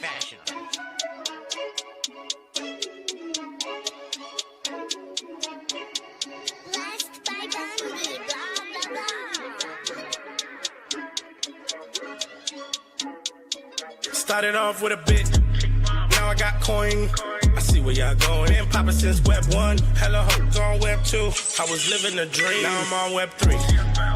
fashion. Blessed by Bundy, blah, blah, blah. Started off with a bit, now I got coin. I see where y'all going. Been poppin' since Web 1, hella hoes on Web 2. I was living a dream, now I'm on Web 3.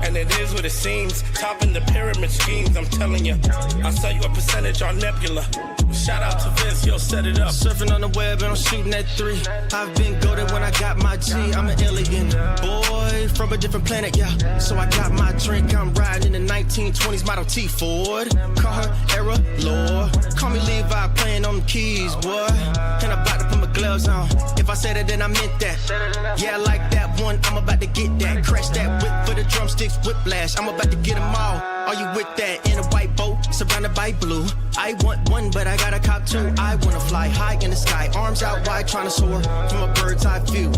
And it is what it seems, topping the pyramid schemes, I'm telling you. I'll sell you a percentage on Nebula. Shout out to Vince, yo, set it up. Surfing on the web and I'm shooting at 3. I've been goated when I got my G. I'm an alien boy from a different planet, yeah. So I got my drink, I'm riding in the 1920s Model T Ford. Call her Era Lord. Call me Levi, playing on the keys, boy. And I'm about to put my gloves on. If I said it, then I meant that. Yeah, I like that one, I'm about to get that. Crash that whip for the drumsticks, whiplash. I'm about to get them all. Are you with that? In a white boat, surrounded by blue. I want one, but I got a cop too. I wanna fly high in the sky, arms out wide, trying to soar from a bird's eye view.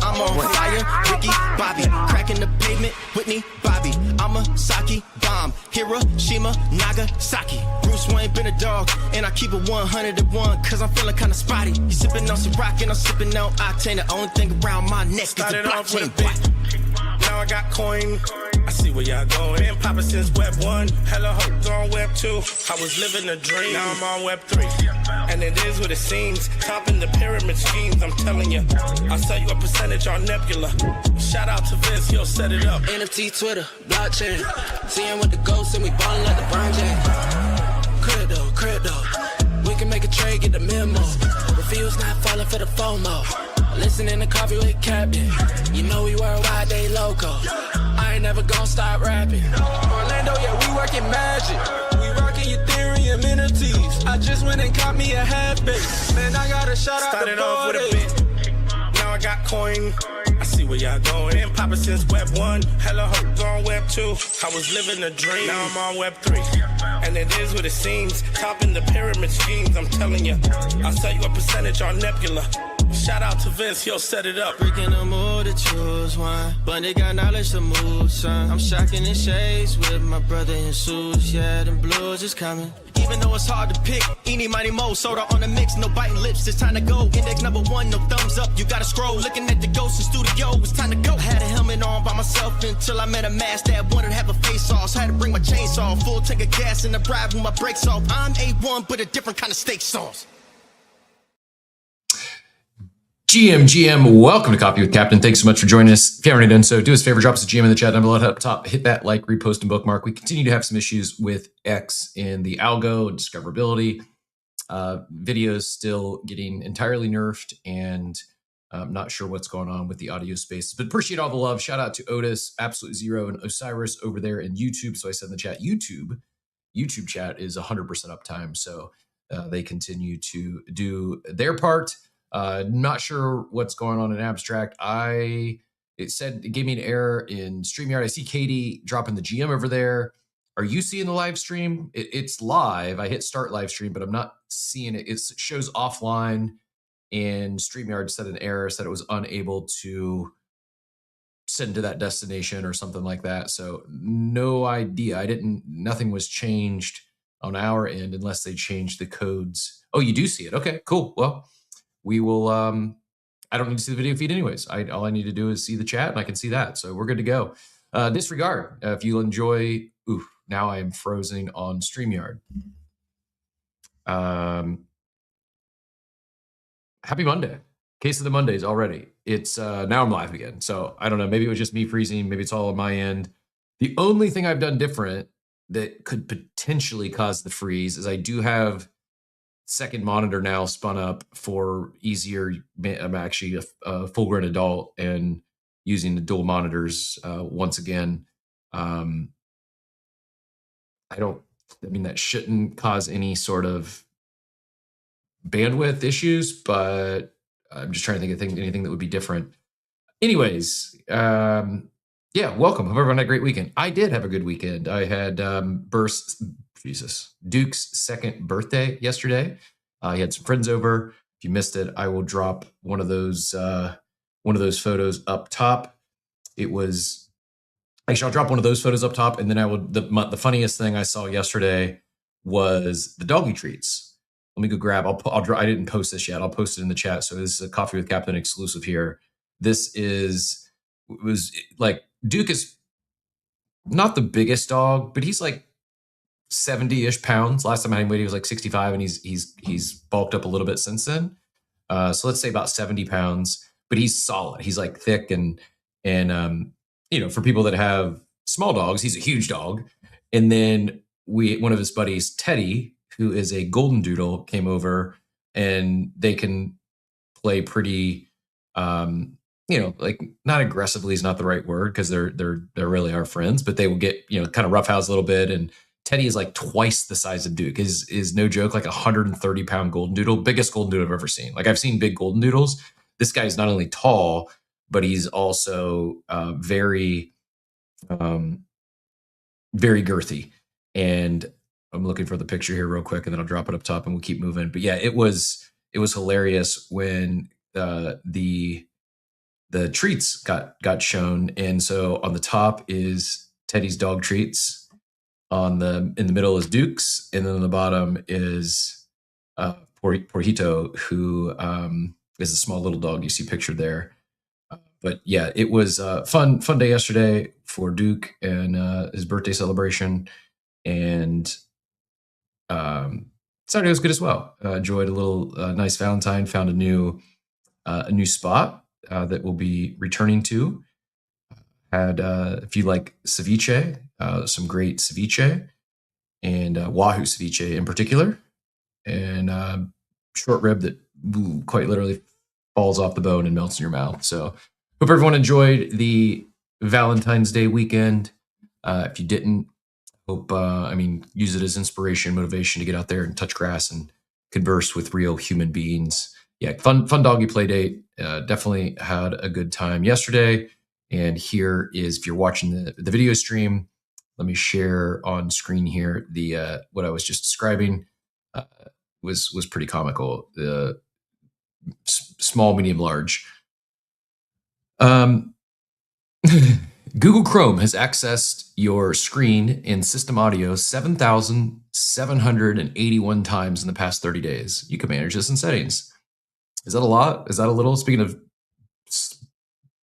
I'm on fire, Ricky, Bobby, cracking the pavement, Whitney, Bobby. I'm a Saki bomb, Hiroshima, Nagasaki. Bruce Wayne been a dog, and I keep it 101, cause I'm feeling kinda spotty. You sipping on some rock, and I'm sipping on octane. The only thing around my neck is the Started off with a blockchain. bit, now I got coin. I see where y'all going. Been poppin' since Web 1, hella hoes on Web 2. I was living a dream, now I'm on Web 3. And it is what it seems, topping the pyramid schemes, I'm telling you. I'll sell you a percentage on Nebula. Shout out to Vince, he'll set it up. NFT, Twitter, blockchain. Seeing with the ghosts and we ballin' like the Brown James. Crypto. We can make a trade, get the memo. Refuse not falling for the FOMO. Listening to coffee with Captain. You know we worldwide, they loco. I ain't never gonna stop rapping. Orlando, yeah, we working magic. We rocking Ethereum NFTs. I just went and caught me a half base. Man, I got a shout out Started to off with a 40. bit, now I got coin. I see where y'all going. Been poppin' since Web 1, hella hoes on Web 2. I was living a dream, now I'm on Web 3. And it is what it seems, topping the pyramid schemes, I'm telling you. I'll sell you a percentage on Nebula. Shout out to Vince, he'll set it up. Freaking the mood to choose one, but they got knowledge to move, son. I'm shocking in shades with my brother in shoes. Yeah, them blues is coming. Even though it's hard to pick, eeny, miny, mo, soda on the mix, no biting lips, it's time to go. Index number 1, no thumbs up, you gotta scroll. Looking at the ghost in studio, it's time to go. Had a helmet on by myself until I met a mask that wanted to have a face off. So I had to bring my chainsaw, full tank of gas in the drive with my brakes off. I'm A1, but a different kind of steak sauce. GM, welcome to Coffee with Captain. Thanks so much for joining us. If you haven't already done so, do us a favor, drop us a GM in the chat down below up top, hit that like, repost, and bookmark. We continue to have some issues with X in the algo and discoverability. Videos still getting entirely nerfed, and I'm not sure what's going on with the audio space, but appreciate all the love. Shout out to Otis, Absolute Zero, and Osiris over there in YouTube. So I said in the chat, YouTube chat is 100% uptime. So they continue to do their part. Not sure what's going on in abstract. It gave me an error in StreamYard. I see Katie dropping the GM over there. Are you seeing the live stream? It's live. I hit start live stream, but I'm not seeing it. It shows offline, and StreamYard said an error, said it was unable to send to that destination or something like that. So no idea. Nothing was changed on our end unless they changed the codes. Oh, you do see it. Okay, cool. Well, we will, I don't need to see the video feed anyways. All I need to do is see the chat, and I can see that. So we're good to go. Disregard. If you enjoy, now I am frozen on StreamYard. Happy Monday. Case of the Mondays already. It's now I'm live again. So I don't know. Maybe it was just me freezing. Maybe it's all on my end. The only thing I've done different that could potentially cause the freeze is I do have second monitor now spun up for easier. I'm actually a full-grown adult and using the dual monitors once again. That shouldn't cause any sort of bandwidth issues, but I'm just trying to think of anything that would be different. Anyways, welcome. Hope everyone had a great weekend. I did have a good weekend. I had Duke's second birthday yesterday. He had some friends over. If you missed it, I will drop one of those photos up top. I'll drop one of those photos up top, and then I will. The funniest thing I saw yesterday was the doggy treats. Let me go grab. I didn't post this yet. I'll post it in the chat. So this is a Coffee with Captain exclusive here. This was like Duke is not the biggest dog, but he's like 70-ish pounds. Last time I had him weighed, he was like 65, and he's bulked up a little bit since then. So let's say about 70 pounds, but he's solid. He's like thick and for people that have small dogs, he's a huge dog. And then one of his buddies, Teddy, who is a golden doodle, came over, and they can play pretty, like not aggressively is not the right word, because they're really our friends, but they will get, kind of roughhouse a little bit. And Teddy is like twice the size of Duke. Is no joke, like 130-pound golden doodle, biggest golden doodle I've ever seen. Like I've seen big golden doodles. This guy is not only tall, but he's also very, very girthy. And I'm looking for the picture here real quick, and then I'll drop it up top, and we'll keep moving. But yeah, it was hilarious when the treats got shown. And so on the top is Teddy's dog treats. In the middle is Duke's, and then on the bottom is Porhito, who is a small little dog you see pictured there. But yeah, it was a fun day yesterday for Duke and his birthday celebration, and Saturday was good as well. Enjoyed a little nice Valentine. Found a new spot that we'll be returning to. Had if you like ceviche, some great ceviche, and wahoo ceviche in particular, and short rib that quite literally falls off the bone and melts in your mouth. So hope everyone enjoyed the Valentine's Day weekend. If you didn't, hope use it as inspiration, motivation to get out there and touch grass and converse with real human beings. Yeah, fun doggy play date. Definitely had a good time yesterday. And here is, if you're watching the video stream, let me share on screen here the what I was just describing. Was pretty comical. The small, medium, large. Google Chrome has accessed your screen in system audio 7,781 times in the past 30 days. You can manage this in settings. Is that a lot? Is that a little? Speaking of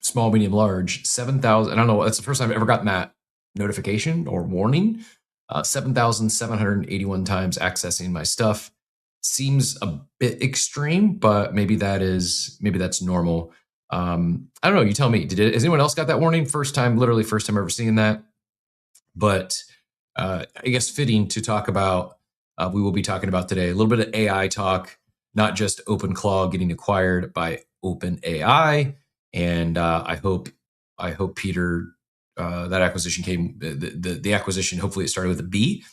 small, medium, large, 7,000. I don't know. That's the first time I've ever gotten that notification or warning. 7,781 times accessing my stuff. Seems a bit extreme, but maybe that's normal. I don't know. You tell me. Has anyone else got that warning? Literally first time ever seeing that. But I guess fitting to talk about. We will be talking about today a little bit of AI talk, not just OpenClaw getting acquired by OpenAI. And I hope Peter, that acquisition came. The acquisition, hopefully, it started with a B,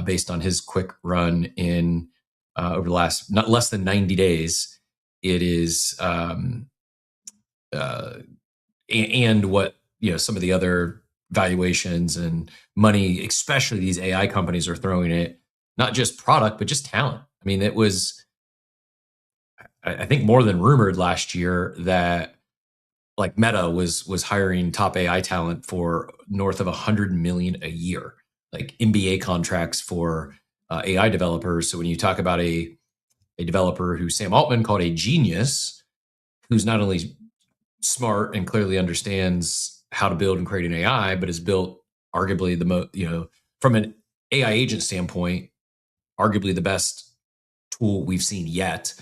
based on his quick run in over the last not less than 90 days. It is, and what some of the other valuations and money, especially these AI companies, are throwing at not just product but just talent. I mean, it was, I think, more than rumored last year that like Meta was hiring top AI talent for north of $100 million a year, like MBA contracts for AI developers. So when you talk about a developer who Sam Altman called a genius, who's not only smart and clearly understands how to build and create an AI, but has built arguably the most, from an AI agent standpoint, arguably the best tool we've seen yet.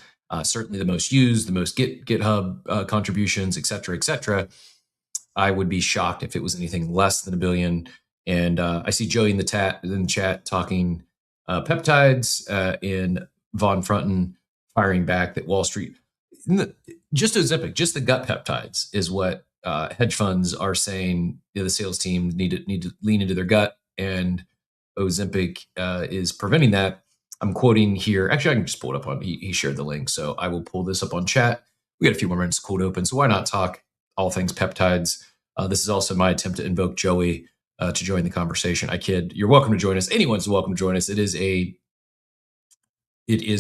Certainly the most used, the most GitHub contributions, et cetera. I would be shocked if it was anything less than $1 billion. And I see Joey in the chat talking peptides, and Von Frunten firing back that Wall Street, just Ozempic, just the gut peptides is what hedge funds are saying. The sales team need to lean into their gut, and Ozempic is preventing that. I'm quoting here. Actually, I can just pull it up he shared the link. So I will pull this up on chat. We got a few more minutes cold open. So why not talk all things peptides? This is also my attempt to invoke Joey to join the conversation. I kid. You're welcome to join us. Anyone's welcome to join us. It is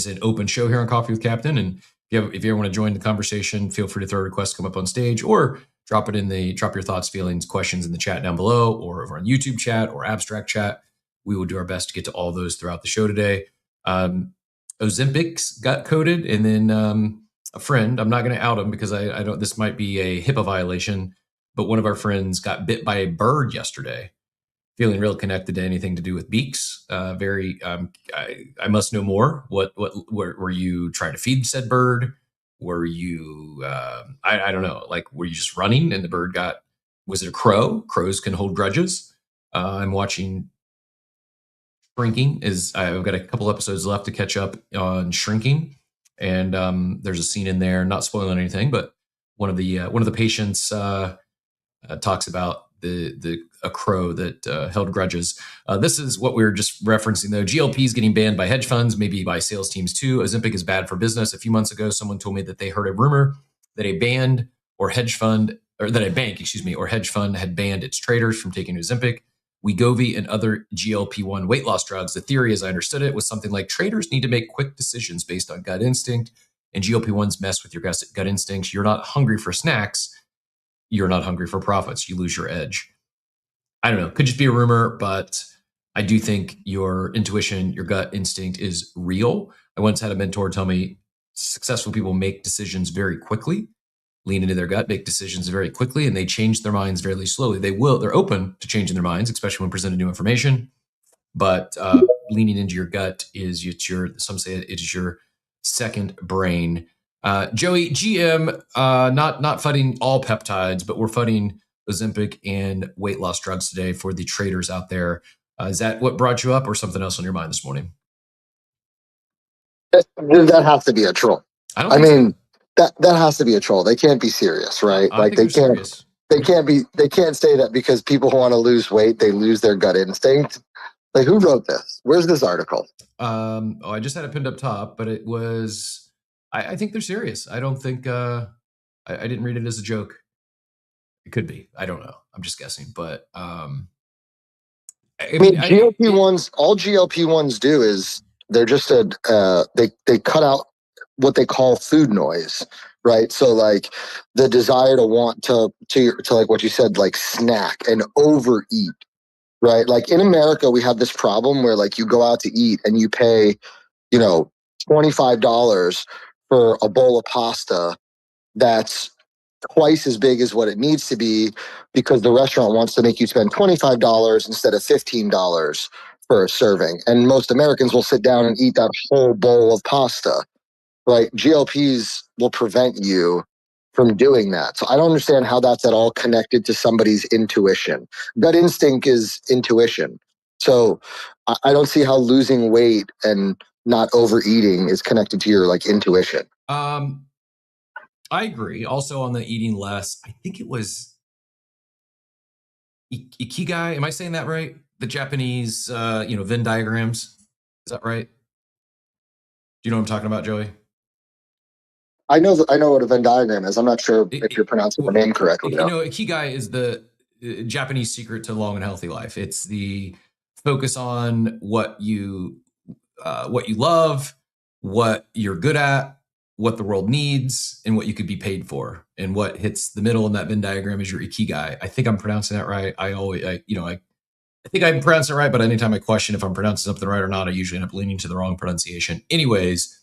an open show here on Coffee with Captain. And if you ever want to join the conversation, feel free to throw a request, come up on stage, or drop your thoughts, feelings, questions in the chat down below, or over on YouTube chat or abstract chat. We will do our best to get to all those throughout the show today. Ozempic got coded, and then a friend, I'm not going to out him because I don't, this might be a HIPAA violation, but one of our friends got bit by a bird yesterday. Feeling real connected to anything to do with beaks. I must know more. What were you trying to feed said bird? Were you I don't know, like, were you just running and the bird got, was it a crow? Crows can hold grudges. I'm watching Shrinking. I've got a couple episodes left to catch up on Shrinking, and there's a scene in there, not spoiling anything, but one of the patients talks about a crow that held grudges. This is what we were just referencing, though. GLP is getting banned by hedge funds, maybe by sales teams too. Ozempic is bad for business. A few months ago, someone told me that they heard a rumor that a bank, or hedge fund had banned its traders from taking Ozempic, Wegovy, and other GLP-1 weight loss drugs. The theory, as I understood it, was something like traders need to make quick decisions based on gut instinct, and GLP-1s mess with your gut instincts. You're not hungry for snacks. You're not hungry for profits. You lose your edge. I don't know. Could just be a rumor, but I do think your intuition, your gut instinct is real. I once had a mentor tell me successful people make decisions very quickly, lean into their gut, make decisions very quickly, and they change their minds very slowly. They're open to changing their minds, especially when presented new information. But leaning into your gut some say it is your second brain. Joey, GM, not fighting all peptides, but we're fighting Ozempic and weight loss drugs today for the traders out there. Is that what brought you up, or something else on your mind this morning? That has to be a troll. I mean, that has to be a troll. They can't be serious, right? Like they can't say that because people who want to lose weight, they lose their gut instinct. Like, who wrote this? Where's this article? I just had it pinned up top, but it was, I think they're serious. I don't think, I didn't read it as a joke. It could be. I don't know. I'm just guessing. But GLP-1s, all GLP-1s do is they're just they cut out what they call food noise, right? So like the desire to want to like what you said, like snack and overeat, right? Like in America, we have this problem where like you go out to eat and you pay, $25 for a bowl of pasta that's twice as big as what it needs to be because the restaurant wants to make you spend $25 instead of $15 for a serving. And most Americans will sit down and eat that whole bowl of pasta, right? GLPs will prevent you from doing that. So I don't understand how that's at all connected to somebody's intuition. Gut instinct is intuition. So I don't see how losing weight and not overeating is connected to your like intuition. I agree. Also on the eating less, I think it was Ikigai. Am I saying that right? The Japanese, Venn diagrams. Is that right? Do you know what I'm talking about, Joey? I know what a Venn diagram is. I'm not sure if you're pronouncing the name correctly. Ikigai is the Japanese secret to long and healthy life. It's the focus on what you love, what you're good at, what the world needs, and what you could be paid for. And what hits the middle in that Venn diagram is your Ikigai. I think I'm pronouncing that right. I think I'm pronouncing it right, but anytime I question if I'm pronouncing something right or not, I usually end up leaning to the wrong pronunciation. Anyways,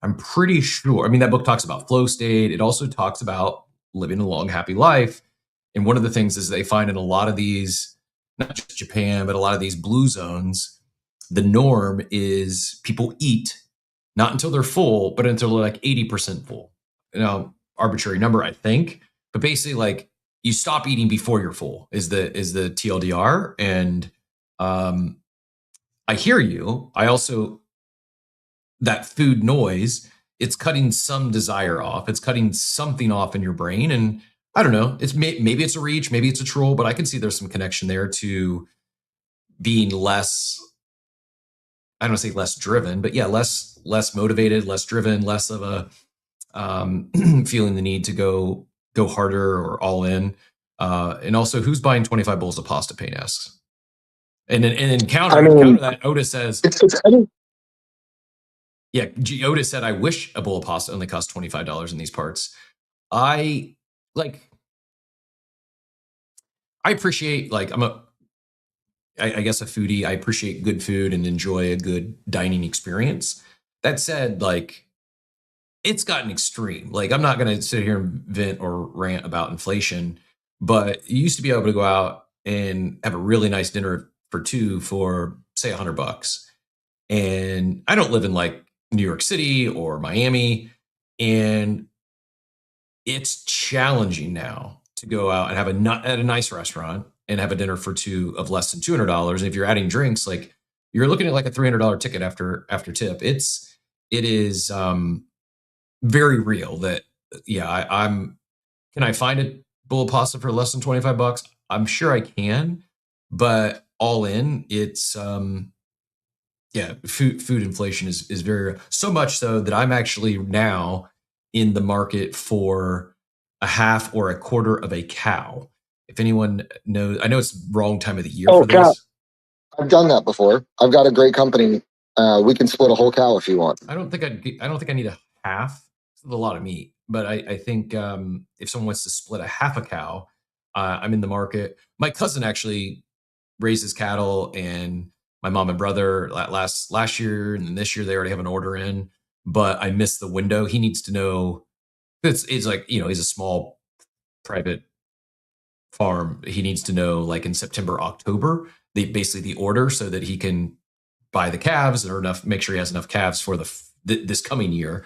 I'm pretty sure. I mean, that book talks about flow state. It also talks about living a long, happy life. And one of the things is they find in a lot of these, not just Japan, but a lot of these blue zones, the norm is people eat not until they're full, but until they're like 80% full. Arbitrary number, I think. But basically, like, you stop eating before you're full is the TLDR. And I hear you. I also, that food noise, it's cutting some desire off. It's cutting something off in your brain. And I don't know, maybe it's a reach, maybe it's a troll, but I can see there's some connection there to being less, I don't want to say less driven, but yeah, less motivated, less driven, less of a feeling the need to go harder or all in. And also, who's buying 25 bowls of pasta, Payne asks. And then counter that, Otis says, yeah, Otis said, I wish a bowl of pasta only cost $25 in these parts. I appreciate, like, I guess a foodie. I appreciate good food and enjoy a good dining experience. That said, like, it's gotten extreme. Like, I'm not going to sit here and vent or rant about inflation, but you used to be able to go out and have a really nice dinner for two for, say, $100. And I don't live in like New York City or Miami, and it's challenging now to go out and have at a nice restaurant and have a dinner for two of less than $200. And if you're adding drinks, like, you're looking at like a $300 ticket after tip. It is very real that, yeah, I'm can I find a bowl of pasta for less than $25? I'm sure I can, but all in, it's yeah, food inflation is very real. So much so that I'm actually now in the market for a half or a quarter of a cow. If anyone knows, I know it's the wrong time of the year for cow. this. I've done that before. I've got a great company. We can split a whole cow if you want. I don't think I need a half. It's a lot of meat, but I think if someone wants to split a half a cow, I'm in the market. My cousin actually raises cattle, and my mom and brother last year and then this year they already have an order in. But I missed the window. He needs to know. It's like, he's a small private farm. He needs to know, like, in September, October, basically the order, so that he can buy the calves or make sure he has enough calves for this coming year.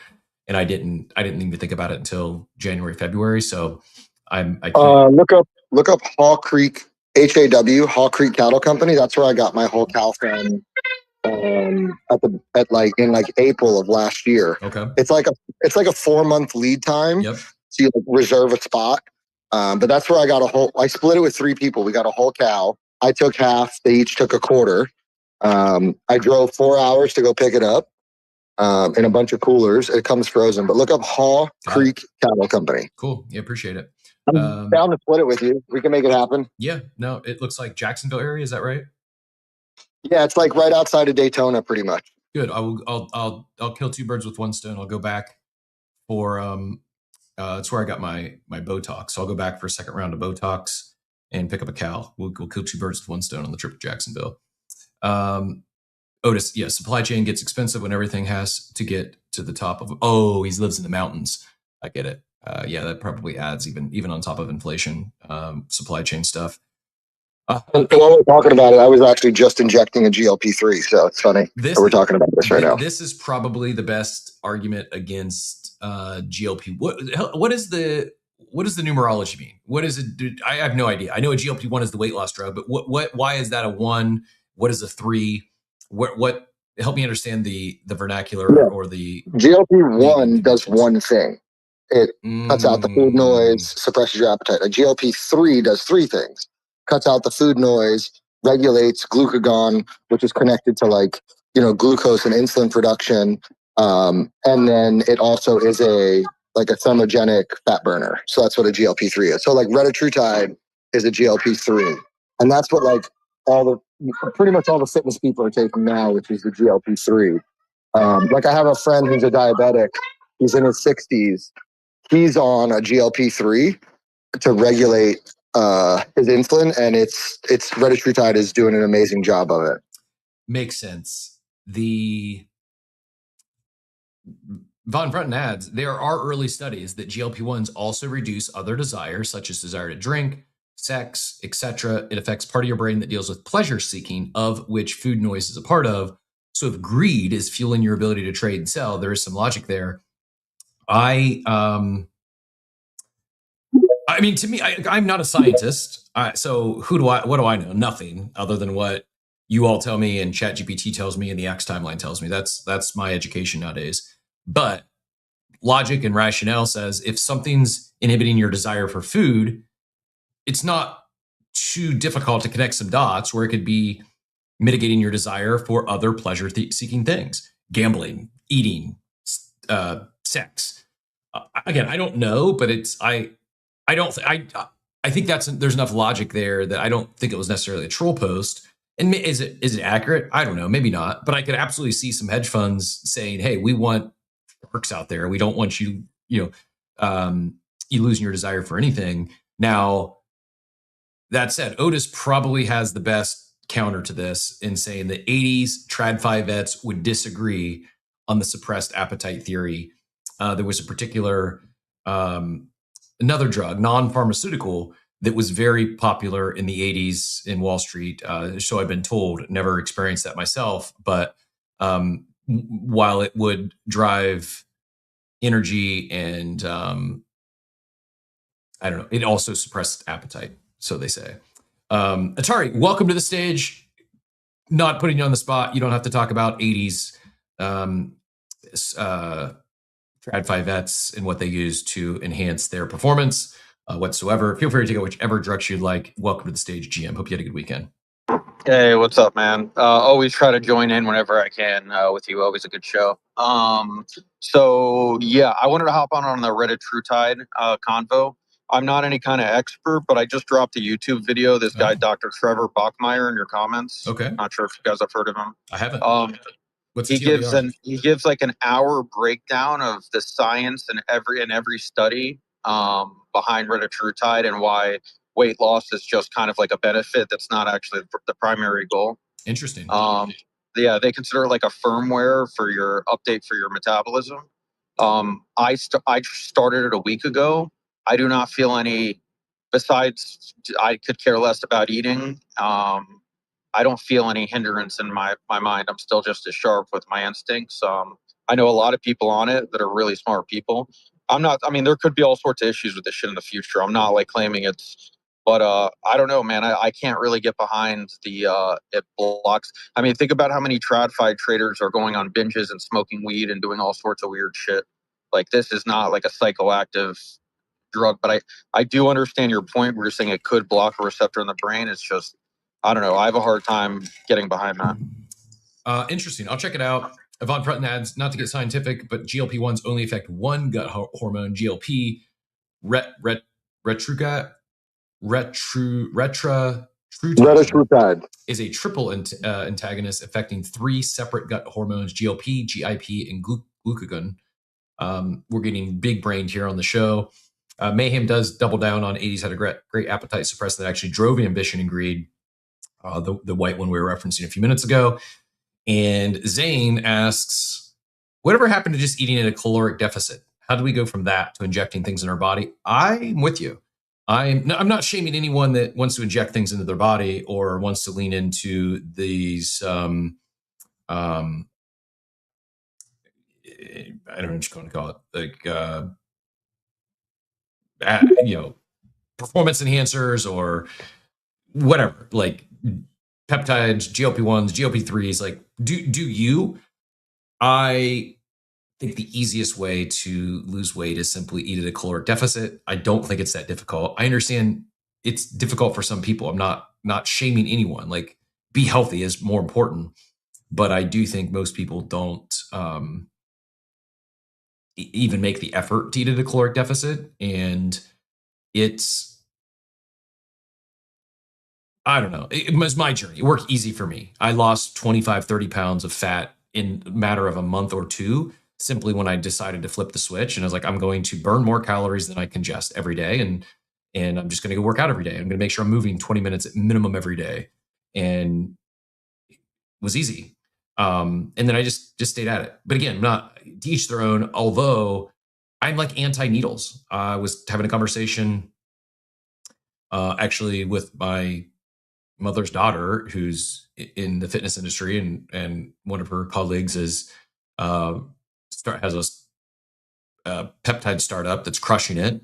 And I didn't even think about it until January, February. So I can't. Look up Haw Creek, Haw Creek Cattle Company. That's where I got my whole cow from. In April of last year. Okay. It's like a 4-month lead time. Yep. So you reserve a spot. But that's where I got I split it with 3 people. We got a whole cow. I took half. They each took a quarter. I drove 4 hours to go pick it up in a bunch of coolers. It comes frozen. But look up Haw Creek Cattle Company. Cool. Yeah, appreciate it. I'm down to split it with you. We can make it happen. Yeah. No, it looks like Jacksonville area. Is that right? Yeah, it's like right outside of Daytona, pretty much. Good. I'll kill 2 birds with 1 stone. I'll go back for that's where I got my Botox. So I'll go back for a second round of Botox and pick up a cow. We'll kill 2 birds with 1 stone on the trip to Jacksonville. Otis, yeah, supply chain gets expensive when everything has to get to the top of. Oh, he lives in the mountains. I get it. Yeah, that probably adds even on top of inflation, supply chain stuff. And while we're talking about it, I was actually just injecting a GLP-3, so it's funny that we're talking about this right now. This is probably the best argument against GLP. What is the numerology mean? What is it? I have no idea. I know a GLP-1 is the weight loss drug, but why is that a 1? What is a 3? What help me understand the vernacular or the GLP-1 does one thing. It cuts out the food noise, suppresses your appetite. A GLP-3 does 3 things. Cuts out the food noise, regulates glucagon, which is connected to glucose and insulin production. And then it also is a thermogenic fat burner. So that's what a GLP-3 is. So like retatrutide is a GLP-3. And that's what pretty much all the fitness people are taking now, which is the GLP-3. I have a friend who's a diabetic. He's in his 60s. He's on a GLP-3 to regulate his insulin, and it's retatrutide is doing an amazing job of it. Makes sense. The Von Brunton adds, there are early studies that GLP-1s also reduce other desires, such as desire to drink, sex, etc. It affects part of your brain that deals with pleasure seeking, of which food noise is a part of. So if greed is fueling your ability to trade and sell, there is some logic there. I mean, to me, I'm not a scientist. So what do I know? Nothing other than what you all tell me and ChatGPT tells me and the X timeline tells me. That's my education nowadays. But logic and rationale says if something's inhibiting your desire for food, it's not too difficult to connect some dots where it could be mitigating your desire for other pleasure-seeking things. Gambling, eating, sex. Again, I don't know, but I think there's enough logic there that I don't think it was necessarily a troll post. And is it accurate? I don't know, maybe not. But I could absolutely see some hedge funds saying, "Hey, we want sharks out there. We don't want you losing your desire for anything." Now, that said, Otis probably has the best counter to this in saying the 80s TradFi vets would disagree on the suppressed appetite theory. There was a particular another drug, non-pharmaceutical, that was very popular in the 80s in Wall Street. So I've been told, never experienced that myself, but while it would drive energy and I don't know, it also suppressed appetite, so they say. Atari, welcome to the stage. Not putting you on the spot. You don't have to talk about 80s Trad 5 vets and what they use to enhance their performance whatsoever. Feel free to take whichever direction you'd like. Welcome to the stage, GM. Hope you had a good weekend. Hey, what's up, man? Always try to join in whenever I can with you. Always a good show. So yeah, I wanted to hop on the Reddit TrueTide convo. I'm not any kind of expert, but I just dropped a YouTube video. This guy, Dr. Trevor Bachmeyer, in your comments. Okay. Not sure if you guys have heard of him. I haven't. What's he gives like an hour breakdown of the science and every study behind Reddit TrueTide and why weight loss is just kind of like a benefit that's not actually the primary goal. Interesting. Yeah, they consider it like a firmware for your update for your metabolism. I started it a week ago. I do not feel any, besides I could care less about eating. I don't feel any hindrance in my mind. I'm still just as sharp with my instincts. I know a lot of people on it that are really smart people. There could be all sorts of issues with this shit in the future. I'm not like claiming it's, but I don't know, man. I can't really get behind the it blocks. I mean, think about how many TradFi traders are going on binges and smoking weed and doing all sorts of weird shit. Like, this is not like a psychoactive drug, but I do understand your point where you're saying it could block a receptor in the brain. It's just, I don't know. I have a hard time getting behind that. Interesting. I'll check it out. Yvonne Prutton adds, not to get scientific, but GLP-1s only affect one gut hormone, GLP. Retrutide is a triple antagonist affecting three separate gut hormones, GLP, GIP, and glucagon. We're getting big brained here on the show. Mayhem does double down on 80s had a great appetite suppressor that actually drove ambition and greed. The white one we were referencing a few minutes ago. And Zane asks, whatever happened to just eating at a caloric deficit? How do we go from that to injecting things in our body? I'm with you. I'm not shaming anyone that wants to inject things into their body or wants to lean into these, I don't know what you're going to call it, like, performance enhancers or whatever, like peptides, GLP-1s, GLP-3s, like do you? I think the easiest way to lose weight is simply eat at a caloric deficit. I don't think it's that difficult. I understand it's difficult for some people. I'm not shaming anyone. Like, be healthy is more important, but I do think most people don't even make the effort to eat at a caloric deficit, and it's, I don't know. It was my journey. It worked easy for me. I lost 25, 30 pounds of fat in a matter of a month or two, simply when I decided to flip the switch. And I was like, I'm going to burn more calories than I ingest every day. And I'm just going to go work out every day. I'm going to make sure I'm moving 20 minutes at minimum every day. And it was easy. And then I just stayed at it. But again, not to each their own, although I'm like anti-needles. I was having a conversation actually with my mother's daughter, who's in the fitness industry, and one of her colleagues has a peptide startup that's crushing it,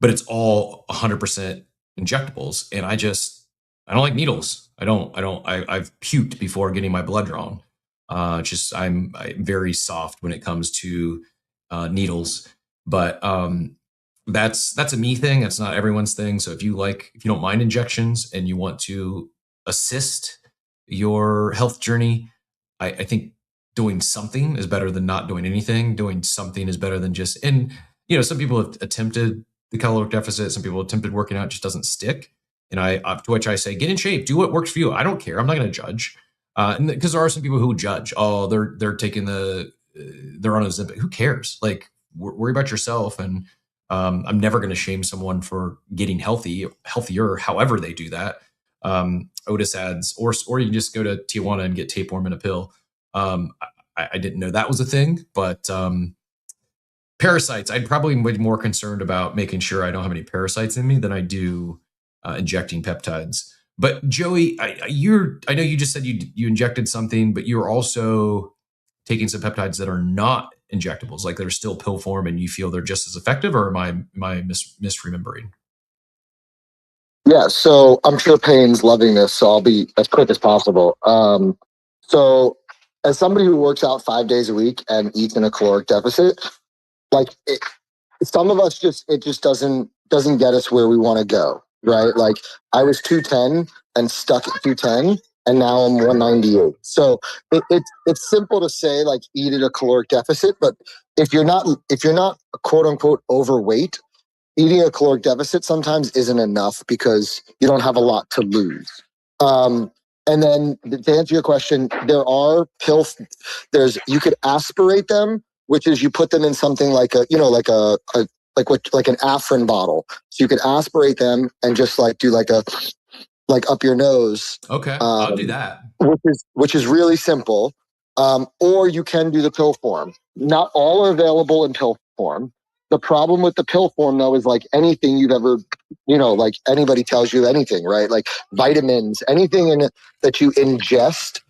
but it's all 100% injectables, and I don't like needles. I've puked before getting my blood drawn. I'm very soft when it comes to needles, but that's a me thing. That's not everyone's thing. So if you don't mind injections and you want to assist your health journey, I think doing something is better than not doing anything. Doing something is better than just, and some people have attempted the caloric deficit. Some people attempted working out, it just doesn't stick. And to which I say, get in shape, do what works for you. I don't care. I'm not going to judge. Because there are some people who judge. Oh, they're taking they're on Ozempic. Who cares? Like, worry about yourself. And I'm never going to shame someone for getting healthier, however they do that. Otis adds, or you can just go to Tijuana and get tapeworm in a pill. I didn't know that was a thing, but parasites, I'd probably be more concerned about making sure I don't have any parasites in me than I do injecting peptides. But Joey, I know you just said you injected something, but you're also taking some peptides that are not injectables, like they're still pill form, and you feel they're just as effective, or am I misremembering? Yeah, so I'm sure Payne's loving this, so I'll be as quick as possible. So as somebody who works out 5 days a week and eats in a caloric deficit, like some of us it just doesn't get us where we want to go, right? Like I was 210 and stuck at 210, and now I'm 198. So it's simple to say like eat at a caloric deficit, but if you're not quote unquote overweight, eating a caloric deficit sometimes isn't enough because you don't have a lot to lose. And then to answer your question, there are you could aspirate them, which is you put them in something like like an Afrin bottle. So you could aspirate them and just like do like up your nose. Okay, I'll do that. Which is really simple. Or you can do the pill form. Not all are available in pill form. The problem with the pill form, though, is like anything you've ever, like anybody tells you anything, right? Like vitamins, anything that you ingest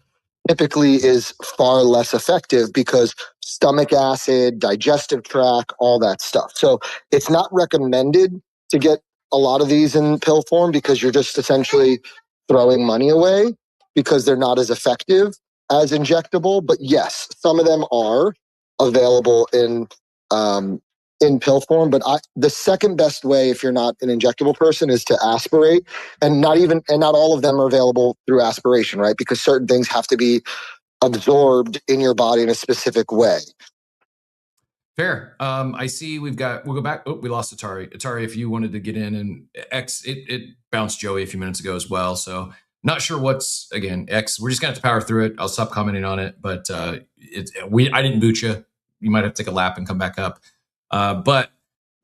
typically is far less effective because stomach acid, digestive tract, all that stuff. So it's not recommended to get a lot of these in pill form because you're just essentially throwing money away because they're not as effective as injectable. But yes, some of them are available in pill form. But the second best way, if you're not an injectable person, is to aspirate, and not all of them are available through aspiration, right? Because certain things have to be absorbed in your body in a specific way. Fair. I see we'll go back. Oh, we lost Atari. Atari, if you wanted to get in, and X, it bounced Joey a few minutes ago as well. So not sure what's, again, X, we're just gonna have to power through it. I'll stop commenting on it, but I didn't boot you. You might have to take a lap and come back up. But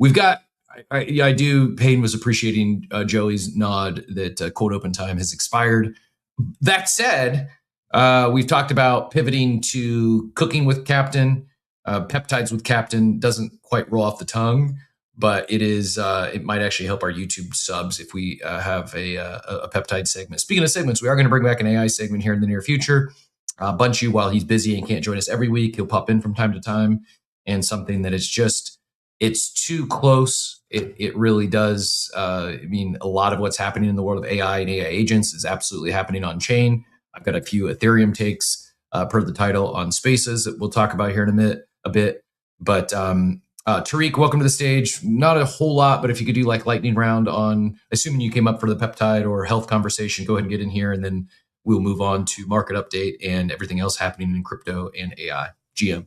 we've got, I do, Payne was appreciating Joey's nod that cold open time has expired. That said, we've talked about pivoting to cooking with Captain. Peptides with Captain doesn't quite roll off the tongue, but it might actually help our YouTube subs if we have a peptide segment. Speaking of segments, we are going to bring back an AI segment here in the near future. Bunchy, while he's busy and can't join us every week, he'll pop in from time to time, and something that it's too close. It really does. I mean, a lot of what's happening in the world of AI and AI agents is absolutely happening on chain. I've got a few Ethereum takes per the title on Spaces that we'll talk about here in a bit. But Tariq, welcome to the stage. Not a whole lot, but if you could do like lightning round on, assuming you came up for the peptide or health conversation, go ahead and get in here, and then we'll move on to market update and everything else happening in crypto and AI. GM.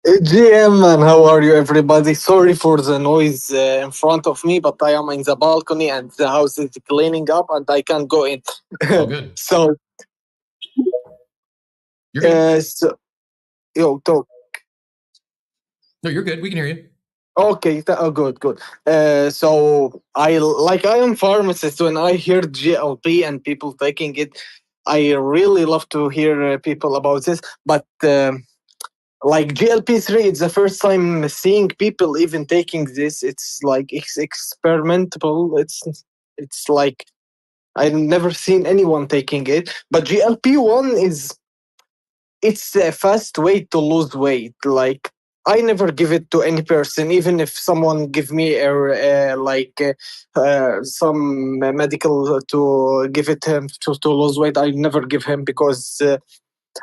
GM, and how are you, everybody? Sorry for the noise in front of me, but I am in the balcony and the house is cleaning up and I can't go in. All good. So, You're good. Talk. No, you're good. We can hear you. Okay, good. So I am pharmacist. When I hear GLP and people taking it, I really love to hear people about this. But like GLP-3, it's the first time seeing people even taking this. It's like it's experimental. It's like I've never seen anyone taking it. But GLP-1 it's a fast way to lose weight. Like I never give it to any person, even if someone give me some medical to give it him to lose weight. I never give him because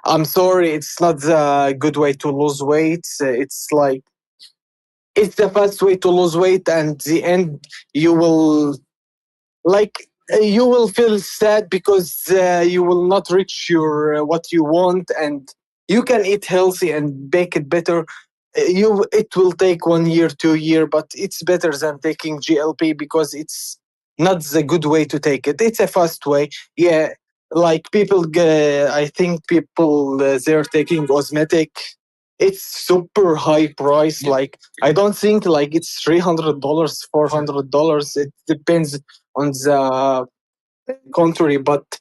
I'm sorry, it's not a good way to lose weight. It's the fast way to lose weight, and the end you will you will feel sad because you will not reach your what you want, and you can eat healthy and make it better. It will take 1 year, 2 year, but it's better than taking GLP because it's not the good way to take it. It's a fast way. Yeah, like people, I think people they're taking cosmetic. It's super high price. Yeah. Like I don't think like it's $300, $400. It depends on the country, but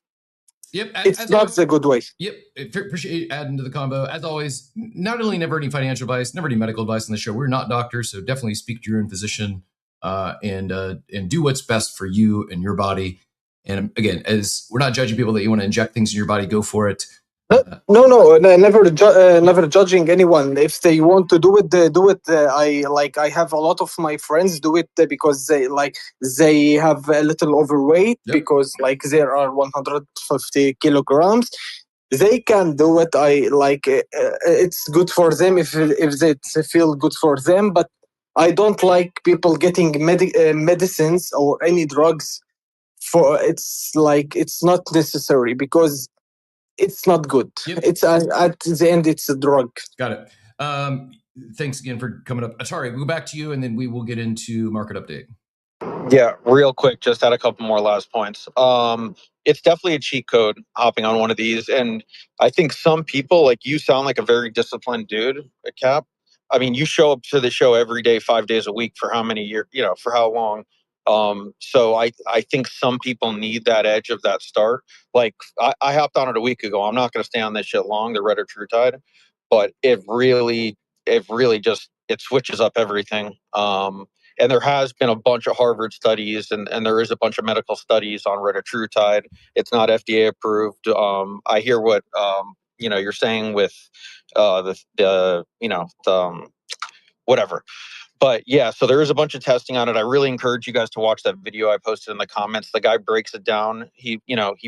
Yep. It's not the good way. Yep. Appreciate you adding to the combo. As always, not only never any financial advice, never any medical advice on the show. We're not doctors, so definitely speak to your own physician and do what's best for you and your body. And again, as we're not judging people that you want to inject things in your body, go for it. Never judging anyone. If they want to do it, they do it. I have a lot of my friends do it because they have a little overweight Yep. because like there are 150 kilograms. They can do it. It's good for them if they feel good for them. But I don't like people getting medicines or any drugs for it's not necessary because it's not good. Yep. It's at the end, it's a drug. Got it. Thanks again for coming up. Atari, we'll go back to you, and then we will get into market update. Yeah, real quick, just had a couple more last points. It's definitely a cheat code hopping on one of these, and I think some people, like you, sound like a very disciplined dude, Cap. I mean, you show up to the show every day, 5 days a week for how many years? For how long? So I think some people need that edge of that start. Like I hopped on it a week ago. I'm not going to stay on this shit long, the Red or True Tide, but it really just it switches up everything. And there has been a bunch of Harvard studies, and there is a bunch of medical studies on retatrutide. It's not FDA approved. I hear what you're saying with whatever. But yeah, so there is a bunch of testing on it. I really encourage you guys to watch that video I posted in the comments. The guy breaks it down. He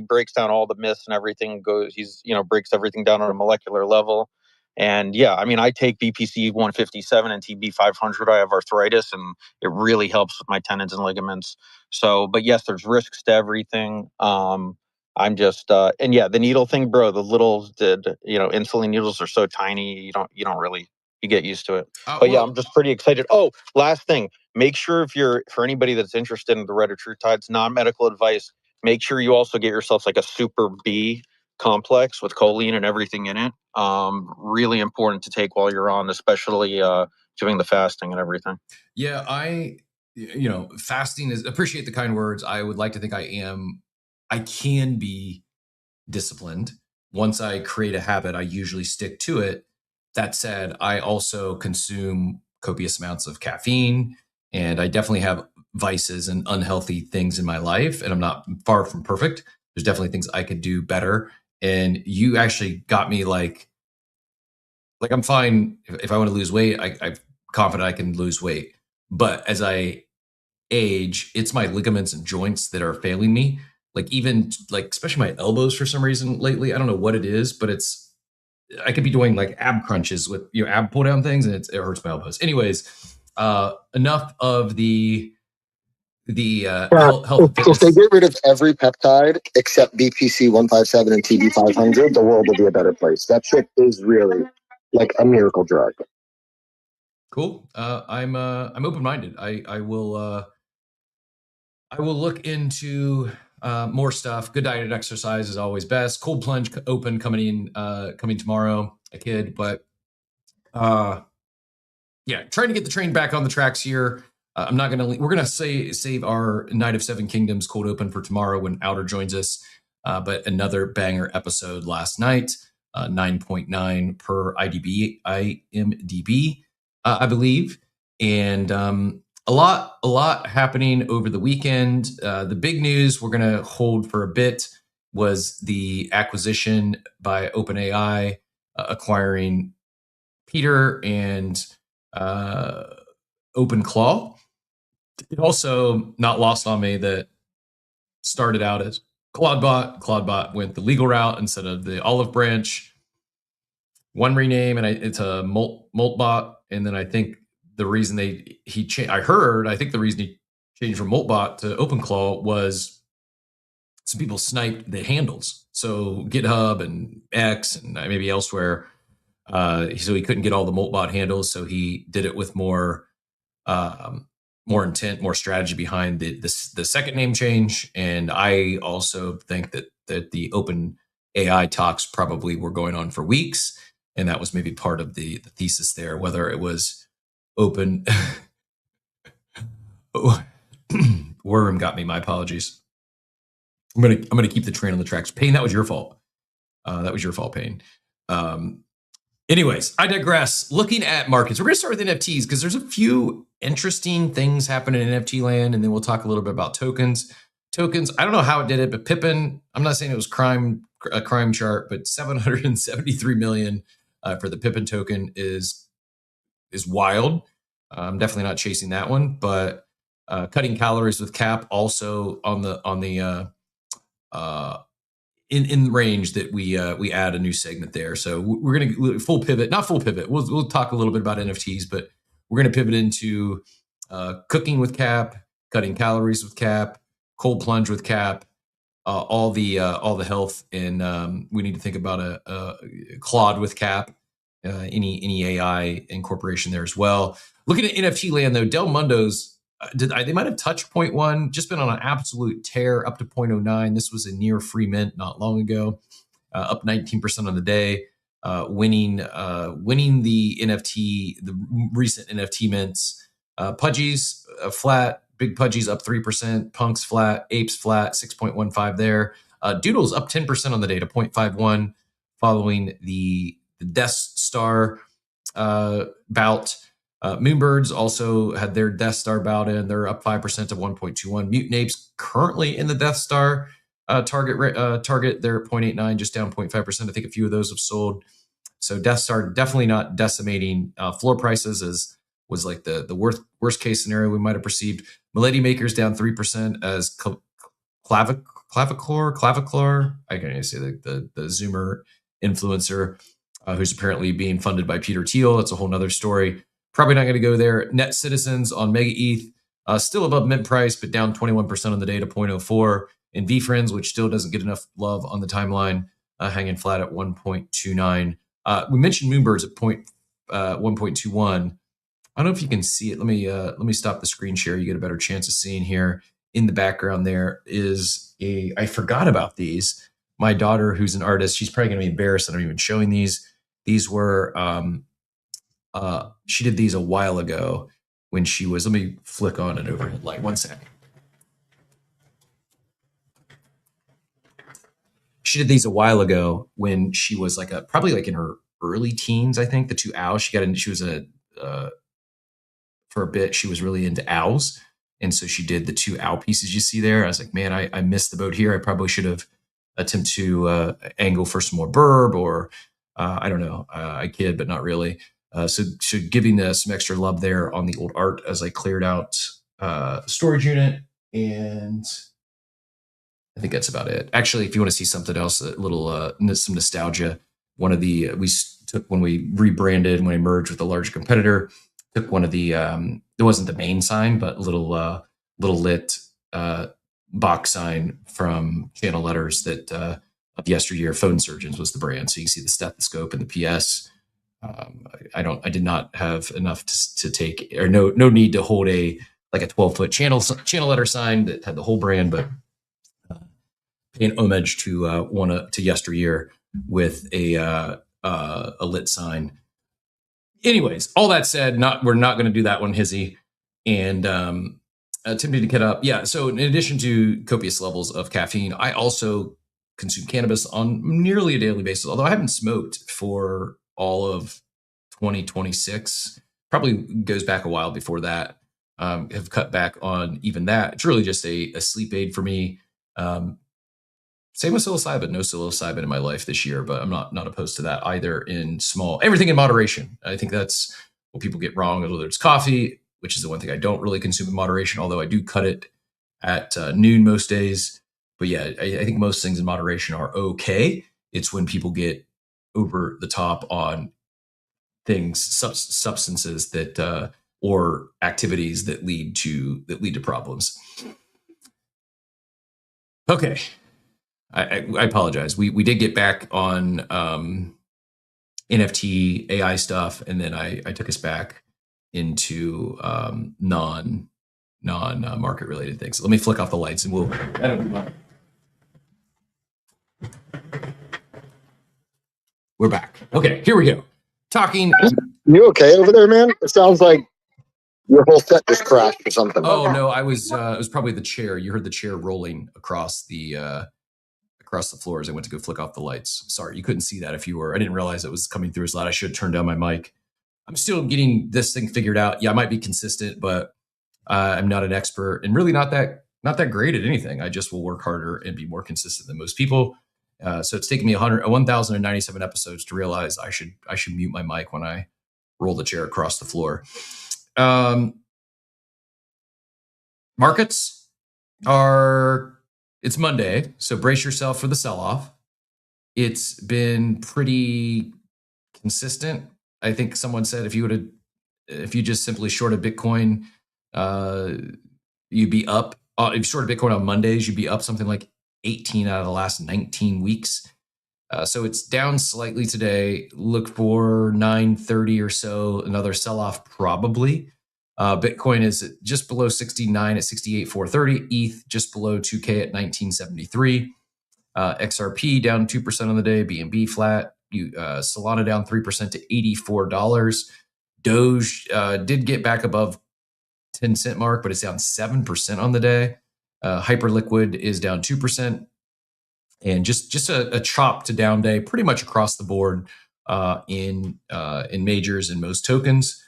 breaks down all the myths and everything. Breaks everything down on a molecular level. And yeah, I mean, I take BPC 157 and TB 500. I have arthritis, and it really helps with my tendons and ligaments. So, but yes, there's risks to everything. I'm just and yeah, the needle thing, bro. The insulin needles are so tiny. You don't really get used to it. But yeah, I'm just pretty excited. Oh, last thing, make sure for anybody that's interested in the Red or True Tides, non-medical advice, make sure you also get yourself like a Super B complex with choline and everything in it. Really important to take while you're on, especially doing the fasting and everything. Yeah, fasting is, appreciate the kind words. I would like to think I can be disciplined. Once I create a habit, I usually stick to it. That said, I also consume copious amounts of caffeine, and I definitely have vices and unhealthy things in my life, and I'm not far from perfect. There's definitely things I could do better. And you actually got me like I'm fine if I want to lose weight. I'm confident I can lose weight. But as I age, it's my ligaments and joints that are failing me. Like even like especially my elbows for some reason lately. I don't know what it is, but I could be doing like ab crunches with ab pull down things, and it hurts my elbows. Anyways, enough of the health. If they get rid of every peptide except BPC 157 and TB 500, the world will be a better place. That shit is really like a miracle drug. Cool. I'm open minded. I will look into more stuff. Good diet and exercise is always best. Cold plunge open coming tomorrow. A kid, but yeah, trying to get the train back on the tracks here. I'm not gonna. We're gonna save our Night of Seven Kingdoms cold open for tomorrow when Outer joins us. But another banger episode last night. 9.9 per IMDb, I believe, and a lot happening over the weekend. The big news we're going to hold for a bit was the acquisition by OpenAI, acquiring Peter and OpenClaw. It also not lost on me that started out as Claudebot. Claudebot went the legal route instead of the olive branch. One rename, and it's a Moltbot, and then I think the reason I think the reason he changed from Moltbot to OpenClaw was some people sniped the handles. So GitHub and X and maybe elsewhere. So he couldn't get all the Moltbot handles. So he did it with more intent, more strategy behind the second name change. And I also think that the Open AI talks probably were going on for weeks. And that was maybe part of the thesis there, whether it was open. Worm got me, my apologies. I'm gonna keep the train on the tracks. Payne, that was your fault. That was your fault, Payne. Anyways, I digress. Looking at markets, we're going to start with NFTs because there's a few interesting things happening in NFT land, and then we'll talk a little bit about tokens. Tokens, I don't know how it did it, but Pippin, I'm not saying it was a crime chart, but 773 million for the Pippin token is wild. I'm definitely not chasing that one, but cutting calories with Cap also on the in range that we add a new segment there. So we're going to full pivot, not full pivot. We'll talk a little bit about NFTs, but we're going to pivot into cooking with Cap, cutting calories with Cap, cold plunge with Cap, all the health, and we need to think about a Claude with Cap, any AI incorporation there as well. Looking at NFT land though, Del Mundo's they might have touched 0.1, just been on an absolute tear up to 0.09. This was a near free mint not long ago, up 19% on the day, winning the NFT, the recent NFT mints. Pudgies flat, big Pudgies up 3%, Punks flat, Apes flat, 6.15 there. Doodles up 10% on the day to 0.51, following the Death Star bout. Moonbirds also had their Death Star bout in. They're up 5% to 1.21. Mutant Apes currently in the Death Star target. They're at 0.89, just down 0.5%. I think a few of those have sold. So Death Star definitely not decimating floor prices, as was like the worst case scenario we might have perceived. Milady Makers down 3% as Claviclor. I can't even say the Zoomer influencer who's apparently being funded by Peter Thiel. That's a whole nother story. Probably not going to go there. Net Citizens on Mega ETH, still above mint price, but down 21% on the day to 0.04. And VFriends, which still doesn't get enough love on the timeline, hanging flat at 1.29. We mentioned Moonbirds at 1.21. I don't know if you can see it. Let me stop the screen share. You get a better chance of seeing here. In the background there is I forgot about these. My daughter, who's an artist, she's probably going to be embarrassed that I'm even showing these. These were she did these a while ago when she was, let me flick on an overhead light. One second. She did these a while ago when she was probably in her early teens, I think. The two owls. She was for a bit, she was really into owls. And so she did the two owl pieces you see there. I was like, man, I missed the boat here. I probably should have attempted to angle for some more burb, or I don't know. I kid, but not really. So giving some extra love there on the old art as I cleared out storage unit, and I think that's about it. Actually, if you want to see something else, a little some nostalgia. One of we took when we rebranded, when I merged with a larger competitor, took one of the it wasn't the main sign, but little lit box sign from Channel Letters that of yesteryear. Phone Surgeons was the brand, so you see the stethoscope and the PS. I did not have enough to take, or no need to hold a 12-foot channel letter sign that had the whole brand, but paying homage to yesteryear with a lit sign. Anyways, all that said, we're not going to do that one, Hizzy, and attempting to get up. Yeah. So in addition to copious levels of caffeine, I also consume cannabis on nearly a daily basis. Although I haven't smoked for all of 2026, probably goes back a while before that. Have cut back on even that. It's really just a sleep aid for me. Same with psilocybin. No psilocybin in my life this year, but I'm not opposed to that either. Everything in moderation. I think that's what people get wrong. Whether it's coffee, which is the one thing I don't really consume in moderation, although I do cut it at noon most days. But yeah, I think most things in moderation are okay. It's when people get over the top on things, substances that or activities that lead to problems. Okay, I apologize. We did get back on NFT AI stuff, and then I took us back into non market related things. Let me flick off the lights, and we're back. Okay, here we go. Talking. You okay over there, man? It sounds like Your whole set just crashed or something. Oh no, I was. It was probably the chair. You heard the chair rolling across the floor as I went to go flick off the lights. Sorry, you couldn't see that if you were. I didn't realize it was coming through as loud. I should have turned down my mic. I'm still getting this thing figured out. Yeah, I might be consistent, but I'm not an expert and really not that great at anything. I just will work harder and be more consistent than most people. So it's taken me 1,097 episodes to realize I should mute my mic when I roll the chair across the floor. Markets are, it's Monday, so brace yourself for the sell-off. It's been pretty consistent. I think someone said if you just simply shorted Bitcoin, you'd be up. If you shorted Bitcoin on Mondays, you'd be up something like 18 out of the last 19 weeks. So it's down slightly today. Look for 9:30 or so, another sell-off probably. Bitcoin is just below 69 at 68,430. ETH just below 2K at 1973. XRP down 2% on the day. BNB flat. Solana down 3% to $84. Doge did get back above 10 cent mark, but it's down 7% on the day. Hyperliquid is down 2%. And just a chop to down day pretty much across the board in majors and most tokens.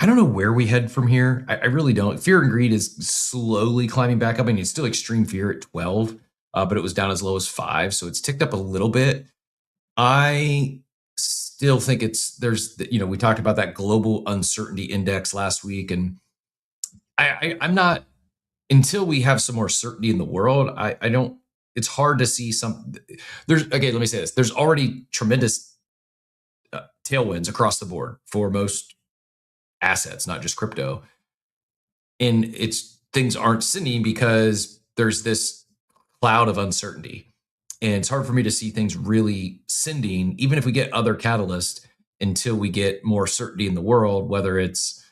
I don't know where we head from here. I really don't. Fear and greed is slowly climbing back up. I mean, it's still extreme fear at 12, but it was down as low as 5. So it's ticked up a little bit. I still think we talked about that global uncertainty index last week. And I'm not, until we have some more certainty in the world, I don't, it's hard to see let me say this. There's already tremendous tailwinds across the board for most assets, not just crypto. And things aren't sending because there's this cloud of uncertainty. And it's hard for me to see things really sending, even if we get other catalysts, until we get more certainty in the world, whether it's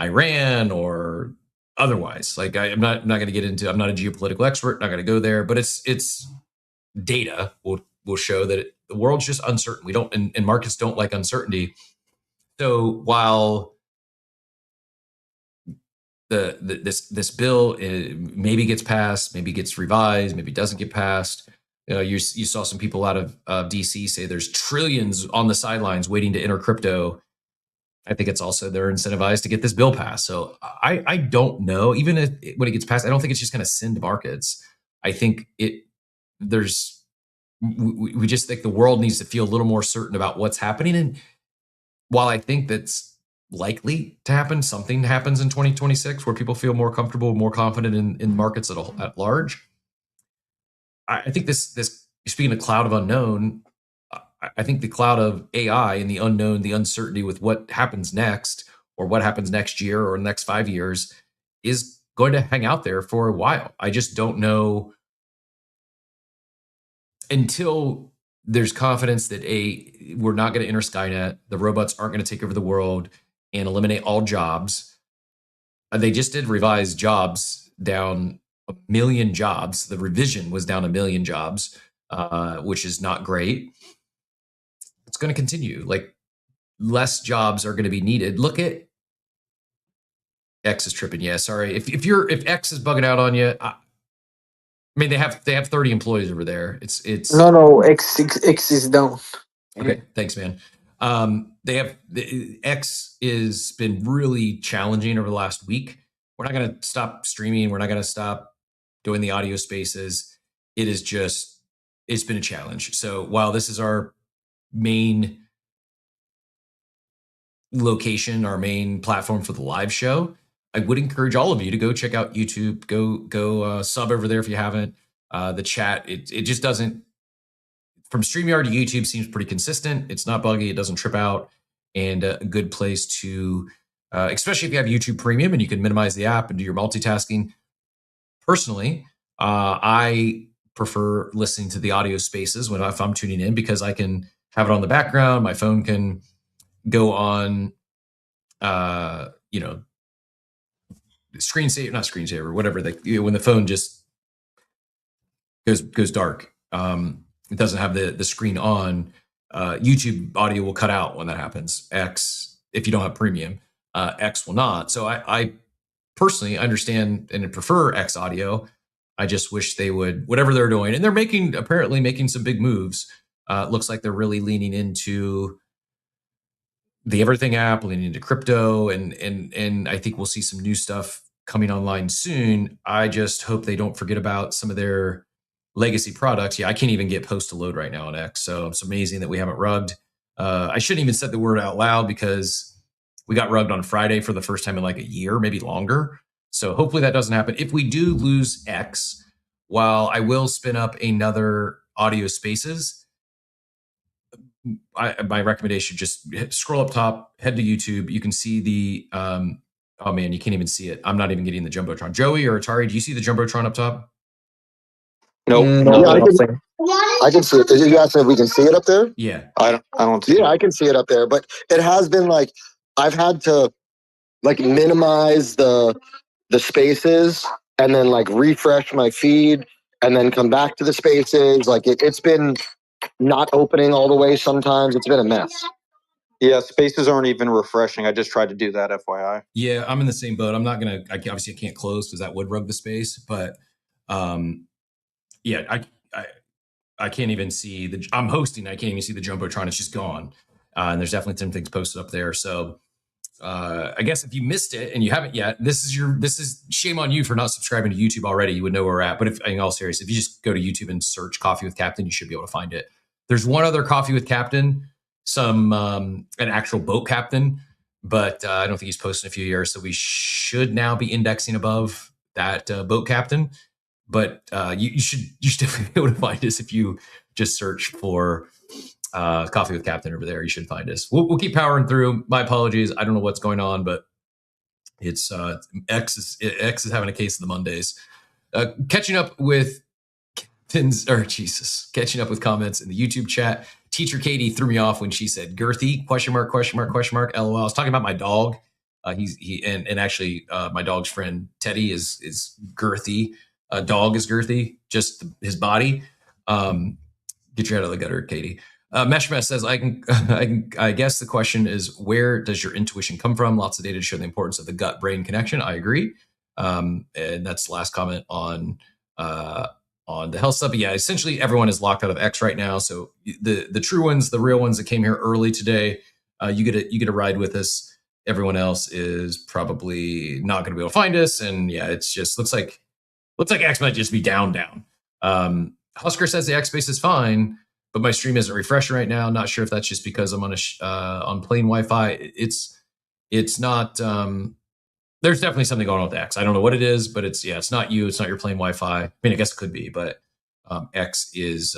Iran or otherwise. Like I'm not going to get into, I'm not a geopolitical expert, not going to go there, but it's data will show that the world's just uncertain. We don't, and markets don't like uncertainty. So while this bill maybe gets passed, maybe gets revised, maybe doesn't get passed. You saw some people out of DC say there's trillions on the sidelines waiting to enter crypto. I think it's also they're incentivized to get this bill passed. So I don't know. Even when it gets passed, I don't think it's just going to send markets. I think we just think the world needs to feel a little more certain about what's happening. And while I think that's likely to happen, something happens in 2026 where people feel more comfortable, more confident in markets at large. I think this speaking of cloud of unknown, I think the cloud of AI and the unknown, the uncertainty with what happens next or what happens next year or the next 5 years is going to hang out there for a while. I just don't know until there's confidence that we're not going to enter Skynet, the robots aren't going to take over the world and eliminate all jobs. They just did revise jobs down 1 million jobs. The revision was down 1 million jobs, which is not great. It's going to continue. Like less jobs are going to be needed. Look at X is tripping. Yeah, sorry. If X is bugging out on you, I mean they have 30 employees over there. It's No, X is down. okay. Thanks, man. X has been really challenging over the last week. We're not going to stop streaming. We're not going to stop doing the audio spaces. It's been a challenge. So while this is our main location, our main platform for the live show, I would encourage all of you to go check out YouTube, go sub over there if you haven't. The chat, it just doesn't, from StreamYard to YouTube seems pretty consistent. It's not buggy. It doesn't trip out, and a good place to, especially if you have YouTube Premium and you can minimize the app and do your multitasking. Personally, I prefer listening to the audio spaces if I'm tuning in because I can have it on the background. My phone can go on, screensaver, not screensaver, whatever. When the phone just goes dark. It doesn't have the screen on. YouTube audio will cut out when that happens. X if you don't have premium. X will not. So I personally understand and prefer X audio. I just wish they would, whatever they're doing, and they're apparently making some big moves. It looks like they're really leaning into the Everything app, leaning into crypto, and I think we'll see some new stuff coming online soon. I just hope they don't forget about some of their legacy products. Yeah, I can't even get post to load right now on X, so it's amazing that we haven't rugged. I shouldn't even said the word out loud because we got rugged on Friday for the first time in like a year, maybe longer. So hopefully that doesn't happen. If we do lose X, while I will spin up another Audio Spaces, my recommendation, just scroll up top, head to YouTube. You can see the, oh man, you can't even see it. I'm not even getting the Jumbotron. Joey or Atari, do you see the Jumbotron up top? Nope. No, Yeah, nothing. I can see it. You asking if we can see it up there? Yeah. I don't see Yeah, it. I can see it up there, but it has been like I've had to like minimize the spaces and then like refresh my feed and then come back to the spaces. Like it's been not opening all the way sometimes. It's been a mess. Yeah, spaces aren't even refreshing. I just tried to do that, FYI. Yeah, I'm in the same boat. I'm not gonna. Obviously, I can't close because that would rug the space. But yeah, I can't even see the. I'm hosting. I can't even see the Jumbotron. It's just gone. And there's definitely some things posted up there. So I guess if you missed it and you haven't yet, this is shame on you for not subscribing to YouTube already. You would know where we're at. But if, in all seriousness, if you just go to YouTube and search Coffee with Captain, you should be able to find it. There's one other Coffee with Captain, an actual boat captain, but I don't think he's posted in a few years. So we should now be indexing above that boat captain. But you should definitely be able to find us if you just search for Coffee with Captain over there. You should find us. We'll keep powering through. My apologies. I don't know what's going on, but it's X is having a case of the Mondays. Catching up with catching up with comments in the YouTube chat. Teacher Katie threw me off when she said girthy ? LOL. I was talking about my dog. Actually my dog's friend Teddy is girthy. Dog is girthy, just his body. Get your head out of the gutter, Katie. Meshmesh says, I guess the question is, where does your intuition come from? Lots of data to show the importance of the gut-brain connection. I agree. And that's the last comment on the health stuff. But yeah, essentially everyone is locked out of X right now. So the true ones, the real ones that came here early today, you get a ride with us. Everyone else is probably not going to be able to find us. And yeah, it's just looks like X might just be down. Husker says the X space is fine, but my stream isn't refreshing right now. Not sure if that's just because I'm on on plain Wi-Fi. It's not. There's definitely something going on with X. I don't know what it is, but it's not you. It's not your plain Wi-Fi. I mean, I guess it could be, but X is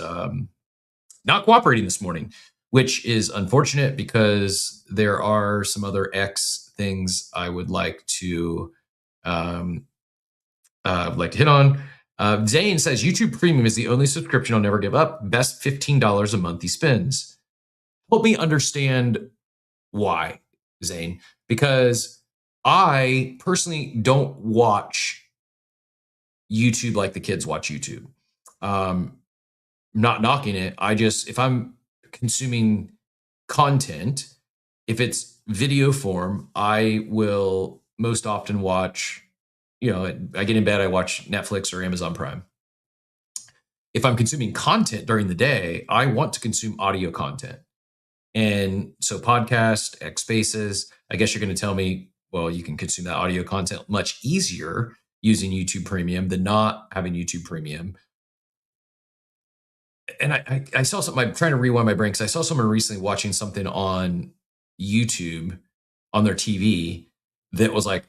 not cooperating this morning, which is unfortunate because there are some other X things I would like to hit on. Zane says YouTube Premium is the only subscription I'll never give up. Best $15 a month he spends. Help me understand why, Zane, because I personally don't watch YouTube like the kids watch YouTube. Not knocking it. If I'm consuming content, if it's video form, I will most often watch, I get in bed, I watch Netflix or Amazon Prime. If I'm consuming content during the day, I want to consume audio content. And so podcast, X Spaces, I guess you're going to tell me, well, you can consume that audio content much easier using YouTube Premium than not having YouTube Premium. And I saw something, I'm trying to rewind my brain because I saw someone recently watching something on YouTube on their TV that was like,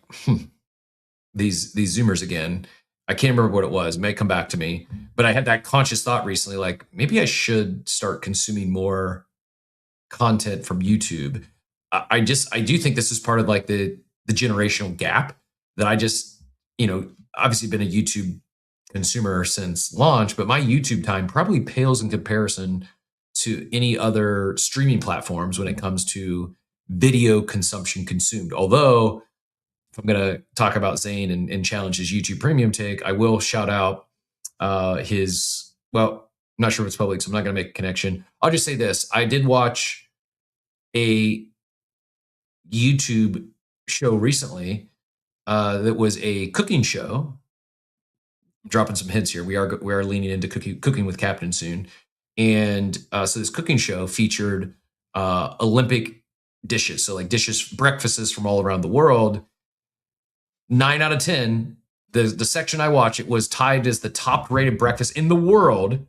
these Zoomers again. I can't remember what it was. It may come back to me. But I had that conscious thought recently, like maybe I should start consuming more content from YouTube. I do think this is part of like the generational gap that I just, obviously been a YouTube consumer since launch, but my YouTube time probably pales in comparison to any other streaming platforms when it comes to video consumption consumed. Although, if I'm going to talk about Zane and challenge his YouTube Premium take, I will shout out I'm not sure if it's public, so I'm not going to make a connection. I'll just say this. I did watch a YouTube show recently that was a cooking show. Dropping some hints here. We are leaning into cooking with Captain soon, and so this cooking show featured Olympic dishes, so like breakfasts from all around the world. 9 out of 10. The section I watched, it was tied as the top rated breakfast in the world.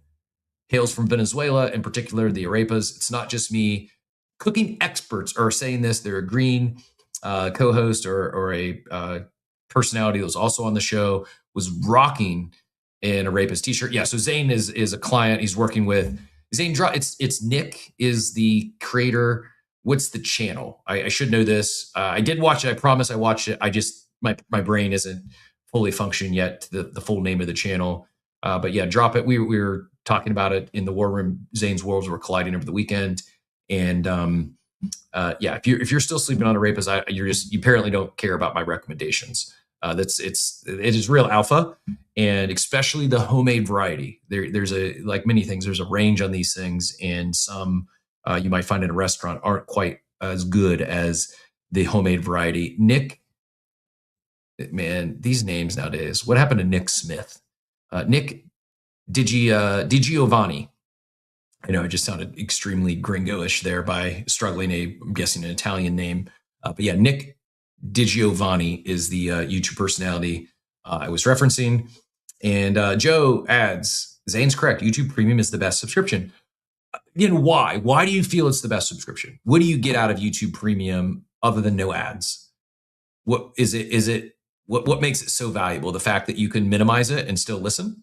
Hails from Venezuela, in particular the arepas. It's not just me. Cooking experts are saying this. They're agreeing. Co-host or a personality that was also on the show was rocking an arepas t-shirt. Yeah, so Zane is a client he's working with. Zane, it's Nick is the creator. What's the channel? I should know this. I did watch it. I promise I watched it. I just my brain isn't fully functioning yet to the full name of the channel. But yeah, drop it. We were talking about it in the war room. Zane's worlds were colliding over the weekend, and yeah, if you're still sleeping on arepas, you apparently don't care about my recommendations. It is real alpha, and especially the homemade variety. There's like many things. There's a range on these things, and some you might find in a restaurant aren't quite as good as the homemade variety. Nick, man, these names nowadays. What happened to Nick Smith? Nick DiGiovanni. I know it just sounded extremely gringo-ish there by struggling I'm guessing an Italian name. But yeah, Nick DiGiovanni is the YouTube personality I was referencing. And Joe adds, Zane's correct. YouTube Premium is the best subscription. Again, why? Why do you feel it's the best subscription? What do you get out of YouTube Premium other than no ads? What is it? What makes it so valuable? The fact that you can minimize it and still listen?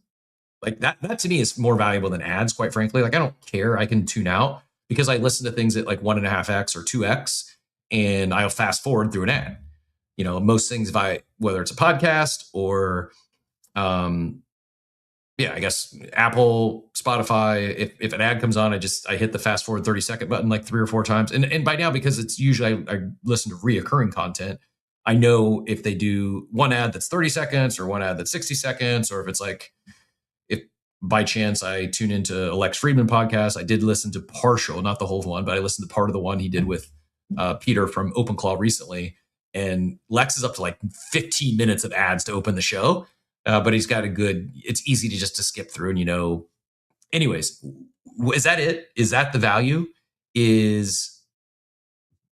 Like that to me is more valuable than ads, quite frankly. Like I don't care. I can tune out because I listen to things at like 1.5x or 2x and I'll fast forward through an ad. You know, most things whether it's a podcast or yeah, I guess Apple, Spotify, if an ad comes on, I hit the fast forward 30-second button like 3 or 4 times. And by now, because it's usually I listen to reoccurring content, I know if they do one ad that's 30 seconds or one ad that's 60 seconds, or if it's like, if by chance I tune into a Lex Friedman podcast, I did listen to partial, not the whole one, but I listened to part of the one he did with Peter from OpenClaw recently. And Lex is up to like 15 minutes of ads to open the show. But he's got it's easy to skip through and, anyways, is that it? Is that the value? Is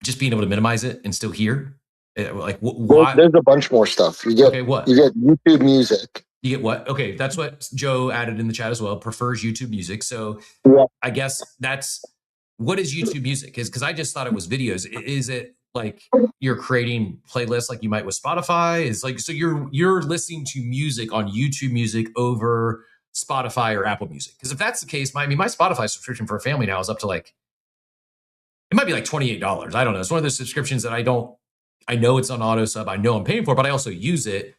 just being able to minimize it and still hear? Like why? There's a bunch more stuff. You get, okay, what? You get YouTube Music. You get what? Okay, that's what Joe added in the chat as well. Prefers YouTube Music. So yeah. I guess what is YouTube Music? Because I just thought it was videos. Is it like you're creating playlists like you might with Spotify? Is like so you're listening to music on YouTube Music over Spotify or Apple Music? Because if that's the case, my Spotify subscription for a family now is up to like it might be like $28. I don't know. It's one of those subscriptions that I know it's on auto sub. I know I'm paying for, but I also use it.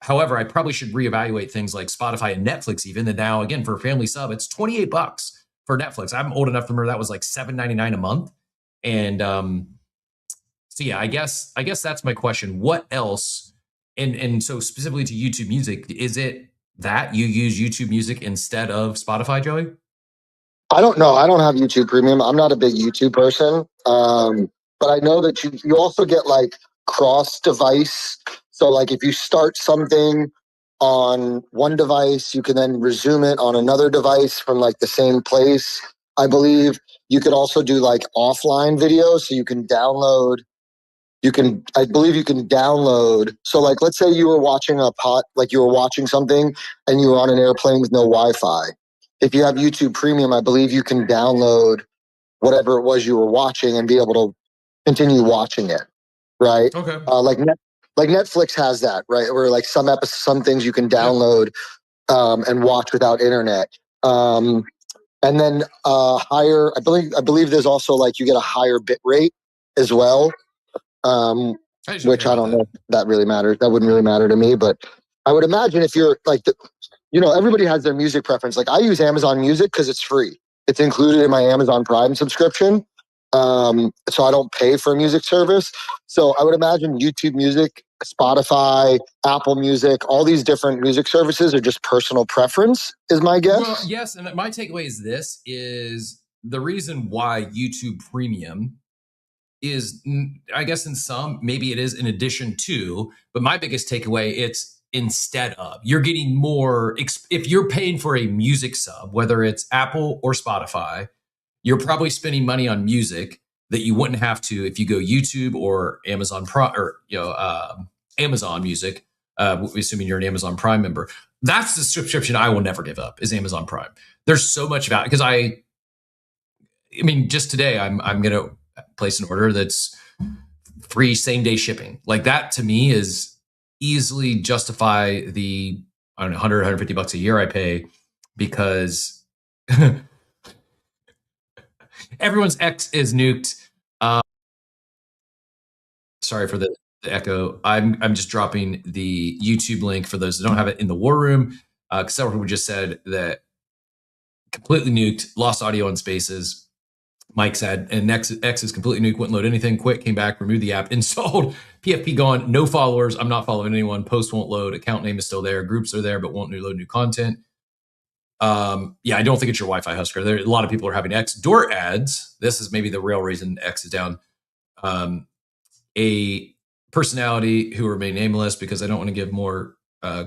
However, I probably should reevaluate things like Spotify and Netflix even. And now, again, for a family sub, it's $28 for Netflix. I'm old enough to remember that was like $7.99 a month. And so, yeah, I guess that's my question. What else? And so specifically to YouTube Music, is it that you use YouTube Music instead of Spotify, Joey? I don't know. I don't have YouTube Premium. I'm not a big YouTube person. But I know that you also get like cross device. So like if you start something on one device, you can then resume it on another device from like the same place. I believe you could also do like offline videos. So you can download, I believe you can download. So like, let's say you were watching you were watching something and you were on an airplane with no Wi-Fi. If you have YouTube Premium, I believe you can download whatever it was you were watching and be able to continue watching it, right? Okay. Like Netflix has that, right? Where like some things you can download and watch without internet. And then higher, I believe there's also like you get a higher bit rate as well, which I don't know if that really matters. That wouldn't really matter to me, but I would imagine if you're like everybody has their music preference. Like I use Amazon Music because it's free. It's included in my Amazon Prime subscription. So I don't pay for a music service. So I would imagine YouTube Music, Spotify, Apple Music, all these different music services are just personal preference, is my guess. Well, yes, and my takeaway is the reason why YouTube Premium is, I guess in some, maybe it is in addition to, but my biggest takeaway, it's instead of. You're getting more, if you're paying for a music sub, whether it's Apple or Spotify, you're probably spending money on music that you wouldn't have to if you go YouTube or Amazon Prime or Amazon Music, assuming you're an Amazon Prime member. That's the subscription I will never give up, is Amazon Prime. There's so much value because I mean, just today I'm going to place an order that's free same day shipping. Like that to me is easily justify the, I don't know, 100, 150 bucks a year I pay, because everyone's X is nuked. Sorry for the echo. I'm just dropping the YouTube link for those that don't have it in the war room. Several people just said that completely nuked, lost audio on Spaces. Mike said, and X is completely nuked, wouldn't load anything, quit, came back, removed the app, installed, PFP gone, no followers, I'm not following anyone, post won't load, account name is still there, groups are there, but won't load new content. Yeah, I don't think it's your Wi-Fi, Husker. There, a lot of people are having X. Door ads, this is maybe the real reason X is down. A personality who remain nameless, because I don't want to give more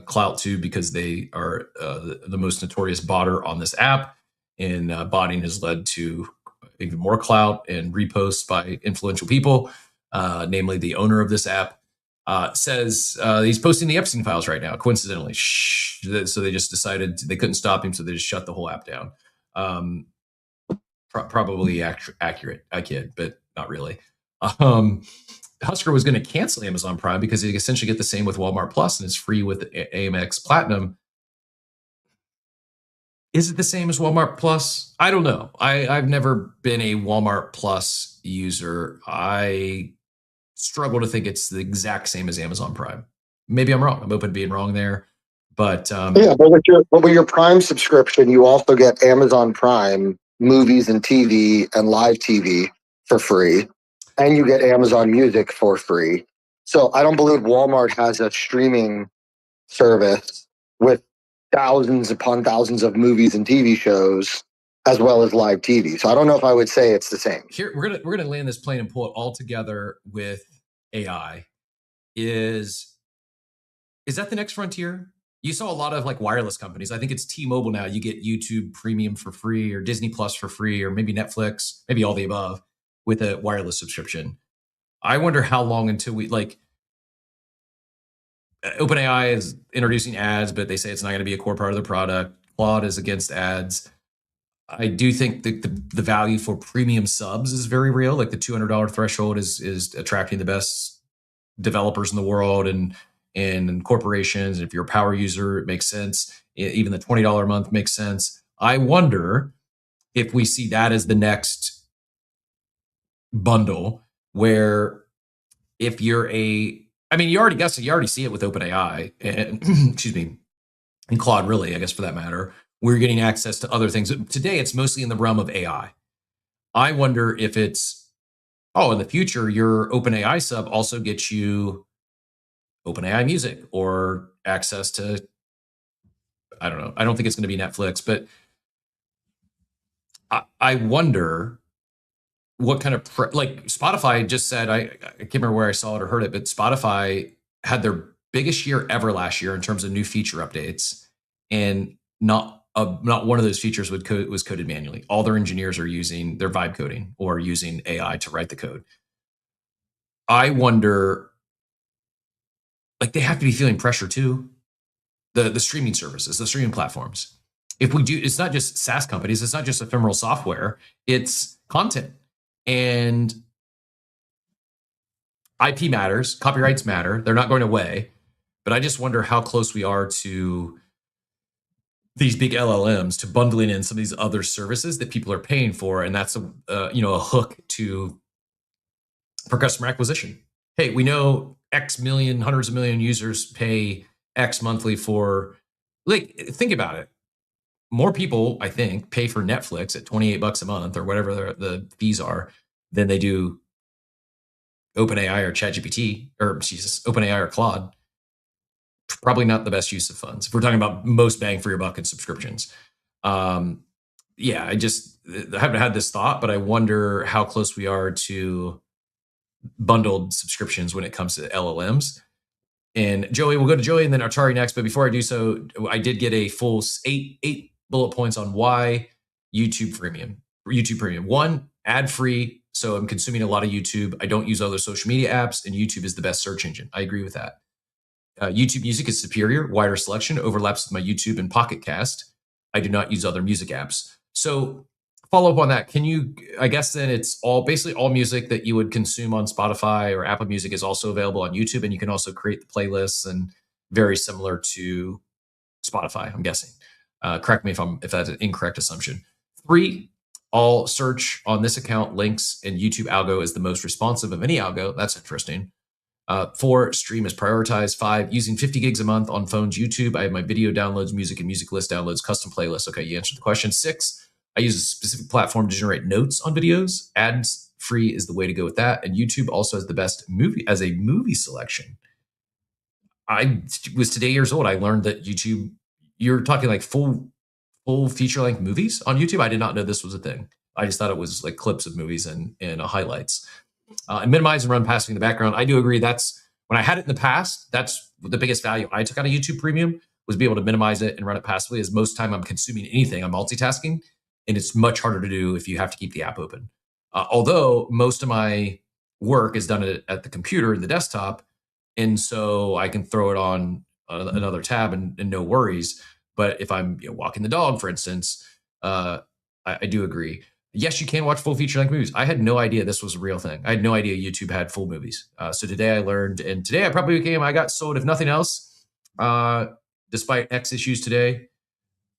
clout to, because they are the most notorious botter on this app, and botting has led to even more clout and reposts by influential people, namely the owner of this app, says he's posting the Epstein files right now, coincidentally. So they just decided they couldn't stop him, so they just shut the whole app down. Probably accurate, I kid, but not really. Husker was going to cancel Amazon Prime because they essentially get the same with Walmart Plus and it's free with Amex Platinum. Is it the same as Walmart Plus? I don't know. I've never been a Walmart Plus user. I struggle to think it's the exact same as Amazon Prime. Maybe I'm wrong. I'm open to being wrong there. But yeah, but with your Prime subscription, you also get Amazon Prime movies and TV and live TV for free, and you get Amazon Music for free. So I don't believe Walmart has a streaming service with thousands upon thousands of movies and TV shows, as well as live TV. So I don't know if I would say it's the same. Here we're gonna land this plane and pull it all together with AI. Is that the next frontier? You saw a lot of like wireless companies. I think it's T-Mobile now. You get YouTube Premium for free, or Disney Plus for free, or maybe Netflix, maybe all the above, with a wireless subscription. I wonder how long until we like. OpenAI is introducing ads, but they say it's not going to be a core part of the product. Claude is against ads. I do think that the value for premium subs is very real. Like the $200 threshold is attracting the best developers in the world and corporations. And if you're a power user, it makes sense. Even the $20 a month makes sense. I wonder if we see that as the next bundle, where if you're you already see it with OpenAI and excuse me, and Claude, really, I guess for that matter, we're getting access to other things. Today, it's mostly in the realm of AI. I wonder if it's, in the future, your OpenAI sub also gets you OpenAI Music or access to, I don't know. I don't think it's going to be Netflix, but I wonder what kind of like Spotify just said, I can't remember where I saw it or heard it, but Spotify had their biggest year ever last year in terms of new feature updates, and not one of those features was coded manually. All their engineers are using their vibe coding or using AI to write the code. I wonder, like, they have to be feeling pressure too. The streaming services, the streaming platforms. If we do, it's not just SaaS companies, it's not just ephemeral software, it's content. And IP matters, copyrights matter, they're not going away. But I just wonder how close we are to these big LLMs to bundling in some of these other services that people are paying for, and that's a hook for customer acquisition. Hey, we know X million, hundreds of million users pay X monthly for, like, think about it. More people, I think, pay for Netflix at $28 a month or whatever the fees are than they do OpenAI or ChatGPT or OpenAI or Claude. Probably not the best use of funds if we're talking about most bang for your buck in subscriptions. I haven't had this thought, but I wonder how close we are to bundled subscriptions when it comes to LLMs. And Joey, we'll go to Joey and then Atari next. But before I do so, I did get a full eight bullet points on why YouTube Premium. One, ad free. So I'm consuming a lot of YouTube. I don't use other social media apps, and YouTube is the best search engine. I agree with that. YouTube Music is superior, wider selection, overlaps with my YouTube and Pocket Cast. I do not use other music apps. So follow up on that. Can you, I guess then it's basically all music that you would consume on Spotify or Apple Music is also available on YouTube, and you can also create the playlists and very similar to Spotify, I'm guessing. Correct me if that's an incorrect assumption. 3, all search on this account links, and YouTube algo is the most responsive of any algo. That's interesting. 4, stream is prioritized. 5, using 50 gigs a month on phones, YouTube. I have my video downloads, music and music list downloads, custom playlists. Okay, you answered the question. 6, I use a specific platform to generate notes on videos. Ads free is the way to go with that. And YouTube also has the best movie selection. I was today years old. I learned that YouTube, you're talking like full feature length movies on YouTube. I did not know this was a thing. I just thought it was like clips of movies and highlights. And minimize and run passing in the background. I do agree. That's when I had it in the past. That's the biggest value I took out of YouTube Premium was be able to minimize it and run it passively. As most time I'm consuming anything, I'm multitasking, and it's much harder to do if you have to keep the app open. Although most of my work is done at the computer and the desktop, and so I can throw it on another tab and no worries. But if I'm walking the dog, for instance, I do agree. Yes, you can watch full feature-length movies. I had no idea this was a real thing. I had no idea YouTube had full movies. So today I learned, and today I got sold, if nothing else, despite X issues today.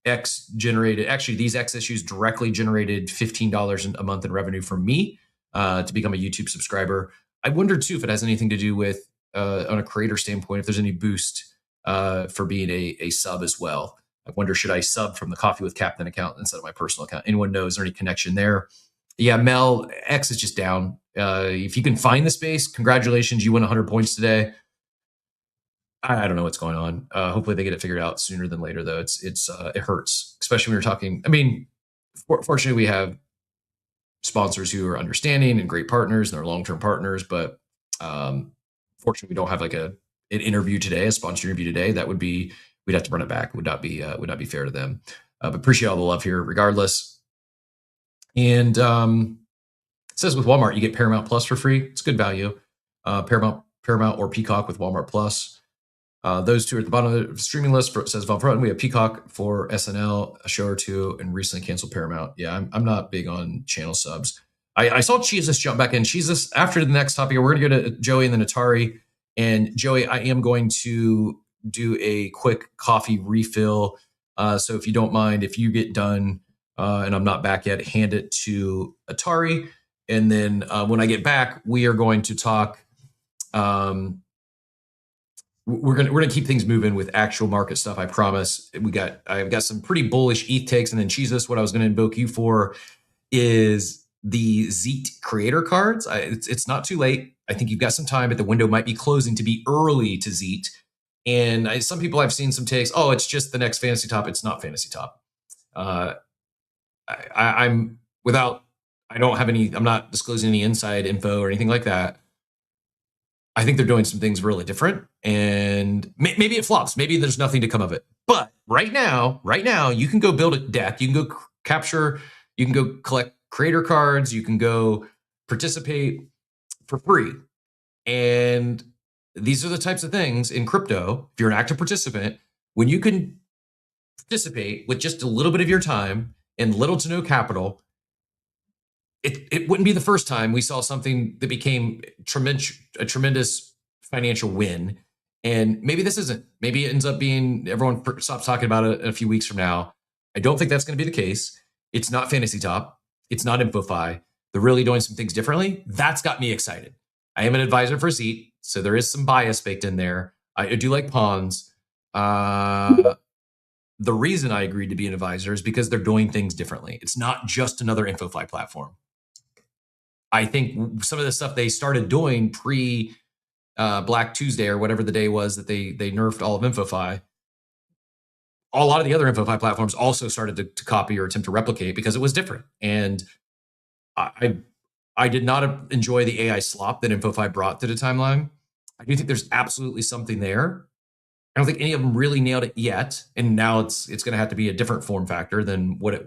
These X issues directly generated $15 a month in revenue for me to become a YouTube subscriber. I wonder too if it has anything to do with, on a creator standpoint, if there's any boost for being a sub as well. I wonder, should I sub from the Coffee with Captain account instead of my personal account? Anyone knows? Is there any connection there? Yeah, Mel, X is just down. If you can find the space, congratulations. You won 100 points today. I don't know what's going on. Hopefully they get it figured out sooner than later, though. It hurts, especially when you're talking. I mean, fortunately, we have sponsors who are understanding and great partners, and they're long-term partners. But fortunately, we don't have like an interview today, a sponsor interview today. That would be, we'd have to run it back. Would not be fair to them. But appreciate all the love here, regardless. And it says with Walmart, you get Paramount Plus for free. It's good value. Paramount or Peacock with Walmart Plus. Those two are at the bottom of the streaming list. It says Von Front. We have Peacock for SNL, a show or two, and recently canceled Paramount. Yeah, I'm not big on channel subs. I saw Jesus jump back in. Jesus, after the next topic, we're going to go to Joey and then Atari. And Joey, I am going to do a quick coffee refill. So if you don't mind, if you get done and I'm not back yet, hand it to Atari. And then when I get back, we are going to talk. We're gonna keep things moving with actual market stuff. I promise. I've got some pretty bullish ETH takes, and then Jesus. What I was going to invoke you for is the Xeet creator cards. It's not too late. I think you've got some time, but the window might be closing to be early to Xeet. And some people I've seen some takes. Oh, it's just the next fantasy top. It's not fantasy top. I'm not disclosing any inside info or anything like that. I think they're doing some things really different, and maybe it flops. Maybe there's nothing to come of it. But right now, you can go build a deck. You can go capture. You can go collect creator cards. You can go participate for free. And these are the types of things in crypto. If you're an active participant, when you can participate with just a little bit of your time and little to no capital, it wouldn't be the first time we saw something that became a tremendous financial win. And maybe this isn't. Maybe it ends up being everyone stops talking about it a few weeks from now. I don't think that's going to be the case. It's not Fantasy Top. It's not InfoFi. They're really doing some things differently. That's got me excited. I am an advisor for Xeet, so there is some bias baked in there. I do like pawns. The reason I agreed to be an advisor is because they're doing things differently. It's not just another InfoFi platform. I think some of the stuff they started doing pre Black Tuesday or whatever the day was that they nerfed all of InfoFi, a lot of the other InfoFi platforms also started to copy or attempt to replicate because it was different. And I did not enjoy the AI slop that Info5 brought to the timeline. I do think there's absolutely something there. I don't think any of them really nailed it yet, and now it's going to have to be a different form factor than what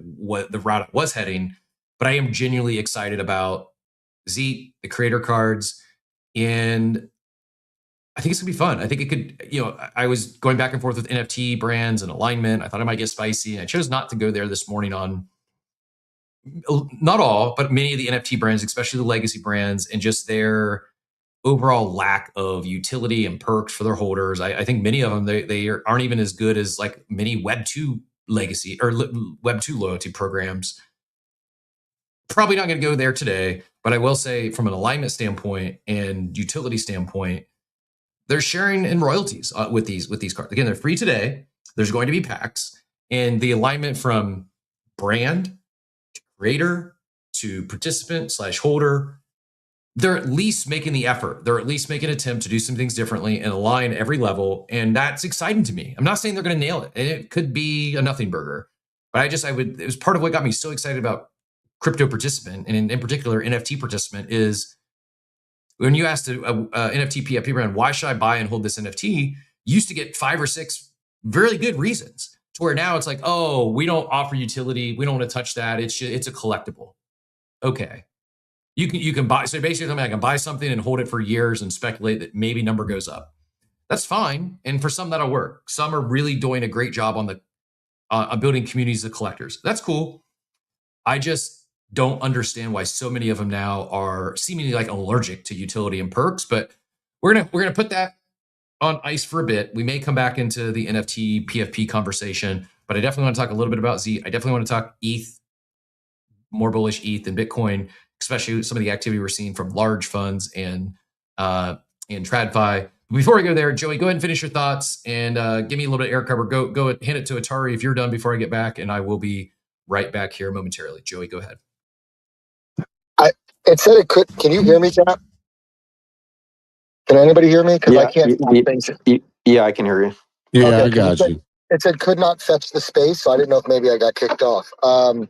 the route it was heading. But I am genuinely excited about Xeet, the creator cards, and I think it's gonna be fun. I think it could, I was going back and forth with NFT brands and alignment. I thought I might get spicy, and I chose not to go there this morning on not all, but many of the NFT brands, especially the legacy brands, and just their overall lack of utility and perks for their holders. I think many of them they aren't even as good as like many Web 2 legacy or Web 2 loyalty programs. Probably not going to go there today, but I will say from an alignment standpoint and utility standpoint, they're sharing in royalties with these cards. Again, they're free today. There's going to be packs, and the alignment from brand to creator to participant / holder, they're at least making the effort. They're at least making an attempt to do some things differently and align every level, and that's exciting to me. I'm not saying they're going to nail it, and it could be a nothing burger, but it was part of what got me so excited about crypto participant, and in particular NFT participant, is when you asked a NFT PFP brand, why should I buy and hold this NFT? You used to get 5 or 6 very good reasons, to where now it's like, oh, we don't offer utility. We don't want to touch that. It's a collectible. Okay. You can buy. So basically, I can buy something and hold it for years and speculate that maybe number goes up. That's fine. And for some, that'll work. Some are really doing a great job on building communities of collectors. That's cool. I just don't understand why so many of them now are seemingly like allergic to utility and perks. But we're gonna put that on ice for a bit. We may come back into the NFT PFP conversation, but I definitely want to talk a little bit about Xeet. I definitely want to talk ETH, more bullish ETH than Bitcoin, especially some of the activity we're seeing from large funds and TradFi. Before we go there, Joey, go ahead and finish your thoughts and give me a little bit of air cover. Go hand it to Atari if you're done before I get back, and I will be right back here momentarily. Joey, go ahead. It said it could. Can you hear me, Cap? Can anybody hear me? Because I can't. Yeah, I can hear you. Yeah, Okay, I got you. It said could not fetch the space, so I didn't know if maybe I got kicked off. And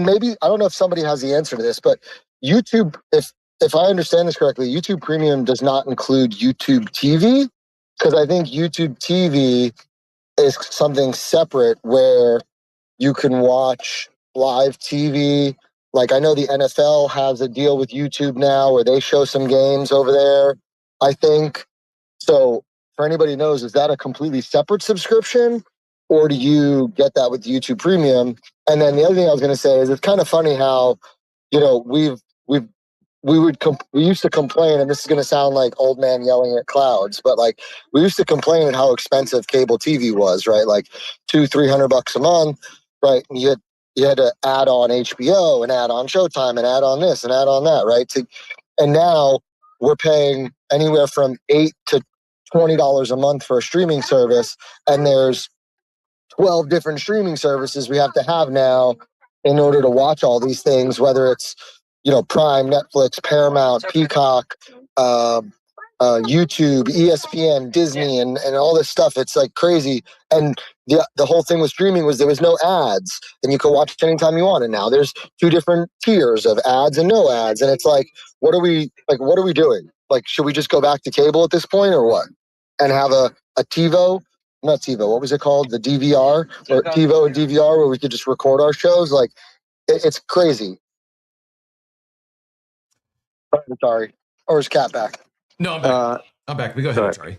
maybe I don't know if somebody has the answer to this, but YouTube, if I understand this correctly, YouTube Premium does not include YouTube TV, because I think YouTube TV is something separate where you can watch live TV. Like I know the NFL has a deal with YouTube now where they show some games over there, I think. So for anybody who knows, is that a completely separate subscription, or do you get that with YouTube Premium? And then the other thing I was going to say is it's kind of funny how, we used to complain, and this is going to sound like old man yelling at clouds, but like we used to complain at how expensive cable TV was, right? Like $200-300 a month, right? And you had to add on HBO and add on Showtime and add on this and add on that, right? And now we're paying anywhere from $8 to $20 a month for a streaming service, and there's 12 different streaming services we have to have now in order to watch all these things, whether it's Prime, Netflix, Paramount, Peacock, YouTube, ESPN, Disney, and all this stuff. It's like crazy. And the whole thing with streaming was there was no ads, and you could watch it anytime you want. And now there's 2 different tiers of ads and no ads, and it's like, what are we doing? Like, should we just go back to cable at this point, or what? And have a TiVo, not TiVo, what was it called? The DVR, or TiVo and DVR, where we could just record our shows. Like, it's crazy. Sorry. Or is Cat back? No, I'm back. I'm back. We go ahead, Atari.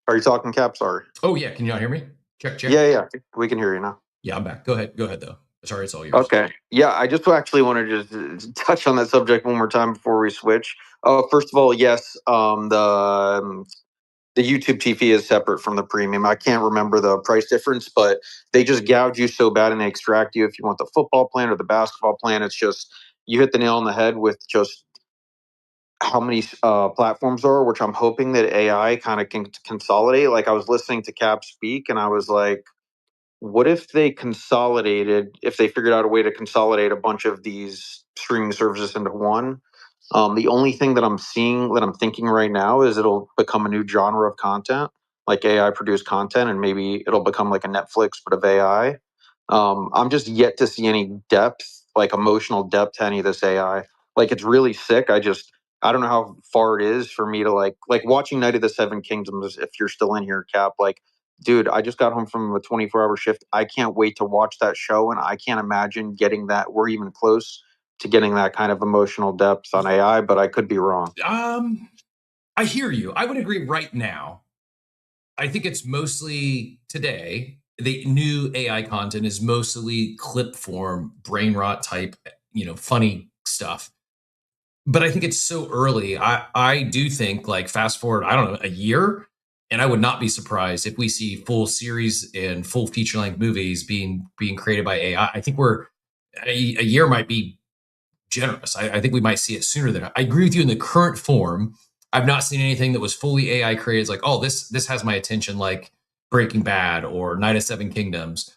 Are you talking, Cap? Sorry. Oh yeah, can you not hear me? Check. Yeah, we can hear you now. Yeah, I'm back. Go ahead though. Sorry, it's all yours. Okay. Yeah, I just actually wanted to touch on that subject one more time before we switch. First of all, yes, the YouTube TV is separate from the premium. I can't remember the price difference, but they just gouge you so bad and they extract you if you want the football plan or the basketball plan. It's just, you hit the nail on the head with just how many platforms there are, which I'm hoping that AI kind of can consolidate. Like I was listening to Cap speak and I was like, what if they figured out a way to consolidate a bunch of these streaming services into one? The only thing that I'm thinking right now is it'll become a new genre of content, like AI produced content, and maybe it'll become like a Netflix, but of AI. I'm just yet to see any depth like emotional depth to any of this AI. Like it's really sick. I don't know how far it is for me to like watching Night of the Seven Kingdoms. If you're still in here, Cap, like, dude, I just got home from a 24-hour shift. I can't wait to watch that show, and I can't imagine getting that. We're even close to getting that kind of emotional depth on AI, but I could be wrong. I hear you. I would agree right now. I think it's mostly today. The new AI content is mostly clip form, brain rot type, funny stuff. But I think it's so early. I do think like fast forward, I don't know, a year, and I would not be surprised if we see full series and full feature length movies being created by AI. I think we're a year might be generous. I think we might see it sooner than I agree with you in the current form. I've not seen anything that was fully AI created. It's like, oh, this has my attention, like Breaking Bad or Night of Seven Kingdoms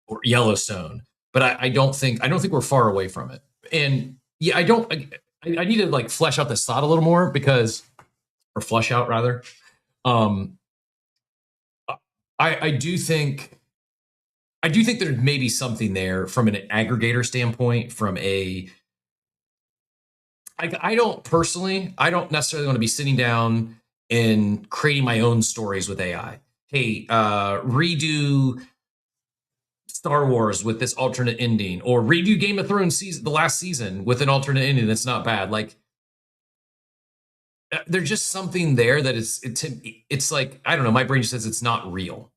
or Yellowstone. But I don't think we're far away from it. And yeah, I need to like flesh out this thought a little more or flush out rather. I do think there may be something there from an aggregator standpoint, from a I don't necessarily want to be sitting down and creating my own stories with AI. Hey, redo Star Wars with this alternate ending, or redo Game of Thrones the last season with an alternate ending that's not bad. Like, there's just something there that it's like, I don't know. My brain just says it's not real.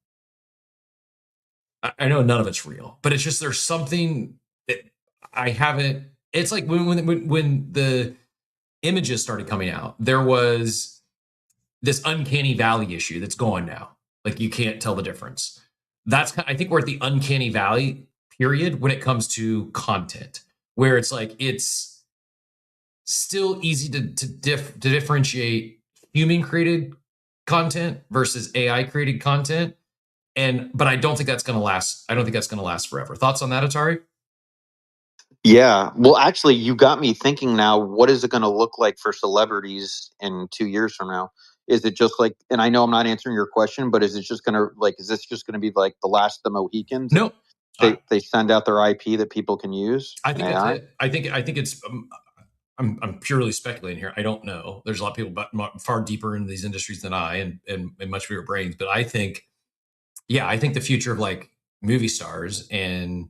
I know none of it's real, but it's just there's something that I haven't. It's like when the images started coming out, there was this uncanny valley issue that's gone now. Like you can't tell the difference. I think we're at the uncanny valley period when it comes to content, where it's like it's still easy to differentiate human created content versus AI created content. But I don't think that's going to last. I don't think that's going to last forever. Thoughts on that, Atari? Yeah. Well, actually, you got me thinking now, what is it going to look like for celebrities in 2 years from now? Is it just like, and I know I'm not answering your question, but is it just going to is this just going to be like the last of the Mohicans? No. They send out their IP that people can use? I think that's it. I think it's, I'm purely speculating here. I don't know. There's a lot of people far deeper into these industries than I and much bigger brains, but I think the future of like movie stars and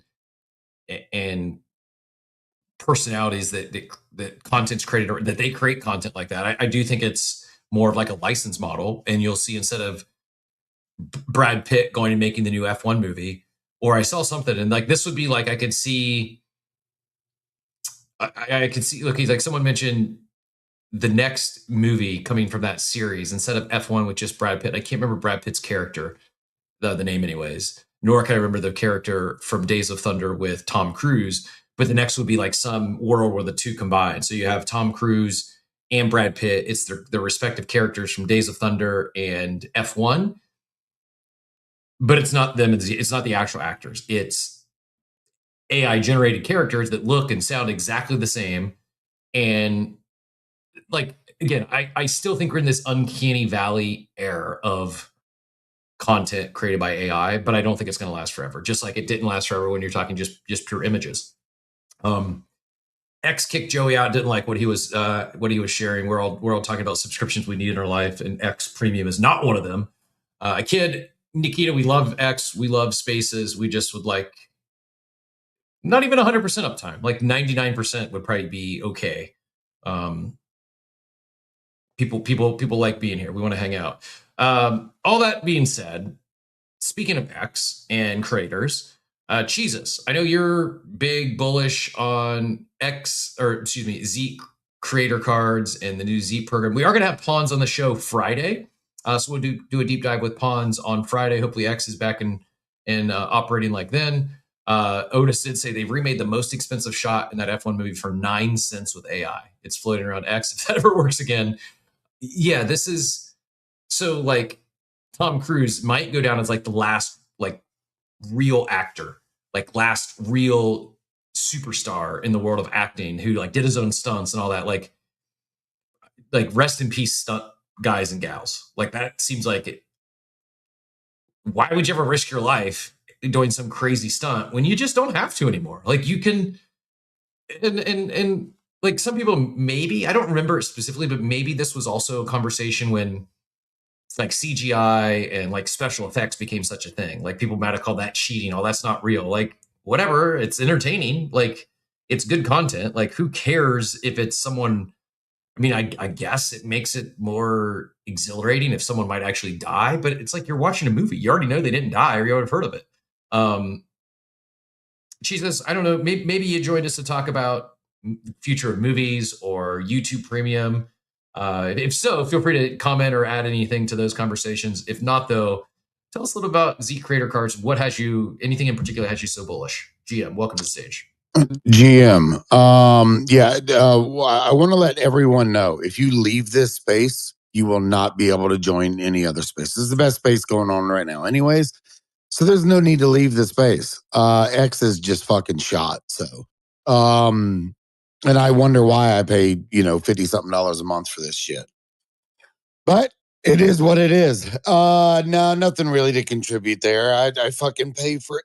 personalities that content's created or that they create content like that. I do think it's more of like a license model, and you'll see instead of Brad Pitt going and making the new F1 movie, or I saw something and like this would be like I could see. Look, he's like someone mentioned the next movie coming from that series instead of F1 with just Brad Pitt. I can't remember Brad Pitt's character, the name anyways. Nor can I remember the character from Days of Thunder with Tom Cruise. But the next would be like some world where the two combine. So you have Tom Cruise and Brad Pitt. It's their respective characters from Days of Thunder and F1. But it's not them. It's not the actual actors. It's AI generated characters that look and sound exactly the same. And like, again, I still think we're in this uncanny valley era of content created by AI, but I don't think it's going to last forever. Just like it didn't last forever when you're talking just pure images. X kicked Joey out, didn't like what he was sharing. We're all talking about subscriptions we need in our life, and X Premium is not one of them. A kid, Nikita, we love X, we love Spaces. We just would like not even 100% uptime, like 99% would probably be okay. People like being here. We want to hang out. All that being said, speaking of X and creators, Jesus, I know you're big bullish on Xeet creator cards and the new Xeet program. We are going to have Pawns on the show Friday. So we'll do a deep dive with Pawns on Friday. Hopefully X is back and operating like then. Otis did say they've remade the most expensive shot in that F1 movie for 9 cents with AI. It's floating around X. If that ever works again. Yeah, this is so like Tom Cruise might go down as like the last like real actor, like last real superstar in the world of acting who like did his own stunts and all that. Like rest in peace stunt guys and gals. Like that seems like it. Why would you ever risk your life doing some crazy stunt when you just don't have to anymore? Like you can And like some people, maybe I don't remember it specifically, but maybe this was also a conversation when like CGI and like special effects became such a thing. Like people might have called that cheating. Oh, that's not real. Like whatever, it's entertaining. Like it's good content. Like who cares if it's someone? I mean, I guess it makes it more exhilarating if someone might actually die, but it's like you're watching a movie. You already know they didn't die, or you would have heard of it. She says, I don't know, maybe you joined us to talk about future of movies or YouTube Premium. If so, feel free to comment or add anything to those conversations. If not, though, tell us a little about Xeet Creator Cards. What has you, anything in particular has you so bullish? GM, welcome to the stage. GM, I want to let everyone know, if you leave this space, you will not be able to join any other space. This is the best space going on right now anyways, so there's no need to leave the space. X is just fucking shot. So and I wonder why I paid, $50-something a month for this shit, but it is what it is. No, nothing really to contribute there. I fucking pay for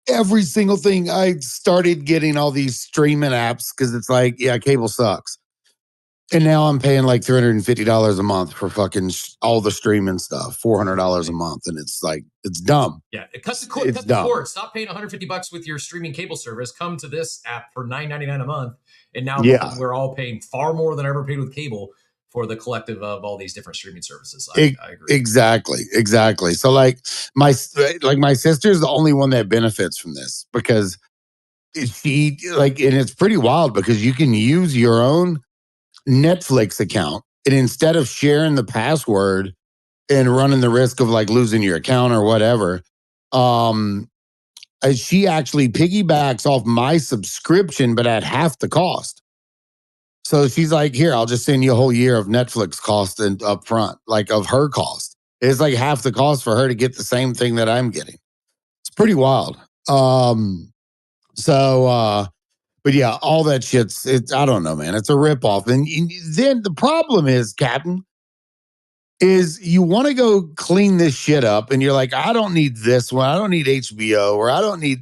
every single thing. I started getting all these streaming apps because it's like, yeah, cable sucks. And now I'm paying like $350 a month for fucking all the streaming stuff, $400 a month. And it's like, it's dumb. Yeah, it cuts the cord. It's dumb. Stop paying $150 with your streaming cable service. Come to this app for $9.99 a month. And now we're all paying far more than I ever paid with cable for the collective of all these different streaming services. I agree. Exactly. So like my sister's the only one that benefits from this, because she and it's pretty wild because you can use your own Netflix account, and instead of sharing the password and running the risk of like losing your account or whatever, she actually piggybacks off my subscription, but at half the cost. So she's like, here, I'll just send you a whole year of Netflix cost and up front, like of her cost. It's like half the cost for her to get the same thing that I'm getting. It's pretty wild. But yeah, all that shit's, I don't know, man. It's a ripoff. And then the problem is, Captain, is you want to go clean this shit up and you're like, I don't need this one. I don't need HBO, or I don't need,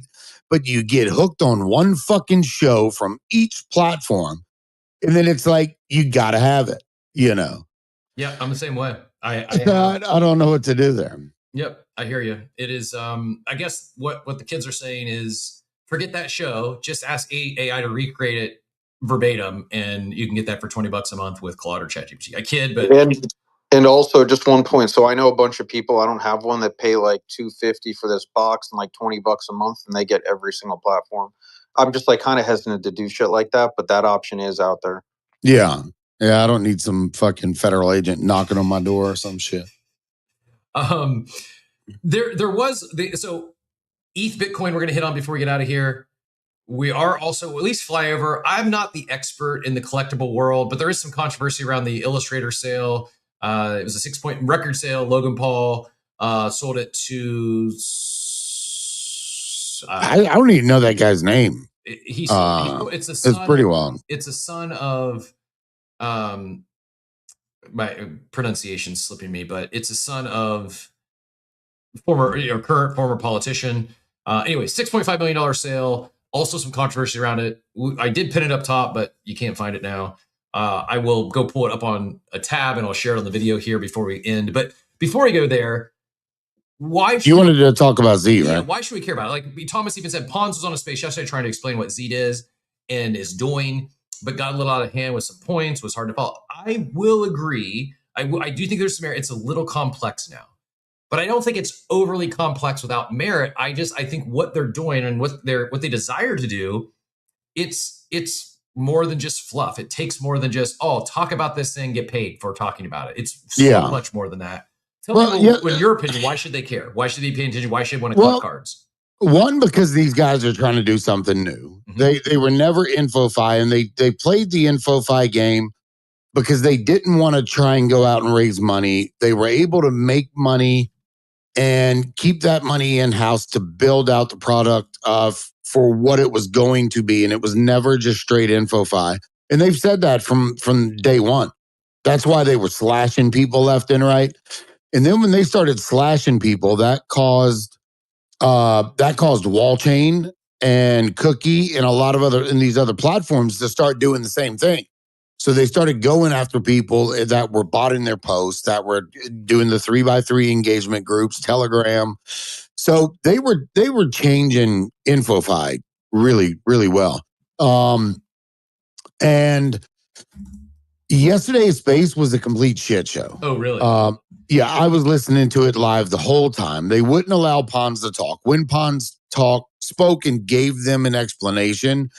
but you get hooked on one fucking show from each platform. And then it's like, you got to have it, Yeah, I'm the same way. I don't know what to do there. Yep, I hear you. It is, I guess what the kids are saying is, forget that show. Just ask AI to recreate it verbatim, and you can get that for $20 a month with Claude or ChatGPT. I kid, but and also just one point. So I know a bunch of people, I don't have one, that pay like $250 for this box and like $20 a month, and they get every single platform. I'm just like kind of hesitant to do shit like that, but that option is out there. Yeah, I don't need some fucking federal agent knocking on my door or some shit. There was so ETH Bitcoin we're going to hit on before we get out of here. We are also, at least flyover. I'm not the expert in the collectible world, but there is some controversy around the Illustrator sale. It was a 6-point record sale. Logan Paul sold it to. I don't even know that guy's name. It's a son. It's pretty wild. It's a son of, my pronunciation's slipping me, but it's a son of current former politician. Anyway, $6.5 million sale. Also some controversy around it. I did pin it up top, but you can't find it now. I will go pull it up on a tab and I'll share it on the video here before we end. But before we go there, why you wanted to talk about Xeet, right? Why should we care about it? Like Thomas even said, Pons was on a space yesterday trying to explain what Xeet is and is doing, but got a little out of hand with some points, was hard to follow. I will agree. I do think there's some merit. It's a little complex now, but I don't think it's overly complex without merit. I think what they're doing and what they desire to do, it's more than just fluff. It takes more than just, talk about this thing, get paid for talking about it. It's so much more than that. Tell me, in your opinion, why should they care? Why should they pay attention? Why should they want to collect cards? One, because these guys are trying to do something new. Mm-hmm. They were never InfoFi, and they played the InfoFi game because they didn't want to try and go out and raise money. They were able to make money and keep that money in-house to build out the product for what it was going to be. And it was never just straight InfoFi. And they've said that from day one. That's why they were slashing people left and right. And then when they started slashing people, that caused wall chain and Cookie and a lot of these other platforms to start doing the same thing. So they started going after people that were botting their posts, that were doing the 3x3 engagement groups, Telegram. So they were changing InfoFi really, really well. And yesterday's space was a complete shit show. Oh, really? Yeah, I was listening to it live the whole time. They wouldn't allow Pons to talk. When Pons spoke and gave them an explanation,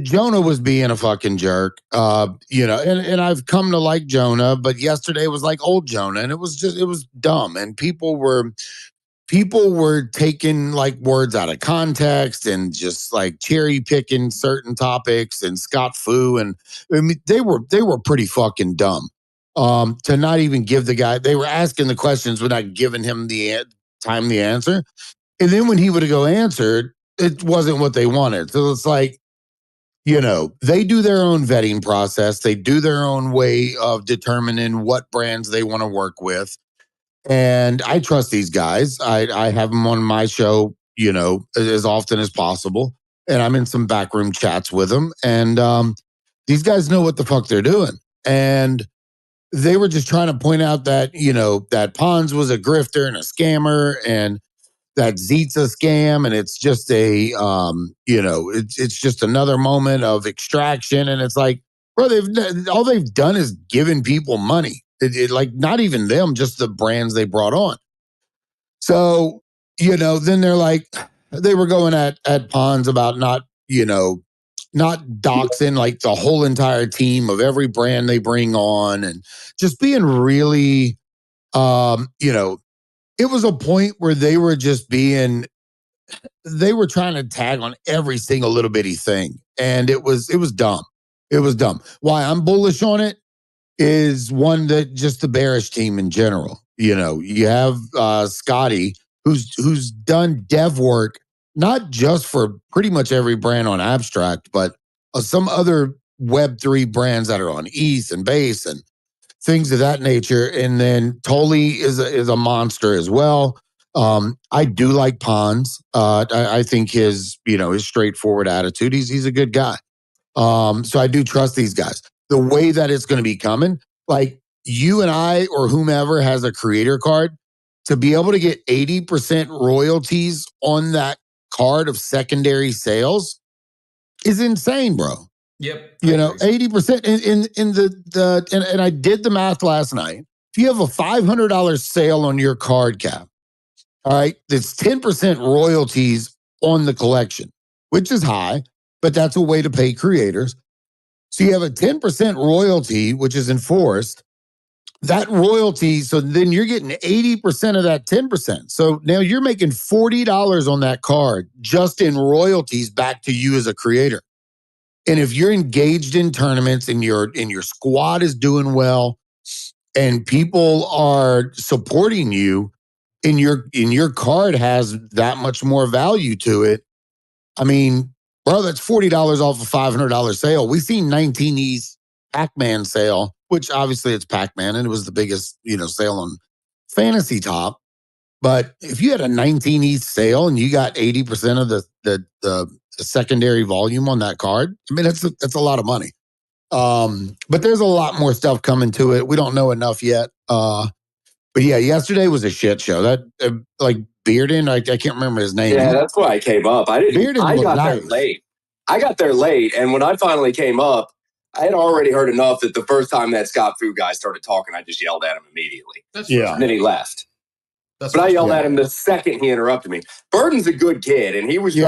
Jonah was being a fucking jerk. And I've come to like Jonah, but yesterday was like old Jonah, and it was dumb. And people were taking like words out of context and just like cherry picking certain topics and Scott Fu, and I mean they were pretty fucking dumb. To not even give the guy, they were asking the questions without giving him the answer, and then when he would go answer, it wasn't what they wanted. So it's like, they do their own vetting process, they do their own way of determining what brands they want to work with. And I trust these guys. I have them on my show, as often as possible. And I'm in some backroom chats with them. And these guys know what the fuck they're doing. And they were just trying to point out that, that Pons was a grifter and a scammer, and that Xeet's a scam. And it's just it's just another moment of extraction. And it's like, bro, all they've done is given people money. Like not even them, just the brands they brought on. So, then they're like, they were going at Pons about not doxing like the whole entire team of every brand they bring on, and just being really, it was a point where they were trying to tag on every single little bitty thing. And it was dumb. It was dumb. Why I'm bullish on it is one, that just the bearish team in general. You have Scotty, who's done dev work, not just for pretty much every brand on Abstract, but some other Web3 brands that are on ETH and Base and things of that nature. And then Tolly is a monster as well. I do like Pons. I think his straightforward attitude, he's a good guy. So I do trust these guys. The way that it's going to be coming, like you and I or whomever has a creator card, to be able to get 80% royalties on that card of secondary sales is insane, bro. Yep. 80% and I did the math last night. If you have a $500 sale on your card cap, all right, it's 10% royalties on the collection, which is high, but that's a way to pay creators. So you have a 10% royalty, which is enforced. That royalty, so then you're getting 80% of that 10%. So now you're making $40 on that card just in royalties back to you as a creator. And if you're engaged in tournaments and your squad is doing well and people are supporting you, and your card has that much more value to it, I mean, bro, that's $40 off a $500 sale. We've seen 19E's Pac-Man sale, which obviously it's Pac-Man and it was the biggest, sale on Fantasy Top. But if you had a 19E sale and you got 80% of the secondary volume on that card, I mean, that's a lot of money. But there's a lot more stuff coming to it. We don't know enough yet. But yeah, yesterday was a shit show. That like Bearden, I can't remember his name. Yeah, that's why I came up. I got there late. I got there late, and when I finally came up, I had already heard enough that the first time that Scott Fu guy started talking, I just yelled at him immediately. And then he left. But I yelled at him the second he interrupted me. Burden's a good kid, and he was he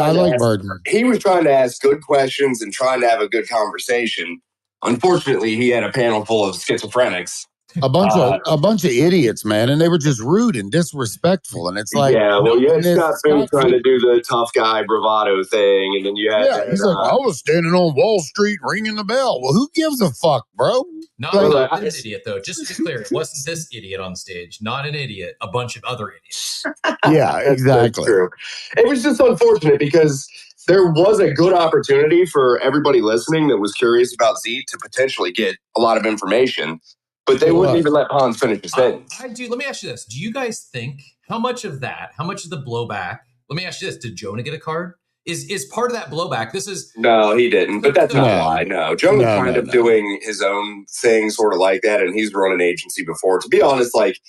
was trying to ask good questions and trying to have a good conversation. Unfortunately, he had a panel full of schizophrenics. A bunch of idiots, man, and they were just rude and disrespectful. And it's like, you had Scott Fu trying to do the tough guy bravado thing, and then you had he's like, I was standing on Wall Street ringing the bell. Well, who gives a fuck, bro? Not an idiot, though. Just to be clear, it wasn't this idiot on stage. Not an idiot. A bunch of other idiots. Yeah, exactly. That's true. It was just unfortunate because there was a good opportunity for everybody listening that was curious about Xeet to potentially get a lot of information. But they wouldn't even let Pons finish his sentence. Let me ask you this. Do you guys think how much of the blowback, let me ask you this, did Jonah get a card? is part of that blowback. This is no, he didn't, but that's not why. No, Jonah's kind of doing his own thing, sort of like that, and he's run an agency before. To be honest, like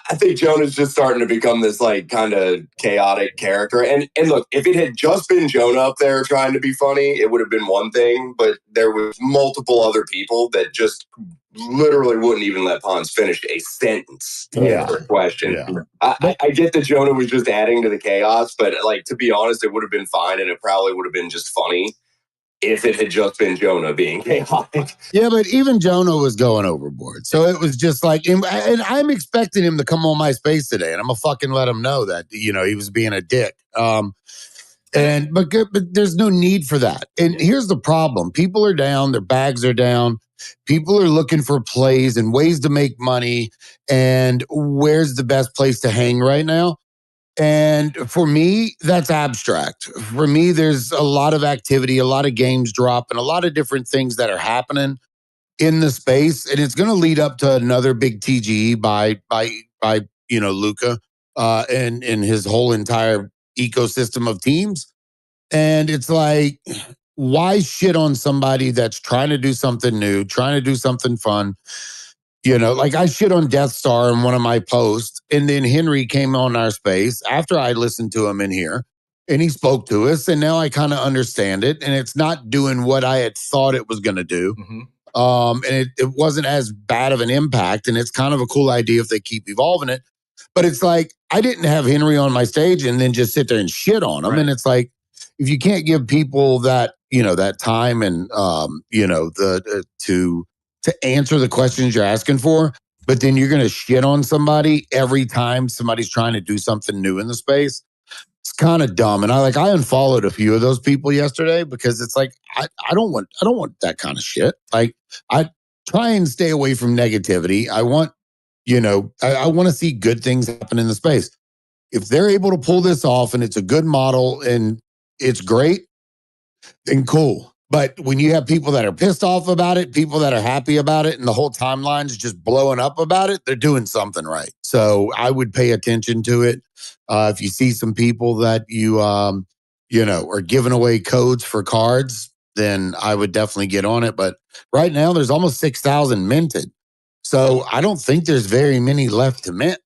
I think Jonah's just starting to become this like kind of chaotic character. And look, if it had just been Jonah up there trying to be funny, it would have been one thing. But there was multiple other people that just literally wouldn't even let Pons finish a sentence to answer a question. Yeah. I get that Jonah was just adding to the chaos, but like to be honest, it would have been fine, and it probably would have been just funny if it had just been Jonah being chaotic. Yeah, but even Jonah was going overboard. So it was just like, and I'm expecting him to come on my space today, and I'm gonna fucking let him know that, he was being a dick. But there's no need for that. And here's the problem. People are down, their bags are down. People are looking for plays and ways to make money. And where's the best place to hang right now? And for me, that's abstract. For me, there's a lot of activity, a lot of games drop, and a lot of different things that are happening in the space. And it's going to lead up to another big TGE by Luca and his whole entire ecosystem of teams. And it's like, why shit on somebody that's trying to do something new, trying to do something fun? Like I shit on Death Star in one of my posts, and then Henry came on our space after I listened to him in here, and he spoke to us, and now I kind of understand it, and it's not doing what I had thought it was going to do. Mm-hmm. And it wasn't as bad of an impact, and it's kind of a cool idea if they keep evolving it. But it's like, I didn't have Henry on my stage and then just sit there and shit on him. Right. And it's like, if you can't give people that, that time and, to answer the questions you're asking for, but then you're going to shit on somebody every time somebody's trying to do something new in the space. It's kind of dumb. And I unfollowed a few of those people yesterday because it's like, I don't want that kind of shit. Like I try and stay away from negativity. I want, I want to see good things happen in the space. If they're able to pull this off and it's a good model and it's great, then cool. But when you have people that are pissed off about it, people that are happy about it, and the whole timeline's just blowing up about it, they're doing something right. So I would pay attention to it. If you see some people that you, are giving away codes for cards, then I would definitely get on it. But right now, there's almost 6,000 minted. So I don't think there's very many left to mint.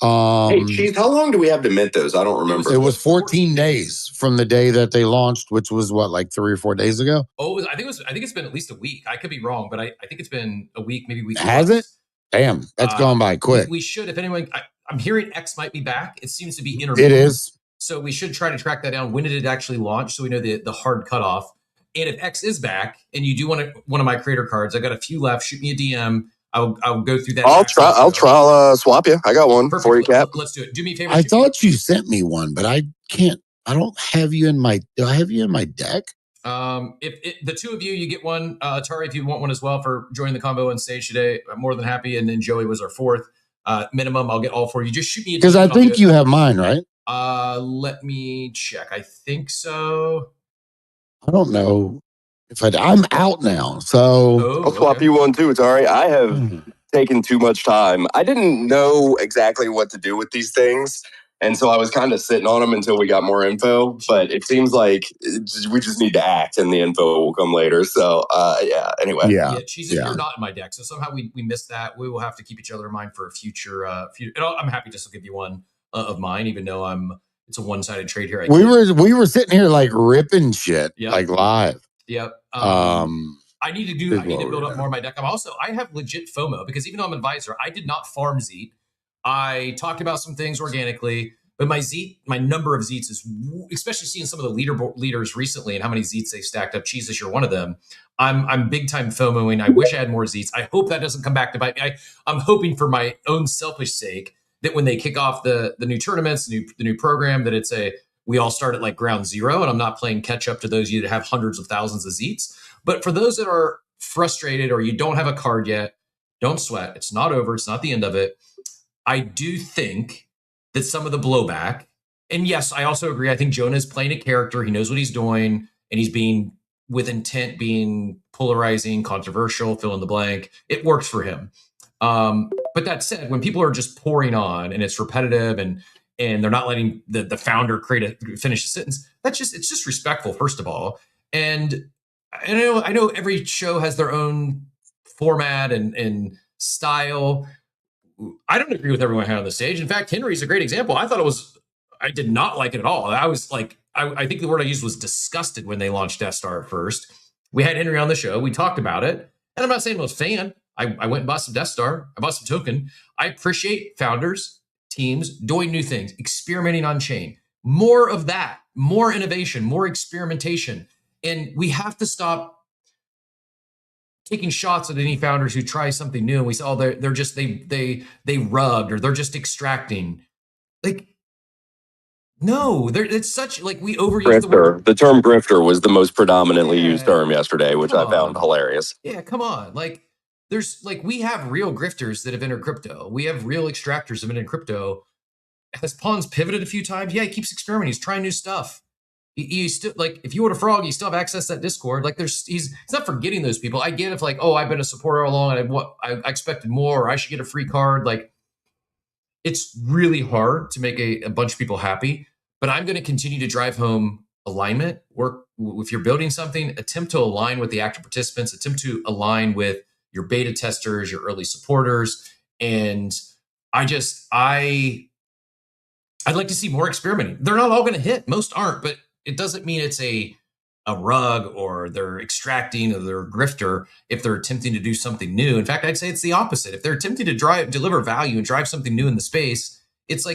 Hey, Cheese, how long do we have to mint those? I don't remember. It was 14 days from the day that they launched, which was what, like 3 or 4 days ago? Oh, I think it's been at least a week. I could be wrong, but I think it's been a week, maybe a week. Has it? Damn, that's gone by quick. We should, if anyone, I'm hearing X might be back. It seems to be intermittent. It is. So we should try to track that down. When did it actually launch? So we know the hard cutoff. And if X is back and you do want one of my creator cards, I got a few left. Shoot me a DM. I'll go through that. I'll try swap you. I got one for you, Cap. Let's do it. Do me a favor. I thought you sent me one, but I can't. I don't have you in my. Do I have you in my deck? If the two of you get one, Atari, if you want one as well for joining the combo on stage today, I'm more than happy. And then Joey was our fourth minimum. I'll get all four of you. Just shoot me because I think you have mine, right? Let me check. I think so. I don't know. I'm out now, so I'll swap you one too. Atari. I have taken too much time. I didn't know exactly what to do with these things, and so I was kind of sitting on them until we got more info. But it seems like we just need to act, and the info will come later. So, yeah. Anyway, yeah. Cheese, you're not in my deck, so somehow we missed that. We will have to keep each other in mind for a future. And I'm happy just to give you one of mine, even though it's a one-sided trade here. We were sitting here like ripping shit, like live. Yep. I need to build up more of my deck. I have legit FOMO because even though I'm an advisor, I did not farm Xeet. I talked about some things organically, but my number of Xeets is, especially seeing some of the leaders recently and how many Xeets they stacked up. Jesus, you're one of them. I'm big time FOMOing. I wish I had more Xeets. I hope that doesn't come back to bite me. I'm hoping for my own selfish sake that when they kick off the new tournaments, the new program, that we all start at like ground zero, and I'm not playing catch up to those of you that have hundreds of thousands of Xeets. But for those that are frustrated or you don't have a card yet, don't sweat. It's not over. It's not the end of it. I do think that some of the blowback, and yes, I also agree. I think Jonah is playing a character. He knows what he's doing, and he's being with intent, being polarizing, controversial, fill in the blank. It works for him. But that said, when people are just pouring on and it's repetitive and and they're not letting the founder finish a sentence. It's just respectful, first of all. And I know every show has their own format and style. I don't agree with everyone on the stage. In fact, Henry's a great example. I did not like it at all. I was like, I think the word I used was disgusted when they launched Death Star at first. We had Henry on the show. We talked about it. And I'm not saying I was a fan. I went and bought some Death Star. I bought some token. I appreciate founders, teams doing new things, experimenting on chain. More of that, more innovation, more experimentation. And we have to stop taking shots at any founders who try something new. And we say, oh, they're just, they rugged, or they're just extracting. Like, no, it's such, like, we overuse the word. The term grifter was the most predominantly used term yesterday, which I found hilarious. Yeah, come on. Like, we have real grifters that have entered crypto. We have real extractors that have entered crypto. Has Pawns pivoted a few times? Yeah, he keeps experimenting. He's trying new stuff. He still, like, if you want a frog, you still have access to that Discord. Like, he's not forgetting those people. I get if, like, oh, I've been a supporter all along and I expected more, or I should get a free card. Like, it's really hard to make a bunch of people happy, but I'm going to continue to drive home alignment. Work, if you're building something, attempt to align with the active participants, attempt to align with your beta testers, your early supporters. And I'd like to see more experimenting. They're not all going to hit. Most aren't, but it doesn't mean it's a rug, or they're extracting, or they're a grifter if they're attempting to do something new. In fact, I'd say it's the opposite. If they're attempting to deliver value and drive something new in the space, it's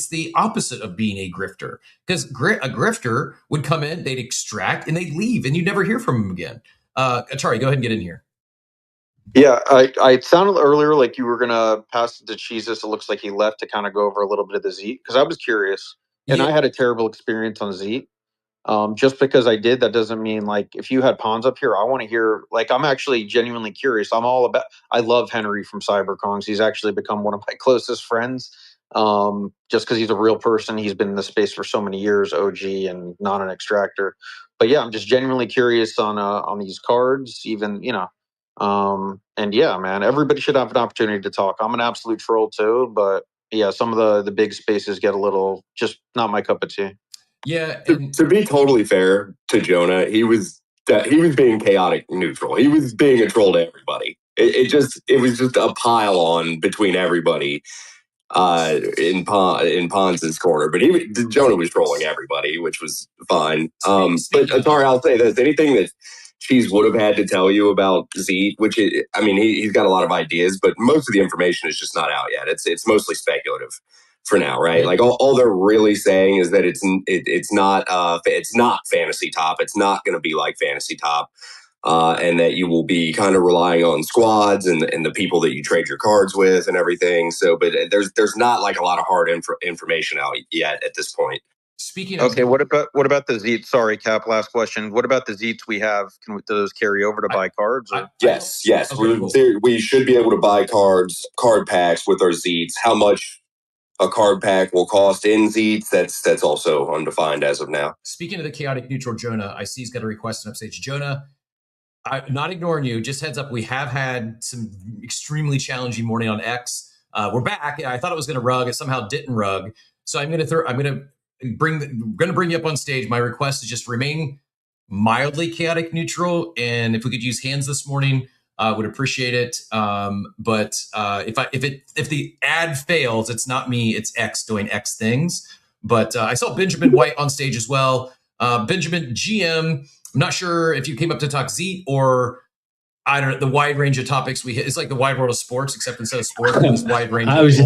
the opposite of being a grifter. Because a grifter would come in, they'd extract, and they'd leave, and you'd never hear from them again. Atari, go ahead and get in here. Yeah, it sounded earlier like you were gonna pass it to Jesus. It looks like he left to kind of go over a little bit of the Xeet, because I was curious, and I had a terrible experience on Xeet. Just because I did, that doesn't mean, like, if you had Pawns up here, I want to hear, like, I'm actually genuinely curious. I love Henry from CyberKongs. He's actually become one of my closest friends. Just because he's a real person. He's been in the space for so many years, OG and not an extractor. But yeah, I'm just genuinely curious on these cards, even, and yeah, man, everybody should have an opportunity to talk. I'm an absolute troll too, but yeah, some of the big spaces get a little, just not my cup of tea. Yeah, to be totally fair to Jonah, he was being chaotic neutral. He was being a troll to everybody. It was just a pile on between everybody in Pons' corner. But Jonah was trolling everybody, which was fine. But Atari, I'll say this: anything that Cheese would have had to tell you about Xeet, which he's got a lot of ideas, but most of the information is just not out yet. It's mostly speculative for now, right? Like all they're really saying is that it's not Fantasy Top. It's not going to be like Fantasy Top, and that you will be kind of relying on squads and the people that you trade your cards with and everything. So, but there's not like a lot of hard information out yet at this point. Speaking of, okay, what about the Xeet? Sorry, Cap. Last question. What about the Xeets we have? Can those carry over to buy cards? Or? Yes. Okay, cool. We should be able to buy card packs with our Xeets. How much a card pack will cost in Xeets, that's also undefined as of now. Speaking of the chaotic neutral Jonah, I see he's got a request on upstage. Jonah, I'm not ignoring you. Just heads up, we have had some extremely challenging morning on X. We're back. I thought it was going to rug. It somehow didn't rug. So I'm going to bring you up on stage. My request is just remain mildly chaotic neutral, and if we could use hands this morning, would appreciate it. But if the ad fails, it's not me. It's X doing X things. But I saw Benjamin White on stage as well. Benjamin, GM. I'm not sure if you came up to talk Xeet or I don't know, the wide range of topics we hit. It's like the wide world of sports, except instead of sports, it's wide range. I was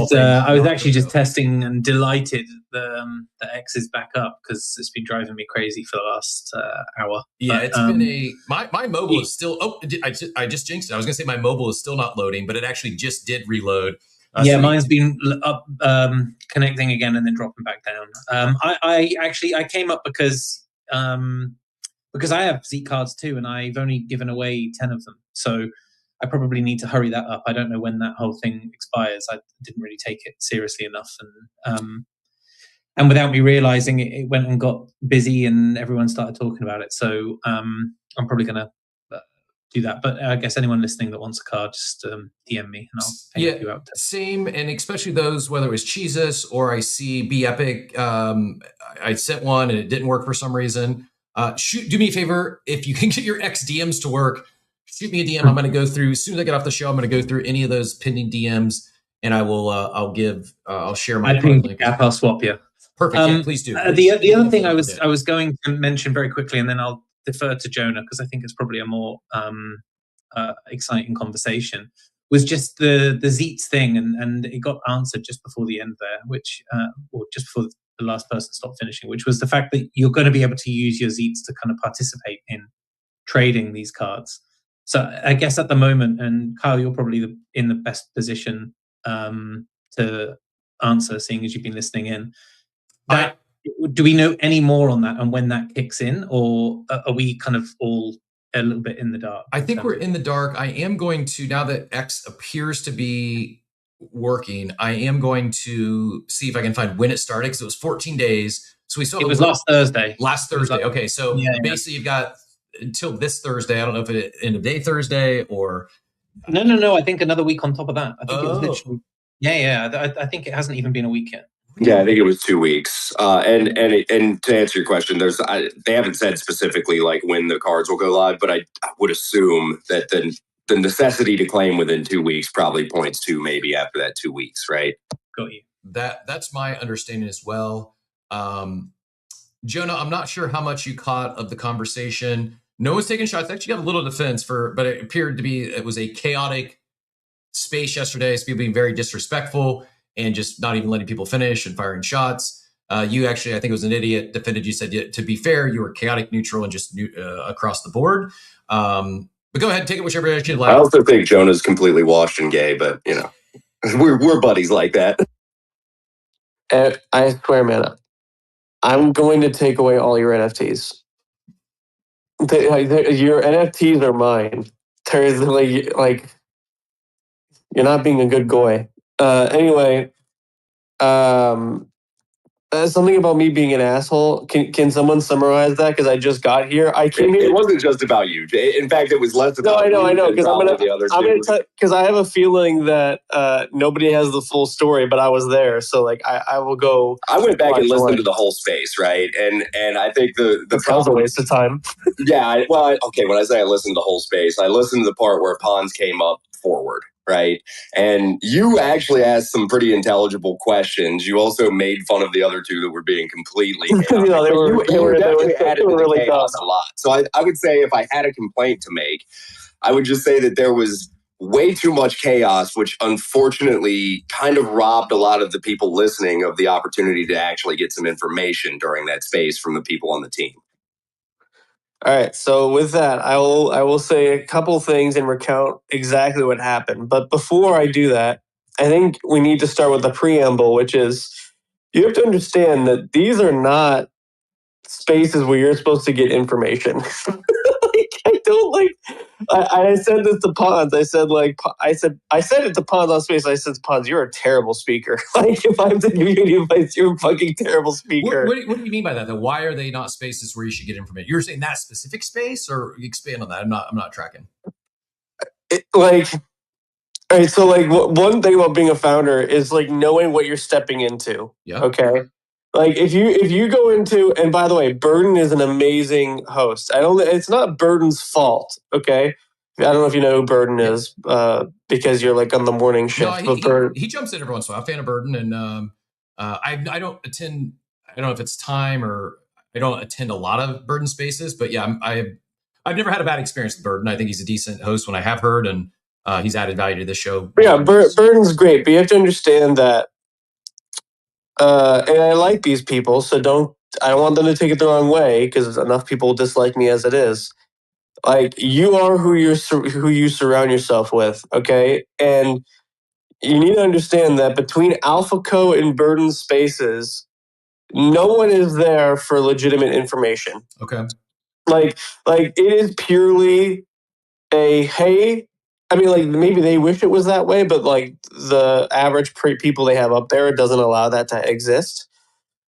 actually just testing and delighted the X is back up because it's been driving me crazy for the last hour. Yeah, it's been my mobile is still. Oh, I just jinxed it. I was gonna say my mobile is still not loading, but it actually just did reload. Yeah, mine's been up, connecting again and then dropping back down. I came up because I have Xeet cards too, and I've only given away 10 of them. So I probably need to hurry that up. I don't know when that whole thing expires. I didn't really take it seriously enough. And without me realizing it, it went and got busy and everyone started talking about it. So I'm probably going to do that. But I guess anyone listening that wants a card, just DM me and I'll pay you out. Same, and especially those, whether it was Jesus or I see Be Epic, I sent one and it didn't work for some reason. Do me a favor, if you can get your X DMs to work, shoot me a DM. I'm going to go through, as soon as I get off the show, I'm going to go through any of those pending DMs, and I will, I'll share my card link. I'll swap you. Perfect. Please do. The other thing I was going to mention very quickly, and then I'll defer to Jonah because I think it's probably a more exciting conversation, was just the Xeet thing, and it got answered just before the end there, which or just before the last person stopped finishing, which was the fact that you're going to be able to use your Xeets to kind of participate in trading these cards. So I guess at the moment, and Kyle, you're probably in the best position to answer, seeing as you've been listening in. Do we know any more on that and when that kicks in, or are we kind of all a little bit in the dark? I think we're in the dark. I am going to, now that X appears to be working, I am going to see if I can find when it started, because it was 14 days. So we still it was last Thursday. Last Thursday. Okay, so basically you've got until this Thursday. I don't know if it end of day Thursday or no. I think another week on top of that. I think it was literally. I think it hasn't even been a week yet. Yeah, I think it was 2 weeks. And to answer your question, they haven't said specifically like when the cards will go live, but I would assume that the necessity to claim within 2 weeks probably points to maybe after that 2 weeks, right? Got you. That's my understanding as well. Jonah, I'm not sure how much you caught of the conversation. No one's taking shots. Actually got a little defense but it appeared to be, it was a chaotic space yesterday. So people being very disrespectful and just not even letting people finish and firing shots. You actually, I think it was an idiot, defended you, said, to be fair, you were chaotic neutral and just across the board. But go ahead, take it whichever direction you'd like. I also think Jonah's completely washed and gay, but we're buddies like that. I swear, man, I'm going to take away all your NFTs. Your NFTs are mine. There's like you're not being a good goy. Anyway, something about me being an asshole. Can someone summarize that? Because I just got here. I came here. It wasn't just about you. In fact, it was less about. No, I know. Because I'm gonna because I have a feeling that nobody has the full story, but I was there, so like I will go. I went back and listened to the whole space, right? And I think the was a waste of time. Yeah. Okay. When I say I listened to the whole space, I listened to the part where Pons came up forward. Right. And you actually asked some pretty intelligible questions. You also made fun of the other two that were being completely chaotic. They were definitely added to the chaos a lot. So I would say if I had a complaint to make, I would just say that there was way too much chaos, which unfortunately kind of robbed a lot of the people listening of the opportunity to actually get some information during that space from the people on the team. All right, so with that, I will say a couple things and recount exactly what happened. But before I do that, I think we need to start with the preamble, which is you have to understand that these are not spaces where you're supposed to get information. I don't like. I said this to Pons. I said it to Pons on space. I said to Pons, "You're a terrible speaker. Like if I'm to give you any advice, you're a fucking terrible speaker." What do you mean by that? Why are they not spaces where you should get information? You're saying that specific space, or expand on that? I'm not tracking. All right, so like one thing about being a founder is like knowing what you're stepping into. Yeah. Okay. Like if you go into, and by the way, Burden is an amazing host. It's not Burden's fault. Okay. I don't know if you know who Burden is, because you're like on the morning shift. No, he jumps in every once in a while. I'm a fan of Burden, and I don't attend. I don't know if it's time or I don't attend a lot of Burden spaces, but yeah, I've never had a bad experience with Burden. I think he's a decent host when I have heard, and he's added value to this show. Yeah, Burden's great, but you have to understand that. And I like these people, so I don't want them to take it the wrong way because enough people dislike me as it is. Like you are who you surround yourself with, okay? And you need to understand that between AlphaCo and Burden Spaces, no one is there for legitimate information. Okay. Like it is purely a hey. I mean, like maybe they wish it was that way, but like the average people they have up there doesn't allow that to exist,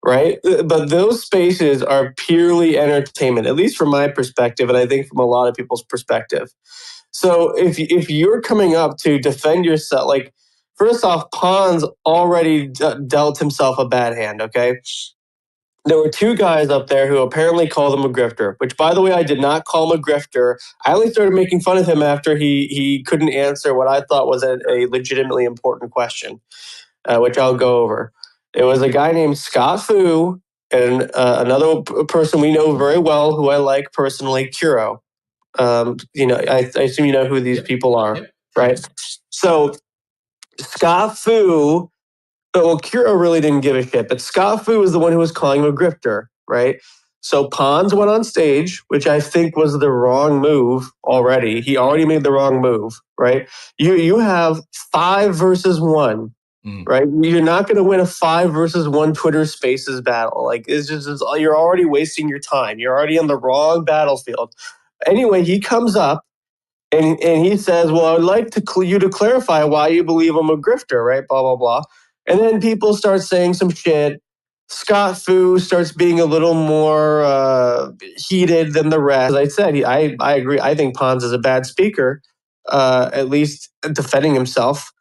right? But those spaces are purely entertainment, at least from my perspective, and I think from a lot of people's perspective. So if you're coming up to defend yourself, like, first off, Pons already dealt himself a bad hand, okay? There were two guys up there who apparently called him a grifter, which, by the way, I did not call him a grifter. I only started making fun of him after he couldn't answer what I thought was a legitimately important question, which I'll go over. It was a guy named Scott Fu and another person we know very well who I like personally, Kuro. I assume you know who these people are, right? So Scott Fu, well, Kuro really didn't give a shit, but Scott Fu was the one who was calling him a grifter, right? So Pons went on stage, which I think was the wrong move already. He already made the wrong move, right? You have 5 versus 1. Right, you're not going to win a 5 versus 1 Twitter Spaces battle. Like, you're already wasting your time. You're already on the wrong battlefield. Anyway, he comes up and he says, "Well, I'd like you to clarify why you believe I'm a grifter," right? Blah blah blah. And then people start saying some shit. Scott Fu starts being a little more heated than the rest. As I said, I agree. I think Pons is a bad speaker, at least defending himself.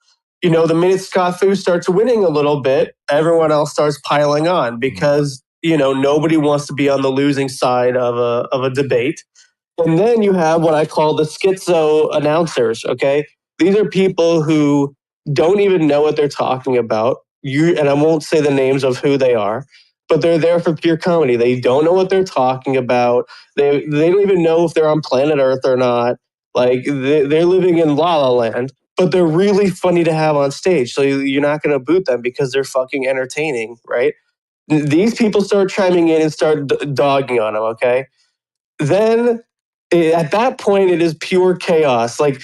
The minute Scott Fu starts winning a little bit, everyone else starts piling on because, nobody wants to be on the losing side of a debate. And then you have what I call the schizo announcers, okay? These are people who don't even know what they're talking about. And I won't say the names of who they are, but they're there for pure comedy. They don't know what they're talking about. They don't even know if they're on planet Earth or not. Like, they're living in La La Land, but they're really funny to have on stage. So you're not going to boot them because they're fucking entertaining, right? These people start chiming in and start dogging on them, okay? Then at that point, it is pure chaos. Like,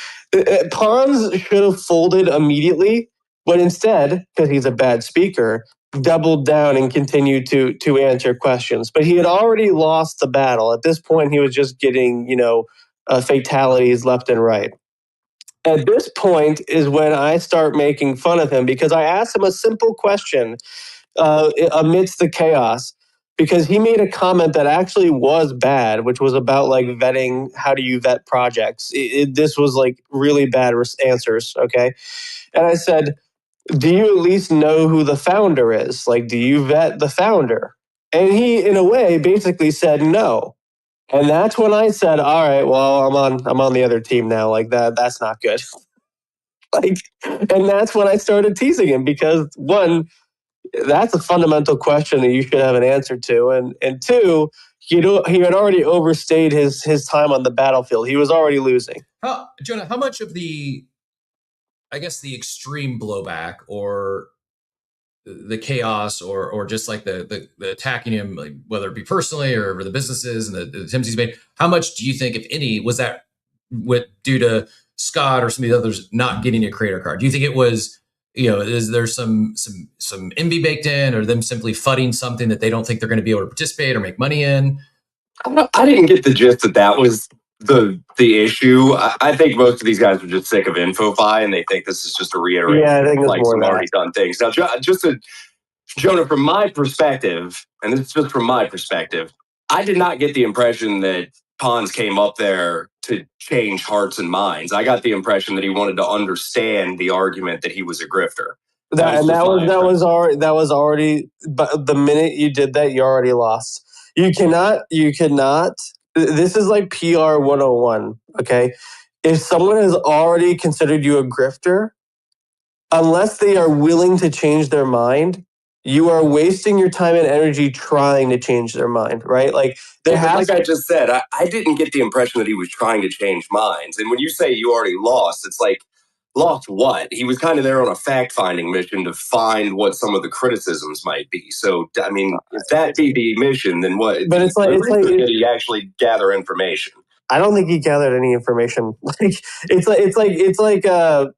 Pons should have folded immediately, but instead, because he's a bad speaker, doubled down and continued to answer questions. But he had already lost the battle. At this point, he was just getting, fatalities left and right. At this point is when I start making fun of him because I asked him a simple question amidst the chaos, because he made a comment that actually was bad, which was about like vetting. How do you vet projects? This was like really bad answers. Okay. And I said, do you at least know who the founder is? Like, do you vet the founder? And he, in a way, basically said no. And that's when I said, all right, well, I'm on the other team now. Like, that's not good. Like, and that's when I started teasing him because, one, that's a fundamental question that you should have an answer to. And two, he had already overstayed his time on the battlefield. He was already losing. Jonah, how much of the extreme blowback or the chaos or just like the attacking him, like whether it be personally or over the businesses and the attempts he's made, how much do you think, if any, was that due to Scott or some of the others not getting a creator card? Do you think it was, is there some envy baked in, or them simply fudding something that they don't think they're going to be able to participate or make money in? I didn't get the gist that was the issue. I think most of these guys are just sick of InfoFi and they think this is just a reiteration of like some already done things. Now, Jonah, from my perspective, and this is just from my perspective, I did not get the impression that Pons came up there to change hearts and minds. I got the impression that he wanted to understand the argument that he was a grifter. That was already. But the minute you did that, you already lost. You cannot. This is like PR 101. Okay, if someone has already considered you a grifter, unless they are willing to change their mind, you are wasting your time and energy trying to change their mind, right? Like, I just said, I didn't get the impression that he was trying to change minds. And when you say you already lost, it's like, lost what? He was kind of there on a fact-finding mission to find what some of the criticisms might be. So, I mean, if that be the mission, then what? But it's like did he actually gather information? I don't think he gathered any information. Like, it's like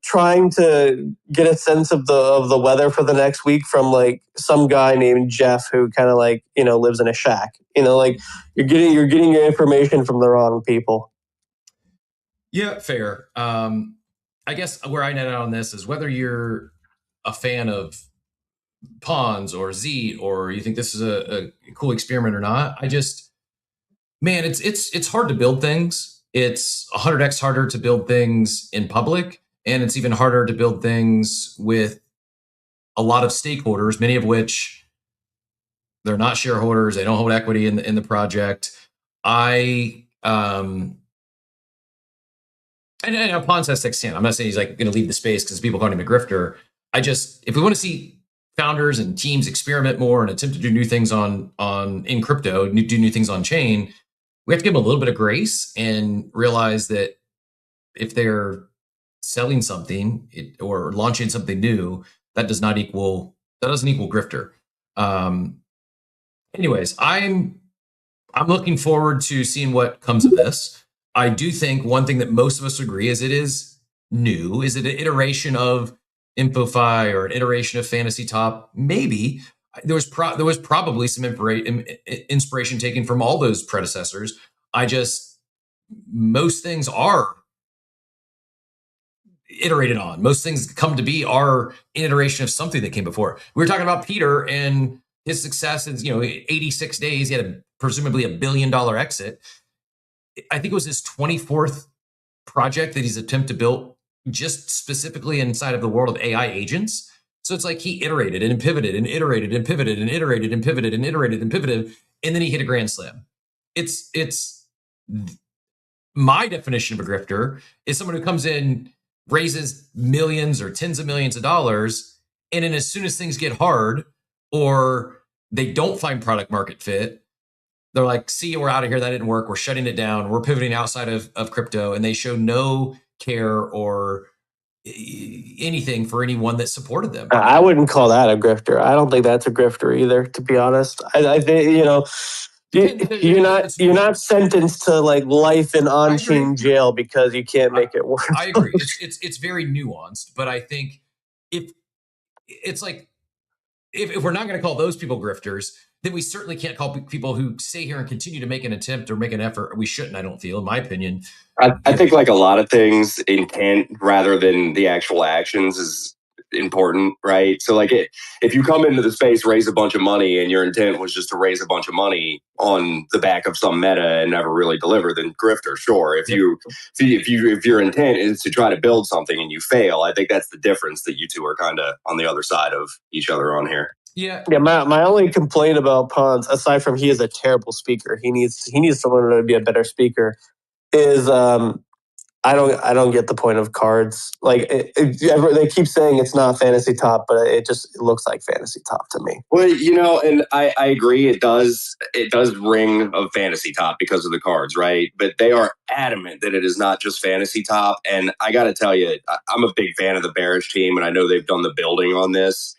trying to get a sense of the weather for the next week from like some guy named Jeff who kind of like lives in a shack. Like you're getting your information from the wrong people. Yeah, fair. I guess where I net out on this is whether you're a fan of Pawns or Xeet, or you think this is a cool experiment or not. Man, it's hard to build things. It's 100x harder to build things in public, and it's even harder to build things with a lot of stakeholders, many of which they're not shareholders. They don't hold equity in the project. And Pons has thick skin. I'm not saying he's like going to leave the space because people call him a grifter. If we want to see founders and teams experiment more and attempt to do new things in crypto, do new things on chain, we have to give them a little bit of grace and realize that if they're selling something or launching something new, that doesn't equal grifter. Anyways, I'm looking forward to seeing what comes of this. I do think one thing that most of us agree is it is new. Is it an iteration of InfoFi or an iteration of Fantasy Top? Maybe. There was probably some inspiration taken from all those predecessors. Most things are iterated on. Most things come to be are an iteration of something that came before. We were talking about Peter and his success in 86 days. He had presumably $1 billion exit. I think it was his 24th project that he's attempted to build just specifically inside of the world of AI agents. So it's like he iterated and pivoted and iterated and pivoted and iterated and pivoted and iterated and pivoted, and then he hit a grand slam. It's my definition of a grifter is someone who comes in, raises millions or tens of millions of dollars, and then as soon as things get hard or they don't find product market fit, they're like, see, we're out of here. That didn't work. We're shutting it down. We're pivoting outside of crypto. And they show no care or anything for anyone that supported them. I wouldn't call that a grifter. I don't think that's a grifter either, to be honest. I think, you're not sentenced to like life in on-chain jail because you can't make it work. I agree. It's very nuanced, but I think if we're not going to call those people grifters, then we certainly can't call people who stay here and continue to make an attempt or make an effort. We shouldn't, I don't feel, in my opinion. I think like a lot of things, intent rather than the actual actions is important, right? So like if you come into the space, raise a bunch of money, and your intent was just to raise a bunch of money on the back of some meta and never really deliver, then grifter, sure. If your intent is to try to build something and you fail, I think that's the difference that you two are kind of on the other side of each other on here. Yeah. My only complaint about Pons, aside from he is a terrible speaker, he needs someone to be a better speaker, is I don't get the point of cards. Like they keep saying it's not Fantasy Top, but it looks like Fantasy Top to me. Well, and I agree, it does ring of Fantasy Top because of the cards, right? But they are adamant that it is not just Fantasy Top. And I got to tell you, I'm a big fan of the Bearish team, and I know they've done the building on this.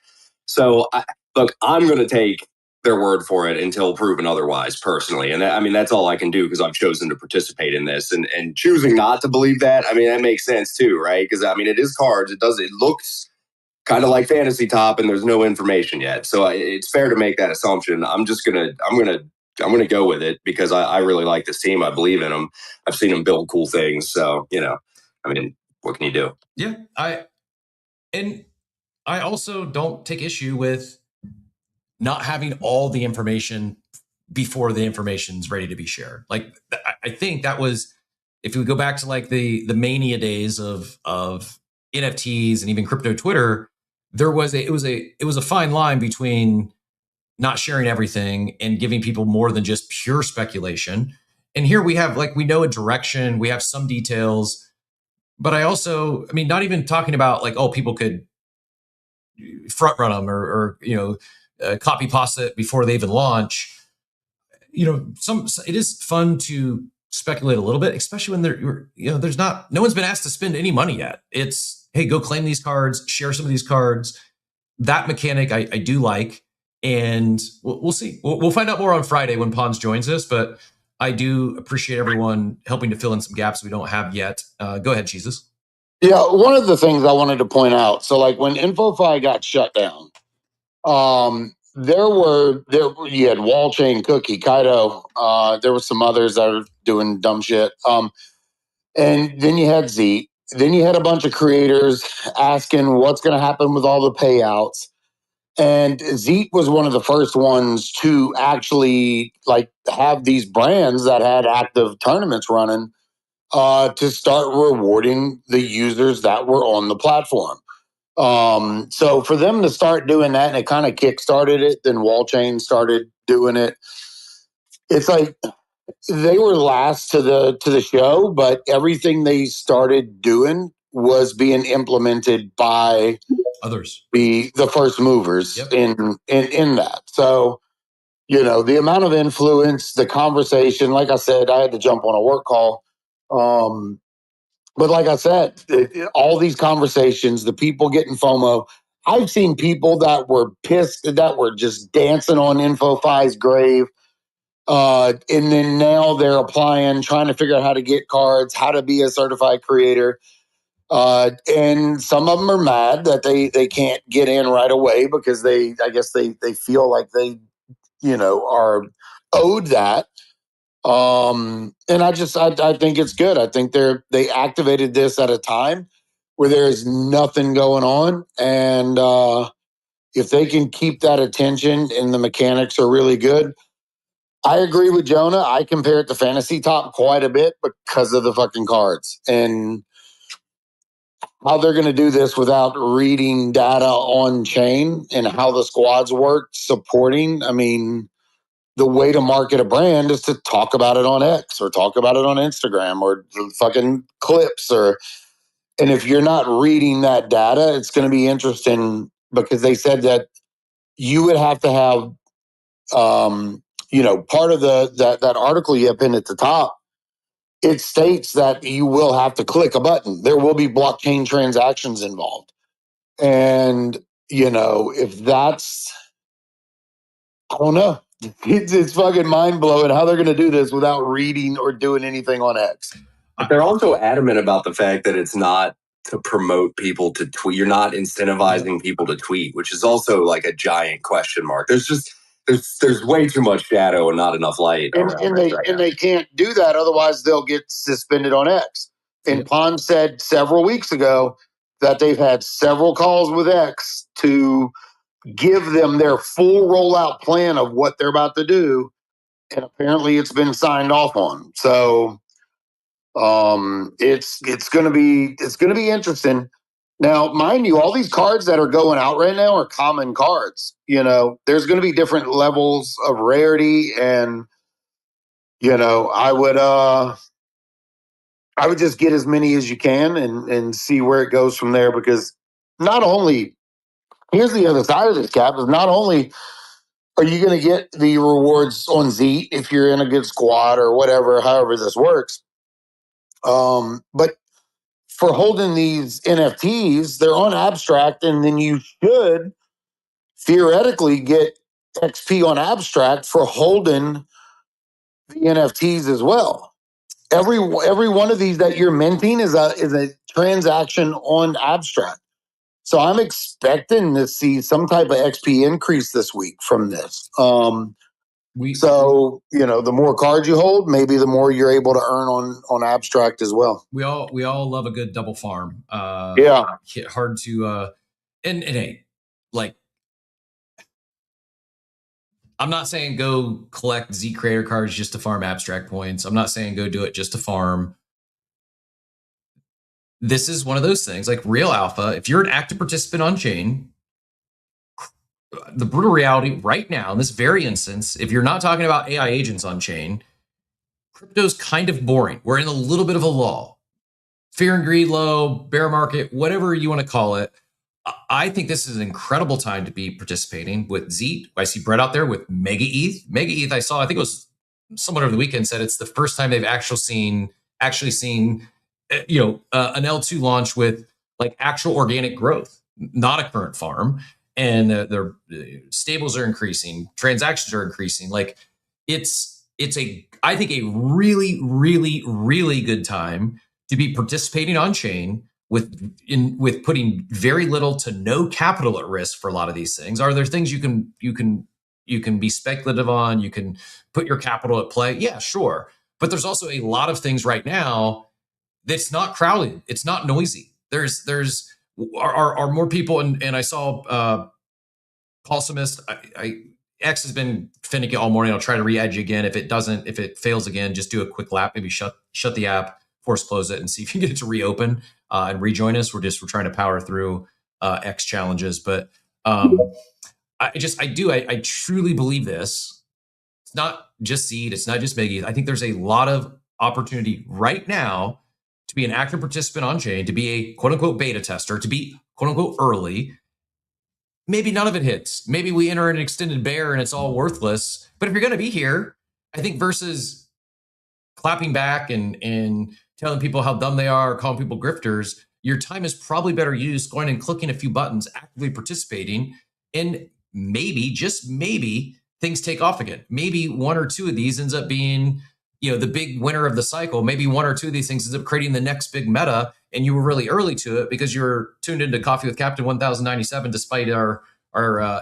So look, I'm going to take their word for it until proven otherwise, personally. And that's all I can do because I've chosen to participate in this, and choosing not to believe that, that makes sense too, right? Because it is cards. It looks kind of like Fantasy Top, and there's no information yet. So it's fair to make that assumption. I'm gonna go with it because I really like this team. I believe in them. I've seen them build cool things. So what can you do? Yeah, I also don't take issue with not having all the information before the information's ready to be shared. Like, I think that was, if we go back to like the mania days of NFTs and even crypto Twitter, it was a fine line between not sharing everything and giving people more than just pure speculation. And here we have, like, we know a direction, we have some details, but I also, not even talking about like, oh, people could front run them or copy pasta it before they even launch. It is fun to speculate a little bit, especially when no one's been asked to spend any money yet. It's, hey, go claim these cards, share some of these cards. That mechanic I do like, and we'll see. We'll find out more on Friday when Pons joins us, but I do appreciate everyone helping to fill in some gaps we don't have yet. Go ahead, Jesus. Yeah, one of the things I wanted to point out, so like when InfoFi got shut down, you had Wall Chain, Cookie, Kaido, there were some others that are doing dumb shit. And then you had Xeet. Then you had a bunch of creators asking what's going to happen with all the payouts. And Xeet was one of the first ones to actually like have these brands that had active tournaments running to start rewarding the users that were on the platform. So for them to start doing that, and it kind of kickstarted it, then Wallchain started doing it. It's like they were last to the show, but everything they started doing was being implemented by others, the first movers in that. So, you know, the amount of influence, the conversation, like I said, I had to jump on a work call. But like I said, all these conversations, the people getting FOMO, I've seen people that were pissed, that were just dancing on InfoFi's grave. And then now they're applying, trying to figure out how to get cards, how to be a certified creator. And some of them are mad that they can't get in right away because I guess they feel like they, you know, are owed that. And I think it's good. I think they activated this at a time where there is nothing going on. And if they can keep that attention and the mechanics are really good, I agree with Jonah. I compare it to Fantasy Top quite a bit because of the fucking cards and how they're going to do this without reading data on chain and how the squads work supporting. I mean, the way to market a brand is to talk about it on X or talk about it on Instagram or fucking clips and if you're not reading that data, it's going to be interesting because they said that you would have to have, you know, part of that article you have pinned at the top. It states that you will have to click a button. There will be blockchain transactions involved. And, you know, if that's, I don't know. It's fucking mind blowing how they're going to do this without reading or doing anything on X. But they're also adamant about the fact that it's not to promote people to tweet. You're not incentivizing people to tweet, which is also like a giant question mark. There's way too much shadow and not enough light. And they can't do that. Otherwise, they'll get suspended on X. And Pond said several weeks ago that they've had several calls with X to give them their full rollout plan of what they're about to do. And apparently it's been signed off on. So it's gonna be interesting. Now, mind you, all these cards that are going out right now are common cards. You know, there's gonna be different levels of rarity, and you know, I would just get as many as you can and see where it goes from there, because not only, here's the other side of this, Cap, is not only are you going to get the rewards on Xeet if you're in a good squad or whatever, however this works, but for holding these NFTs, they're on Abstract, and then you should theoretically get XP on Abstract for holding the NFTs as well. Every one of these that you're minting is a transaction on Abstract. So I'm expecting to see some type of XP increase this week from this. So, you know, the more cards you hold, maybe the more you're able to earn on Abstract as well. We all love a good double farm. Yeah. Hard to and hey, like, I'm not saying go collect Z creator cards just to farm Abstract points. I'm not saying go do it just to farm. This is one of those things like real alpha. If you're an active participant on chain, the brutal reality right now, in this very instance, if you're not talking about AI agents on chain, crypto's kind of boring. We're in a little bit of a lull. Fear and greed low, bear market, whatever you want to call it. I think this is an incredible time to be participating with Xeet. I see Brett out there with Mega ETH. Mega ETH, I think it was someone over the weekend said it's the first time they've actually seen an L2 launch with like actual organic growth, not a current farm. And their stables are increasing, transactions are increasing. Like it's I think a really, really, really good time to be participating on chain with putting very little to no capital at risk for a lot of these things. Are there things you can be speculative on? You can put your capital at play. Yeah, sure. But there's also a lot of things right now that's not crowded. It's not noisy. There's are more people, and I saw Paulsomist, X has been finicky all morning. I'll try to re-edge again. If it fails again, just do a quick lap. Maybe shut the app, force close it, and see if you can get it to reopen and rejoin us. We're trying to power through X challenges, but I truly believe this. It's not just Xeet. It's not just Miggy. I think there's a lot of opportunity right now to be an active participant on chain, to be a quote unquote beta tester, to be quote unquote early. Maybe none of it hits. Maybe we enter an extended bear and it's all worthless. But if you're going to be here, I think versus clapping back and telling people how dumb they are, or calling people grifters, your time is probably better used going and clicking a few buttons, actively participating, and maybe, just maybe, things take off again. Maybe one or two of these ends up being, the big winner of the cycle. Maybe one or two of these things ends up creating the next big meta, and you were really early to it because you're tuned into Coffee with Captain 1097 despite our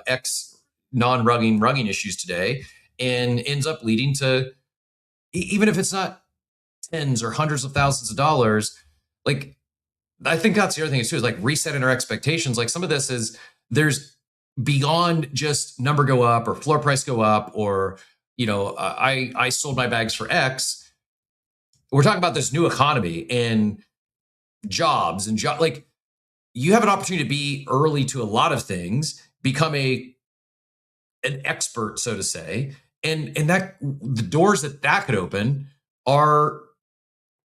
X rugging issues today, and ends up leading to, even if it's not tens or hundreds of thousands of dollars, like, I think that's the other thing too, is like resetting our expectations. Like some of this is, there's beyond just number go up or floor price go up, or I sold my bags for X. We're talking about this new economy and jobs and like, you have an opportunity to be early to a lot of things, become an expert, so to say, and that the doors that could open are,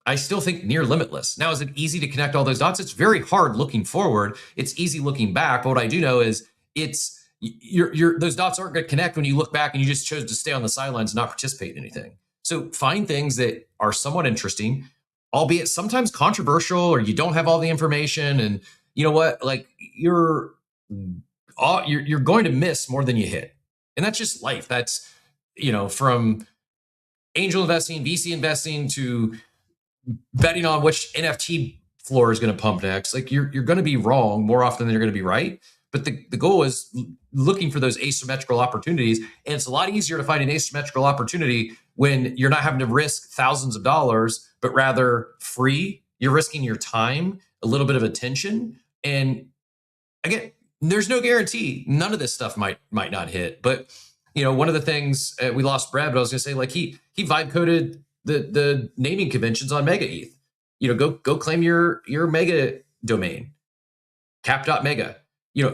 I still think, near limitless. Now, is it easy to connect all those dots? It's very hard looking forward. It's easy looking back. But what I do know is those dots aren't going to connect when you look back and you just chose to stay on the sidelines and not participate in anything. So find things that are somewhat interesting, albeit sometimes controversial, or you don't have all the information. And you know what? Like you're going to miss more than you hit. And that's just life. That's, from angel investing, VC investing, to betting on which NFT floor is going to pump next. Like you're going to be wrong more often than you're going to be right. But the goal is looking for those asymmetrical opportunities. And it's a lot easier to find an asymmetrical opportunity when you're not having to risk thousands of dollars, but rather free. You're risking your time, a little bit of attention. And again, there's no guarantee. None of this stuff might not hit. But, one of the things, we lost Brad, but I was going to say, like, he vibe coded the naming conventions on Mega ETH. Go claim your Mega domain, cap.mega.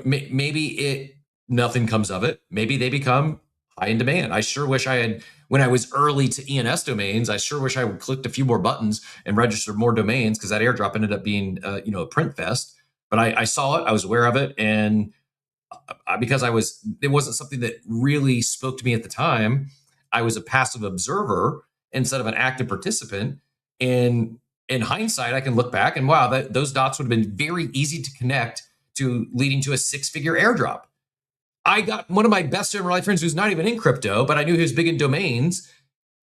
Maybe nothing comes of it. Maybe they become high in demand. I sure wish I had, when I was early to ENS domains, I sure wish I would clicked a few more buttons and registered more domains, because that airdrop ended up being, a print fest. But I saw it, I was aware of it, and because it wasn't something that really spoke to me at the time. I was a passive observer instead of an active participant. And in hindsight, I can look back and wow, those dots would have been very easy to connect to leading to a 6-figure airdrop. I got one of my best in real life friends who's not even in crypto, but I knew he was big in domains.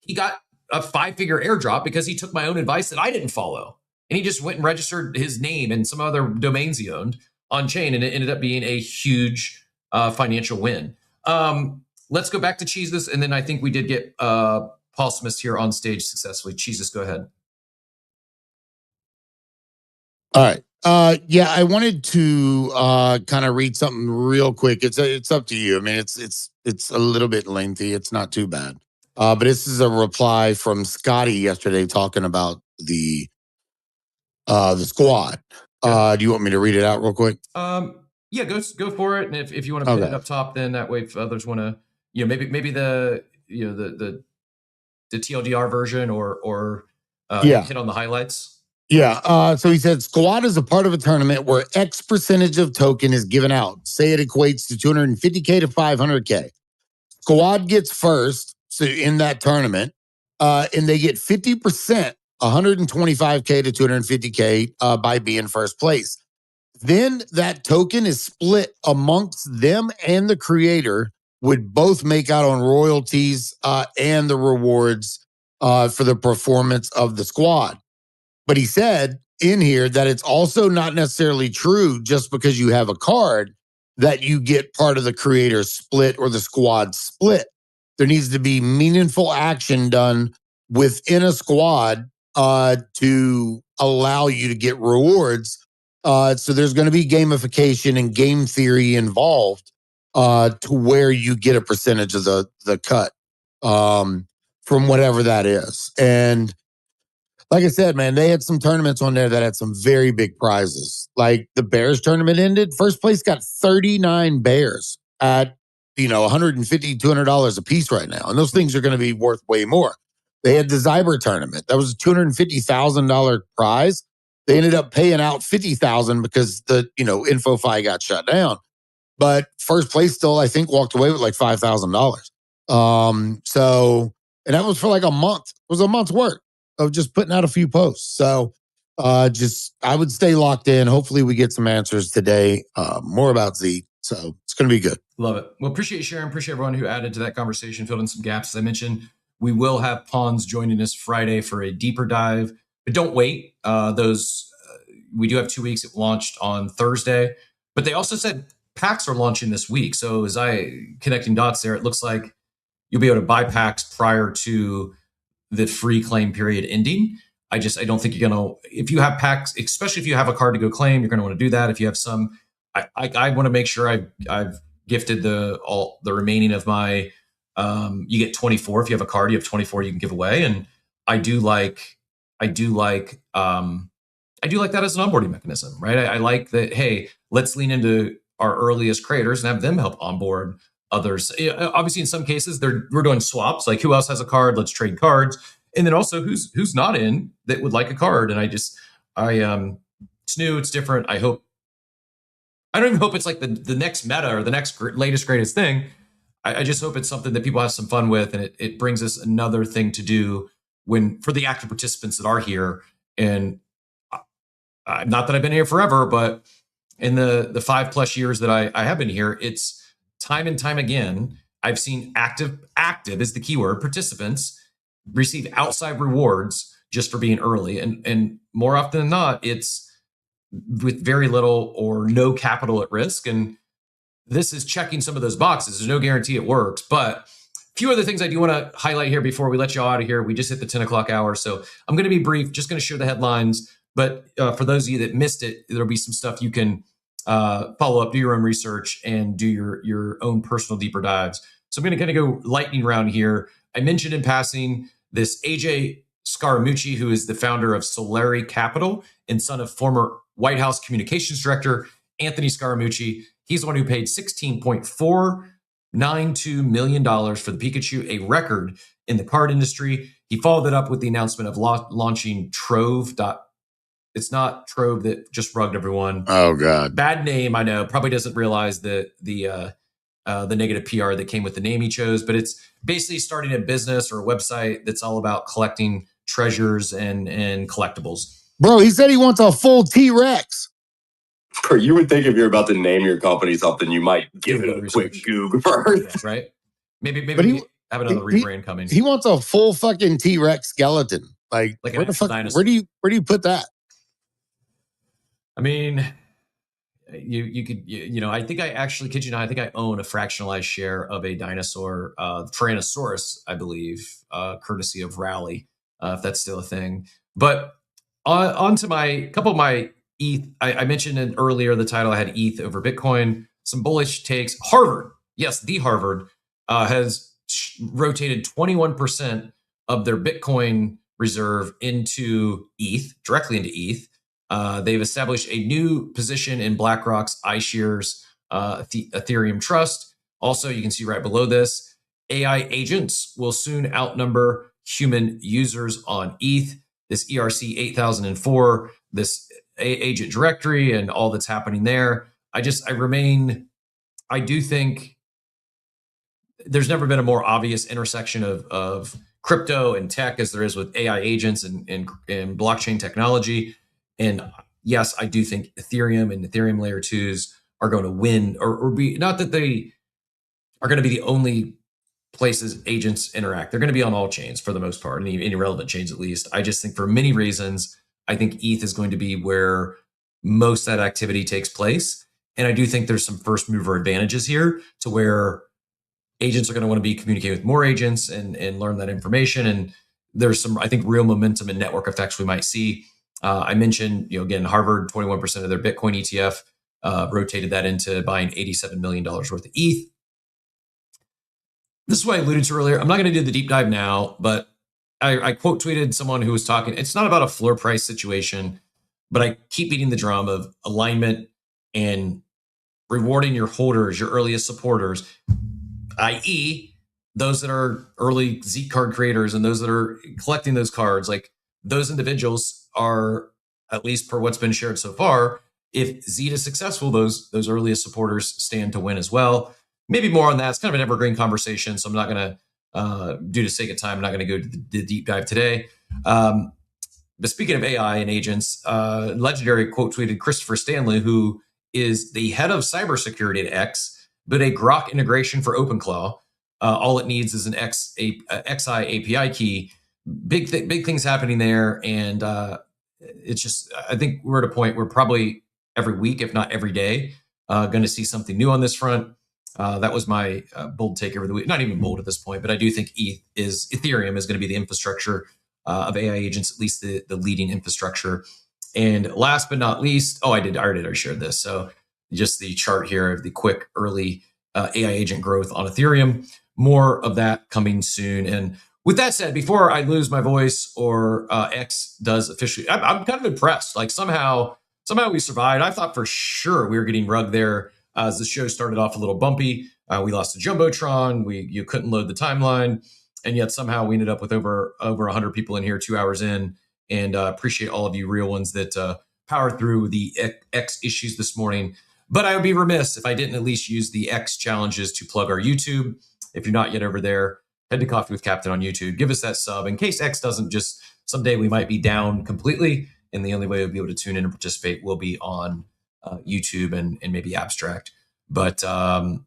He got a 5-figure airdrop because he took my own advice that I didn't follow. And he just went and registered his name and some other domains he owned on chain, and it ended up being a huge financial win. Let's go back to Cheeseless, and then I think we did get Paul Smith here on stage successfully. Cheeseless, go ahead. All right. I wanted to kind of read something real quick. It's up to you. I mean, it's a little bit lengthy. It's not too bad. But this is a reply from Scotty yesterday talking about the squad. Do you want me to read it out real quick? Yeah, go for it. And if you want to pin it up top, then that way if others want to, maybe the TLDR version or hit on the highlights. Yeah. So he said, Squad is a part of a tournament where X percentage of token is given out. Say it equates to 250K to 500K. Squad gets first, so in that tournament, and they get 50%, 125K to 250K by being first place. Then that token is split amongst them and the creator, would both make out on royalties and the rewards for the performance of the squad. But he said in here that it's also not necessarily true just because you have a card that you get part of the creator's split or the squad split. There needs to be meaningful action done within a squad to allow you to get rewards. So there's going to be gamification and game theory involved. to where you get a percentage of the cut from whatever that is. And like I said, man, they had some tournaments on there that had some very big prizes. Like the Bears tournament ended, first place got 39 bears at, $150, $200 a piece right now. And those things are going to be worth way more. They had the Zyber tournament. That was a $250,000 prize. They ended up paying out $50,000 because the, InfoFi got shut down. But first place still, I think, walked away with like $5,000. And that was for like a month. It was a month's work of just putting out a few posts. So I would stay locked in. Hopefully we get some answers today, more about Xeet. So it's going to be good. Love it. Well, appreciate you sharing. Appreciate everyone who added to that conversation, filled in some gaps. As I mentioned, we will have Pawns joining us Friday for a deeper dive. But don't wait. We do have 2 weeks. It launched on Thursday. But they also said packs are launching this week. So as I connecting dots there, it looks like you'll be able to buy packs prior to the free claim period ending. I don't think you're going to, if you have packs, especially if you have a card to go claim, you're going to want to do that. If you have some, I want to make sure I've gifted the remaining of my, you get 24. If you have a card, you have 24 you can give away. And I do like that as an onboarding mechanism, right? I like that. Hey, let's lean into our earliest creators and have them help onboard others. Obviously, in some cases, we're doing swaps. Like, who else has a card? Let's trade cards. And then also, who's not in that would like a card? And it's new, it's different. I don't even hope it's like the next meta or the next latest greatest thing. I just hope it's something that people have some fun with, and it brings us another thing to do for the active participants that are here. And not that I've been here forever, but in the 5+ years that I have been here, it's time and time again, I've seen active is the keyword, participants receive outside rewards just for being early. And more often than not, it's with very little or no capital at risk. And this is checking some of those boxes. There's no guarantee it works, but a few other things I do want to highlight here before we let you all out of here. We just hit the 10 o'clock hour. So I'm going to be brief, just going to share the headlines. But for those of you that missed it, there'll be some stuff you can follow up, do your own research, and do your own personal deeper dives. So I'm going to kind of go lightning round here. I mentioned in passing this AJ Scaramucci, who is the founder of Solari Capital and son of former White House communications director Anthony Scaramucci. He's the one who paid $16.492 million for the Pikachu, a record in the card industry. He followed it up with the announcement of launching Trove. It's not Trove that just rugged everyone. Oh God, bad name. I know. Probably doesn't realize the negative PR that came with the name he chose. But it's basically starting a business or a website that's all about collecting treasures and collectibles. Bro, he said he wants a full T-Rex. Bro, you would think if you're about to name your company something, you might give it a quick Google first, right? Maybe we have another rebrand coming. He wants a full fucking T-Rex skeleton. Like where the fuck? Where do you put that? I mean, you could, I think I actually, kid you not, I think I own a fractionalized share of a dinosaur, Tyrannosaurus, I believe, courtesy of Rally, if that's still a thing. But on to my couple of my ETH. I mentioned earlier the title, I had ETH over Bitcoin. Some bullish takes. Harvard, yes, the Harvard has rotated 21% of their Bitcoin reserve into ETH, directly into ETH. They've established a new position in BlackRock's iShares Ethereum Trust. Also, you can see right below this, AI agents will soon outnumber human users on ETH. This ERC 8004, this agent directory, and all that's happening there. I do think there's never been a more obvious intersection of crypto and tech as there is with AI agents and blockchain technology. And yes, I do think Ethereum and Ethereum layer 2s are going to win, or be, not that they are going to be the only places agents interact. They're going to be on all chains for the most part, any relevant chains at least. I just think for many reasons, I think ETH is going to be where most of that activity takes place. And I do think there's some first mover advantages here to where agents are going to want to be communicating with more agents and learn that information. And there's some, I think, real momentum and network effects we might see. I mentioned, again, Harvard, 21% of their Bitcoin ETF rotated that into buying $87 million worth of ETH. This is what I alluded to earlier. I'm not going to do the deep dive now, but I quote tweeted someone who was talking. It's not about a floor price situation, but I keep beating the drum of alignment and rewarding your holders, your earliest supporters, i.e., those that are early Xeet card creators and those that are collecting those cards. Like those individuals are, at least per what's been shared so far, if Xeet is successful, those earliest supporters stand to win as well. Maybe more on that. It's kind of an evergreen conversation, so I'm not going to, due to sake of time, I'm not going to go to the deep dive today. But speaking of AI and agents, Legendary quote tweeted Christopher Stanley, who is the head of cybersecurity at X, but a Grok integration for OpenClaw. All it needs is an XI API key. Big things happening there, and it's just, I think we're at a point where probably every week, if not every day, going to see something new on this front. That was my bold take over the week. Not even bold at this point, but I do think Ethereum is going to be the infrastructure of AI agents, at least the leading infrastructure. And last but not least, I already shared this. So just the chart here of the quick early AI agent growth on Ethereum. More of that coming soon. And with that said, before I lose my voice or X does officially, I'm kind of impressed. Like somehow we survived. I thought for sure we were getting rugged there. As the show started off a little bumpy, we lost the Jumbotron. You couldn't load the timeline, and yet somehow we ended up with over 100 people in here 2 hours in. And appreciate all of you real ones that powered through the X issues this morning. But I would be remiss if I didn't at least use the X challenges to plug our YouTube. If you're not yet over there, head to Coffee with Captain on YouTube. Give us that sub in case X doesn't just someday we might be down completely, and the only way we'll be able to tune in and participate will be on YouTube and maybe Abstract. But I'm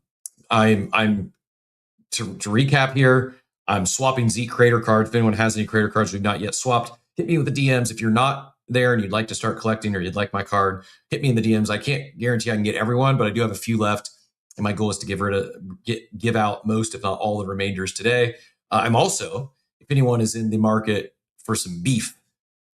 to recap here. I'm swapping Xeet creator cards. If anyone has any creator cards we've not yet swapped, hit me with the DMs. If you're not there and you'd like to start collecting or you'd like my card, hit me in the DMs. I can't guarantee I can get everyone, but I do have a few left. And my goal is to give out most, if not all, the remainders today. I'm also, if anyone is in the market for some beef,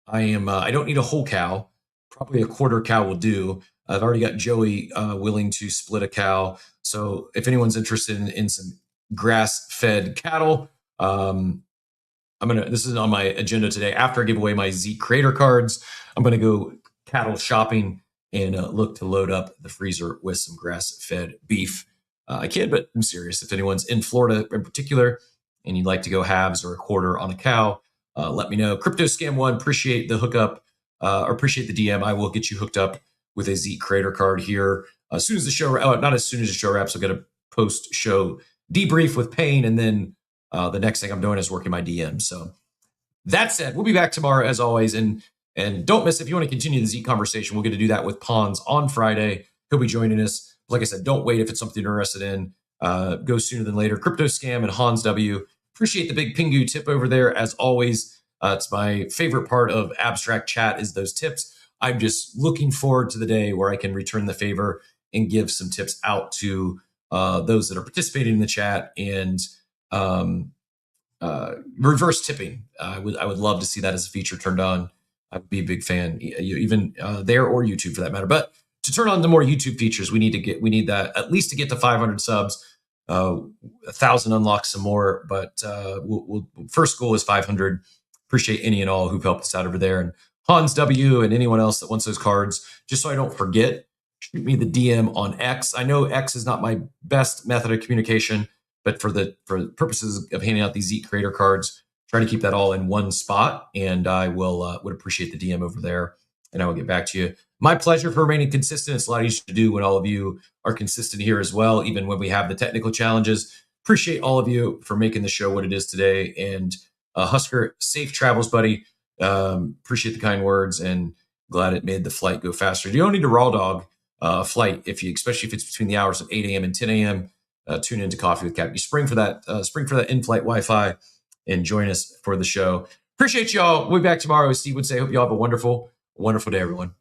I don't need a whole cow. Probably a quarter cow will do. I've already got Joey willing to split a cow. So if anyone's interested in some grass-fed cattle, this is on my agenda today. After I give away my Xeet creator cards, I'm gonna go cattle shopping and look to load up the freezer with some grass-fed beef. I kid, but I'm serious. If anyone's in Florida in particular and you'd like to go halves or a quarter on a cow, let me know. Crypto Scam One, appreciate the hookup, or appreciate the DM. I will get you hooked up with a Xeet creator card here as soon as the show. Not as soon as the show wraps. I'll get a post-show debrief with Payne, and then the next thing I'm doing is working my DM. So that said, we'll be back tomorrow as always, and don't miss, if you want to continue the Xeet conversation, we'll get to do that with Pons on Friday. He'll be joining us. Like I said, don't wait if it's something you're interested in. Go sooner than later. Crypto Scam and Hans W. Appreciate the big Pingu tip over there as always. It's my favorite part of Abstract Chat is those tips. I'm just looking forward to the day where I can return the favor and give some tips out to those that are participating in the chat and reverse tipping. I would love to see that as a feature turned on. I'd be a big fan, even there or YouTube for that matter. But to turn on the more YouTube features, we need that at least to get to 500 subs. 1,000 unlocks some more, but first goal is 500. Appreciate any and all who've helped us out over there, and Hans W and anyone else that wants those cards. Just so I don't forget, shoot me the DM on X. I know X is not my best method of communication, but for purposes of handing out these Xeet creator cards, try to keep that all in one spot, and I will would appreciate the DM over there, and I will get back to you. My pleasure for remaining consistent. It's a lot easier to do when all of you are consistent here as well, even when we have the technical challenges. Appreciate all of you for making the show what it is today. And Husker, safe travels, buddy. Appreciate the kind words, and glad it made the flight go faster. You don't need a raw dog flight especially if it's between the hours of 8 a.m. and 10 a.m. Tune into Coffee with Cap. You spring for that in-flight Wi-Fi and join us for the show. Appreciate y'all. We'll be back tomorrow, as Steve would say. Hope y'all have a wonderful day, everyone.